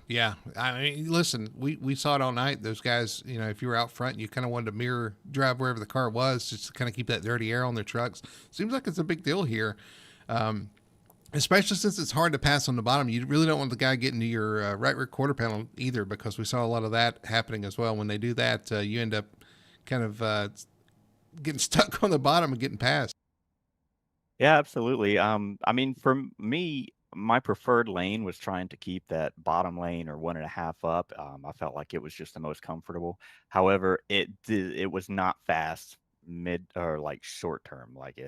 Yeah. I mean, listen, we saw it all night. Those guys, if you were out front, you kind of wanted to mirror drive wherever the car was, just to kind of keep that dirty air on their trucks. Seems like it's a big deal here. Especially since it's hard to pass on the bottom. You really don't want the guy getting to your right rear quarter panel either, because we saw a lot of that happening as well. When they do that, you end up kind of getting stuck on the bottom and getting past.
Yeah, absolutely. I mean, for me, my preferred lane was trying to keep that bottom lane or 1.5 up. I felt like it was just the most comfortable. However, it was not fast mid or like short term, like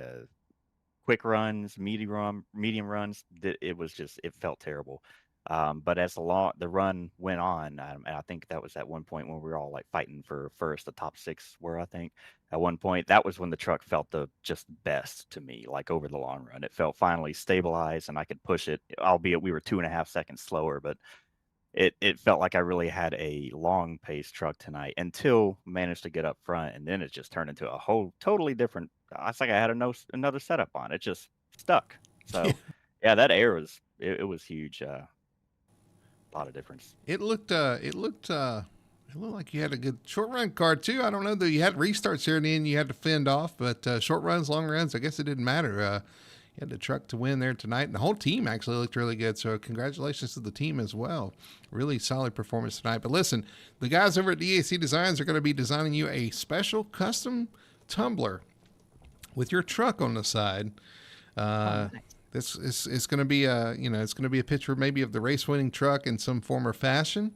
quick runs, medium runs. It felt terrible. But as the run went on, and I think that was at one point when we were all like fighting for first, the top 6 were, I think, at one point. That was when the truck felt the just best to me, like over the long run. It felt finally stabilized and I could push it, albeit we were 2.5 seconds slower, but it felt like I really had a long pace truck tonight until managed to get up front, and then it just turned into a whole totally different. It's like I had another setup on. It just stuck. So yeah, that air was it was huge. a lot of difference.
It looked like you had a good short run car too. I don't know that you had restarts here and then you had to fend off, but short runs, long runs, I guess it didn't matter. You had the truck to win there tonight, and the whole team actually looked really good. So congratulations to the team as well. Really solid performance tonight. But listen, the guys over at DAC Designs are going to be designing you a special custom tumbler with your truck on the side. This is going to be it's going to be a picture maybe of the race winning truck in some form or fashion.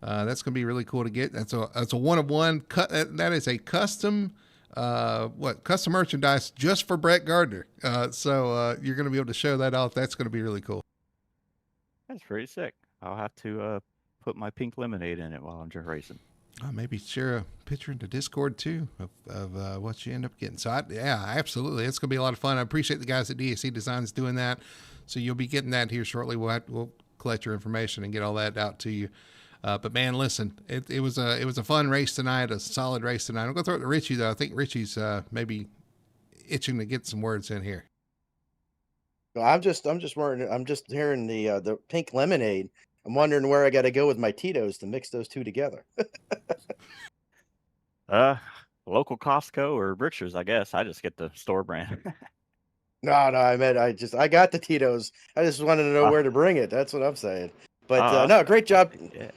That's going to be really cool to get. That's a one of one cut. That is a custom custom merchandise just for Brett Gardner. So you're going to be able to show that off. That's going to be really cool.
That's pretty sick. I'll have to put my pink lemonade in it while I'm just racing.
Maybe share a picture into Discord too of what you end up getting. So absolutely, it's going to be a lot of fun. I appreciate the guys at DAC Designs doing that. So you'll be getting that here shortly. We'll collect your information and get all that out to you. But man, listen, it was a fun race tonight, a solid race tonight. I'm going to throw it to Richie though. I think Richie's maybe itching to get some words in here.
Well, I'm just wondering. I'm just hearing the pink lemonade. I'm wondering where I got to go with my Tito's to mix those two together.
Local Costco or Berkshire's, I guess. I just get the store brand.
No, I meant I got the Tito's. I just wanted to know where to bring it. That's what I'm saying. But no, great job.
Yeah.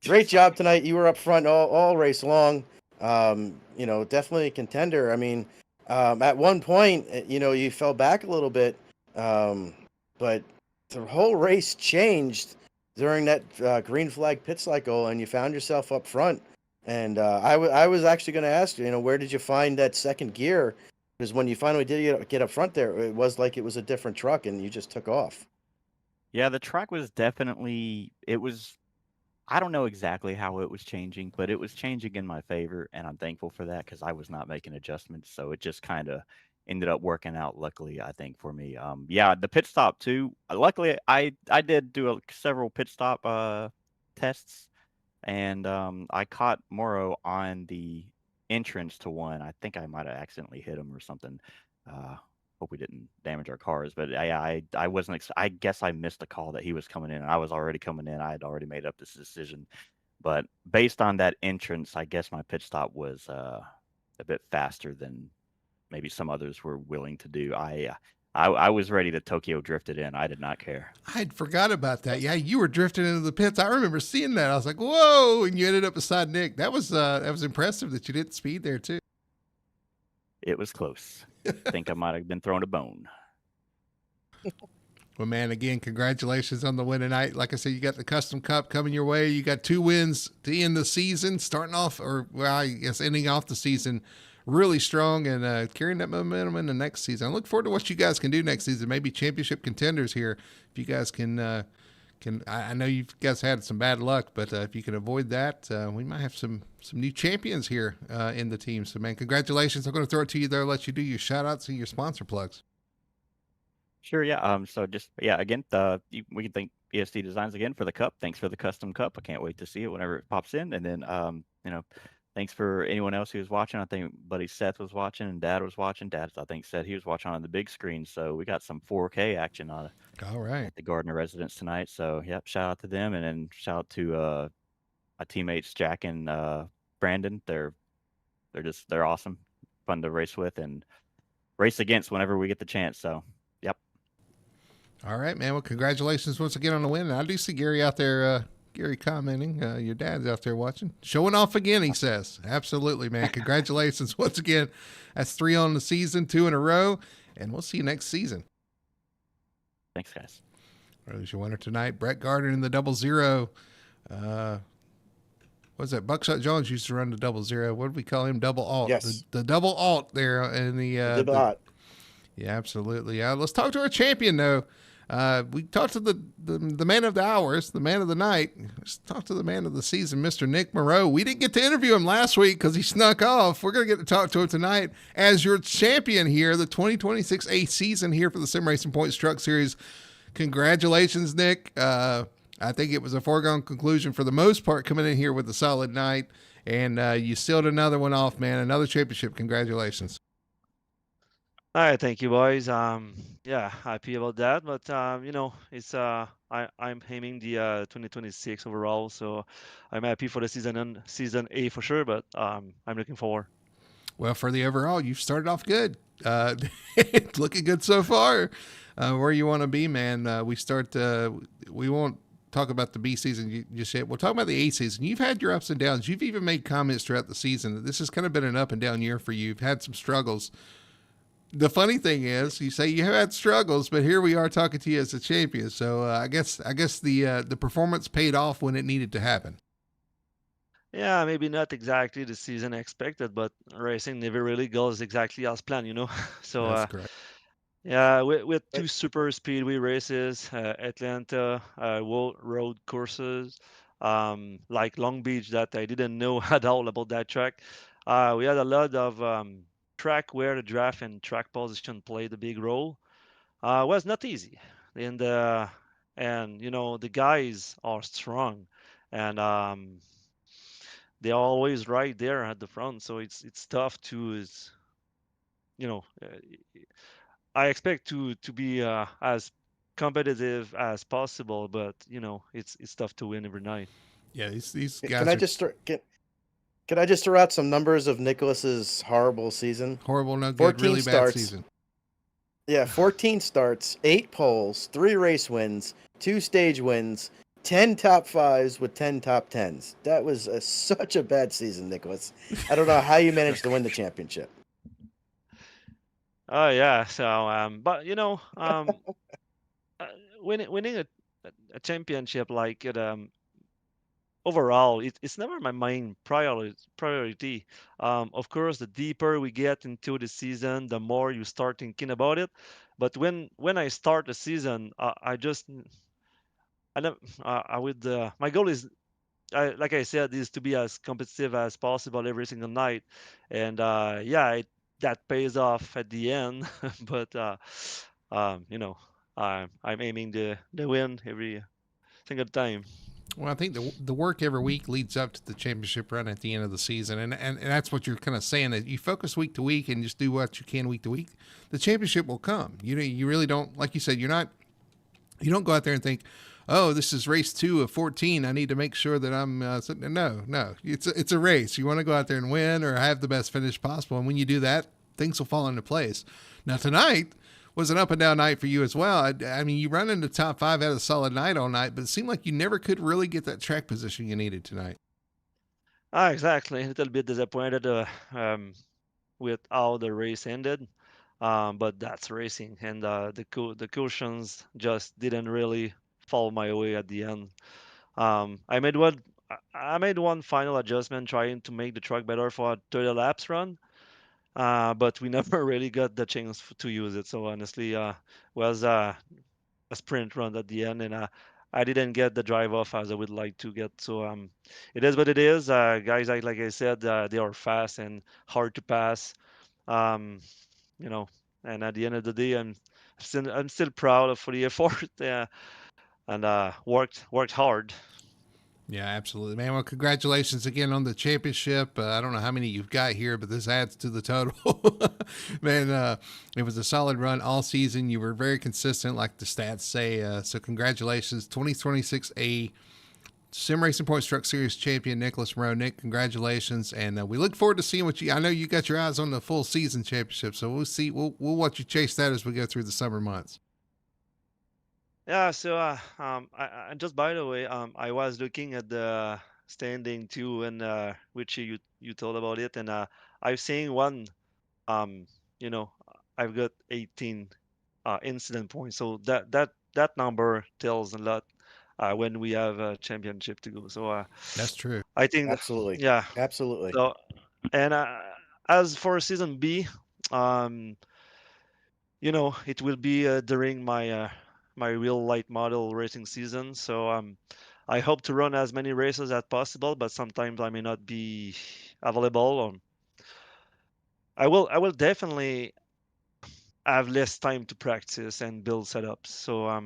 Great job tonight. You were up front all race long. Definitely a contender. I mean, at one point, you fell back a little bit, but the whole race changed during that green flag pit cycle, and you found yourself up front. And I was actually going to ask you, where did you find that second gear? Because when you finally did get up front there, it was like it was a different truck, and you just took off.
Yeah, the track was definitely, I don't know exactly how it was changing, but it was changing in my favor, and I'm thankful for that because I was not making adjustments. So it just kind of ended up working out, luckily, I think, for me. The pit stop too. Luckily, I did do several pit stop tests, and I caught Morrow on the entrance to one. I think I might have accidentally hit him or something. Hope we didn't damage our cars, but I wasn't. I guess I missed a call that he was coming in, and I was already coming in. I had already made up this decision, but based on that entrance, I guess my pit stop was a bit faster than maybe some others were willing to do. I was ready to Tokyo drift it in. I did not care.
I'd forgot about that. Yeah, you were drifting into the pits. I remember seeing that. I was like, whoa, and you ended up beside Nick. That was impressive that you didn't speed there too.
It was close. I think I might have been thrown a bone.
Well, man, again, congratulations on the win tonight. Like I said, you got the Custom Cup coming your way. You got 2 wins to end the season, starting off, ending off the season really strong and carrying that momentum in the next season. I look forward to what you guys can do next season. Maybe championship contenders here. If you guys can I know you guys had some bad luck, but if you can avoid that, we might have some new champions here in the team. So, man, congratulations. I'm going to throw it to you there, let you do your shout-outs and your sponsor plugs.
Sure, yeah. So just, again, we can thank ESD Designs again for the cup. Thanks for the custom cup. I can't wait to see it whenever it pops in. And then, thanks for anyone else who was watching. I think buddy Seth was watching and Dad was watching. Dad, I think, said he was watching on the big screen. So we got some 4K action on it.
All right.
At the Gardner residence tonight. So, yep, shout out to them. And then shout out to my teammates, Jack and Brandon. They're awesome. Fun to race with and race against whenever we get the chance. So, yep.
All right, man. Well, congratulations once again on the win. And I do see Gary out there, Gary commenting. Your dad's out there watching. Showing off again, he says. Absolutely, man. Congratulations once again. That's 3 on the season, 2 in a row. And we'll see you next season.
Thanks, guys.
There's your winner tonight. Brett Gardner in the 00. What's that? Buckshot Jones used to run the 00. What did we call him? Double alt.
Yes.
The double alt there in the
double alt.
Yeah, absolutely. Let's talk to our champion though. We talked to the man of the hours, the man of the night. Let's talk to the man of the season, Mr. Nick Moreau. We didn't get to interview him last week because he snuck off. We're going to get to talk to him tonight as your champion here, the 2026 A season here for the Sim Racing Points Truck Series. Congratulations, Nick. I think it was a foregone conclusion for the most part coming in here with a solid night, and you sealed another one off, man. Another championship. Congratulations.
All right, thank you, boys. Yeah, happy about that. But it's I'm aiming the 2026 overall. So I'm happy for the season A for sure, but I'm looking forward.
Well, for the overall, you've started off good. It's looking good so far. Where you want to be, man. We won't talk about the B season just yet. We'll talk about the A season. You've had your ups and downs. You've even made comments throughout the season that this has kind of been an up and down year for you. You've had some struggles. The funny thing is, you say you have had struggles, but here we are talking to you as a champion. So I guess the performance paid off when it needed to happen.
Yeah, maybe not exactly the season expected, but racing never really goes exactly as planned, you know. So
That's correct.
yeah, with two super speedway races, Atlanta, road courses, like Long Beach that I didn't know at all about that track. We had a lot of track where the draft and track position played a big role. Was not easy, and you know the guys are strong, and they're always right there at the front, so it's tough to you know. I expect to be as competitive as possible, but you know it's tough to win every night.
Yeah, these guys
Can I
are
just can I just throw out some numbers of Nicholas's horrible season?
horrible, no good,
14
really bad
starts.
season.
Yeah, 14 starts, 8 poles, 3 race wins, 2 stage wins, 10 top 5s with 10 top 10s. That was such a bad season, Nicholas. I don't know how you managed to win the championship.
Oh yeah, so but you know, winning a championship like it overall it's never my main priority. Of course, the deeper we get into the season, the more you start thinking about it. But when I start the season, I just I don't, I would my goal is like I said, is to be as competitive as possible every single night, and yeah, that pays off at the end. But you know, I'm aiming the win every single time.
Well, I think the work every week leads up to the championship run at the end of the season, and that's what you're kind of saying, that you focus week to week and just do what you can week to week. The championship will come. You really don't, like you said, you don't go out there and think, oh, this is race 2 of 14. I need to make sure that I'm no. It's a race. You want to go out there and win or have the best finish possible, and when you do that, things will fall into place. Now tonight was an up and down night for you as well. I mean, you run into top 5, had a solid night all night, but it seemed like you never could really get that track position you needed tonight.
Exactly. A little bit disappointed with how the race ended, but that's racing, and the cushions just didn't really fall my way at the end. I made one final adjustment trying to make the truck better for a 30 laps run, but we never really got the chance to use it. So honestly, was a sprint run at the end, and I didn't get the drive off as I would like to get. So it is what it is. Guys, like I said, they are fast and hard to pass. Um, you know, and at the end of the day, I'm still proud of for the effort and worked hard.
Yeah, absolutely, man. Well, congratulations again on the championship. I don't know how many you've got here, but this adds to the total. Man, it was a solid run all season. You were very consistent, like the stats say. So congratulations. 2026 A Sim Racing Points Truck Series champion, Nicholas Moreau. Nick, congratulations. And we look forward to seeing what I know you got your eyes on the full season championship, so we'll see. We'll watch you chase that as we go through the summer months.
Yeah, so and just by the way, I was looking at the standing too, and which you told about it, and I've seen one, you know, I've got 18 incident points, so that number tells a lot when we have a championship to go. So
That's true.
I think,
Absolutely.
yeah.
Absolutely.
So and as for season B, um, you know, it will be during my real light model racing season. So I hope to run as many races as possible, but sometimes I may not be available. I will definitely have less time to practice and build setups. So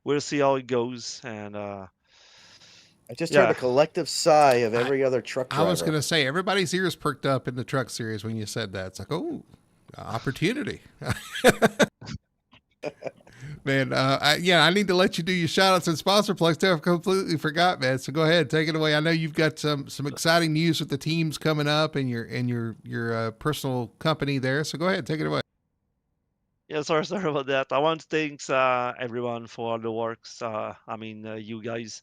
we'll see how it goes. And
I just
yeah.
heard a collective sigh of every other truck driver.
I was going to say, everybody's ears perked up in the truck series when you said that. It's like, oh, opportunity. Man, I need to let you do your shout outs and sponsor plugs too. I completely forgot, man. So go ahead, take it away. I know you've got some exciting news with the teams coming up and your personal company there. So go ahead, take it away.
Yeah, sorry about that. I want to thank everyone for all the works. You guys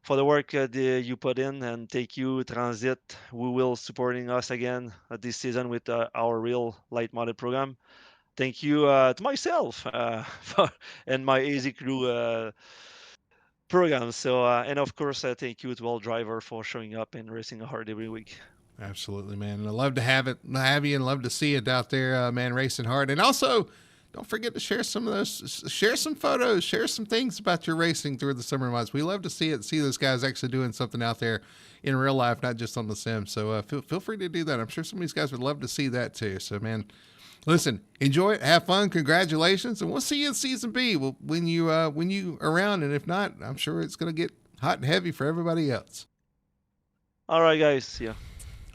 for the work you put in, and thank you, Transit, who will supporting us again this season with our real light model program. Thank you to myself and my Easy Crew program. So, and of course, thank you to all driver for showing up and racing hard every week.
Absolutely, man. And I love to have you, and love to see it out there, man, racing hard. And also, don't forget to share some photos, share some things about your racing through the summer months. We love to see those guys actually doing something out there in real life, not just on the sim. So feel free to do that. I'm sure some of these guys would love to see that too. So, man, listen, enjoy it, have fun, congratulations, and we'll see you in season B when you around. And if not, I'm sure it's going to get hot and heavy for everybody else.
All right, guys. Yeah.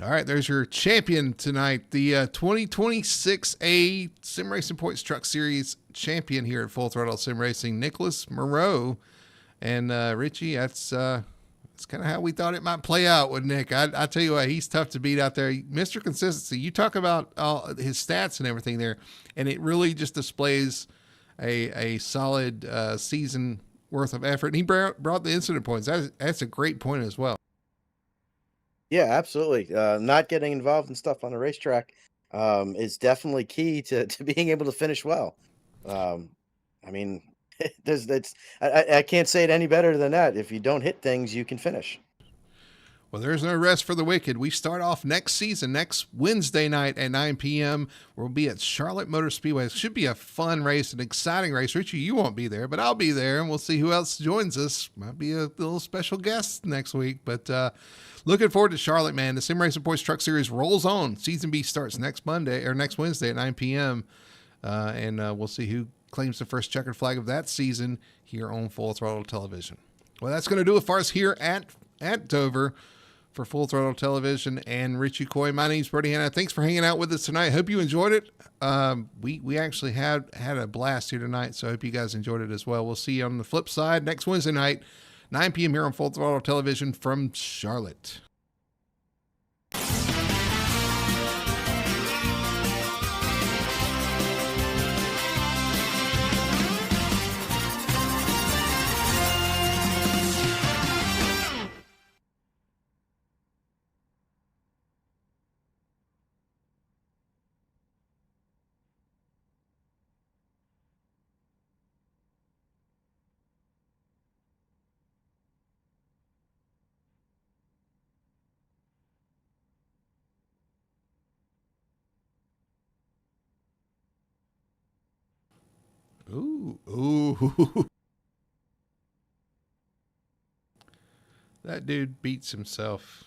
All right, there's your champion tonight, the 2026A Sim Racing Points Truck Series champion here at Full Throttle Sim Racing, Nicholas Moreau. And Richie, that's kind of how we thought it might play out with Nick. I tell you what, he's tough to beat out there. Mr. Consistency, you talk about his stats and everything there, and it really just displays a solid season worth of effort. And he brought the incident points. That's a great point as well.
Yeah, absolutely. Not getting involved in stuff on a racetrack is definitely key to being able to finish well. I can't say it any better than that. If you don't hit things, you can finish.
Well, there's no rest for the wicked. We start off next season, next Wednesday night at 9 p.m. We'll be at Charlotte Motor Speedway. It should be a fun race, an exciting race. Richie, you won't be there, but I'll be there, and we'll see who else joins us. Might be a little special guest next week, but looking forward to Charlotte, man. The Sim Racing Points Truck Series rolls on. Season B starts next Wednesday at 9 p.m., and we'll see who claims the first checkered flag of that season here on Full Throttle Television. Well, that's going to do it for us here at Dover. For Full Throttle Television and Richie Coy, my name's Brody Hanna. Thanks for hanging out with us tonight. Hope you enjoyed it. We actually had a blast here tonight, so I hope you guys enjoyed it as well. We'll see you on the flip side next Wednesday night, 9 p.m. here on Full Throttle Television from Charlotte. Ooh. That dude beats himself.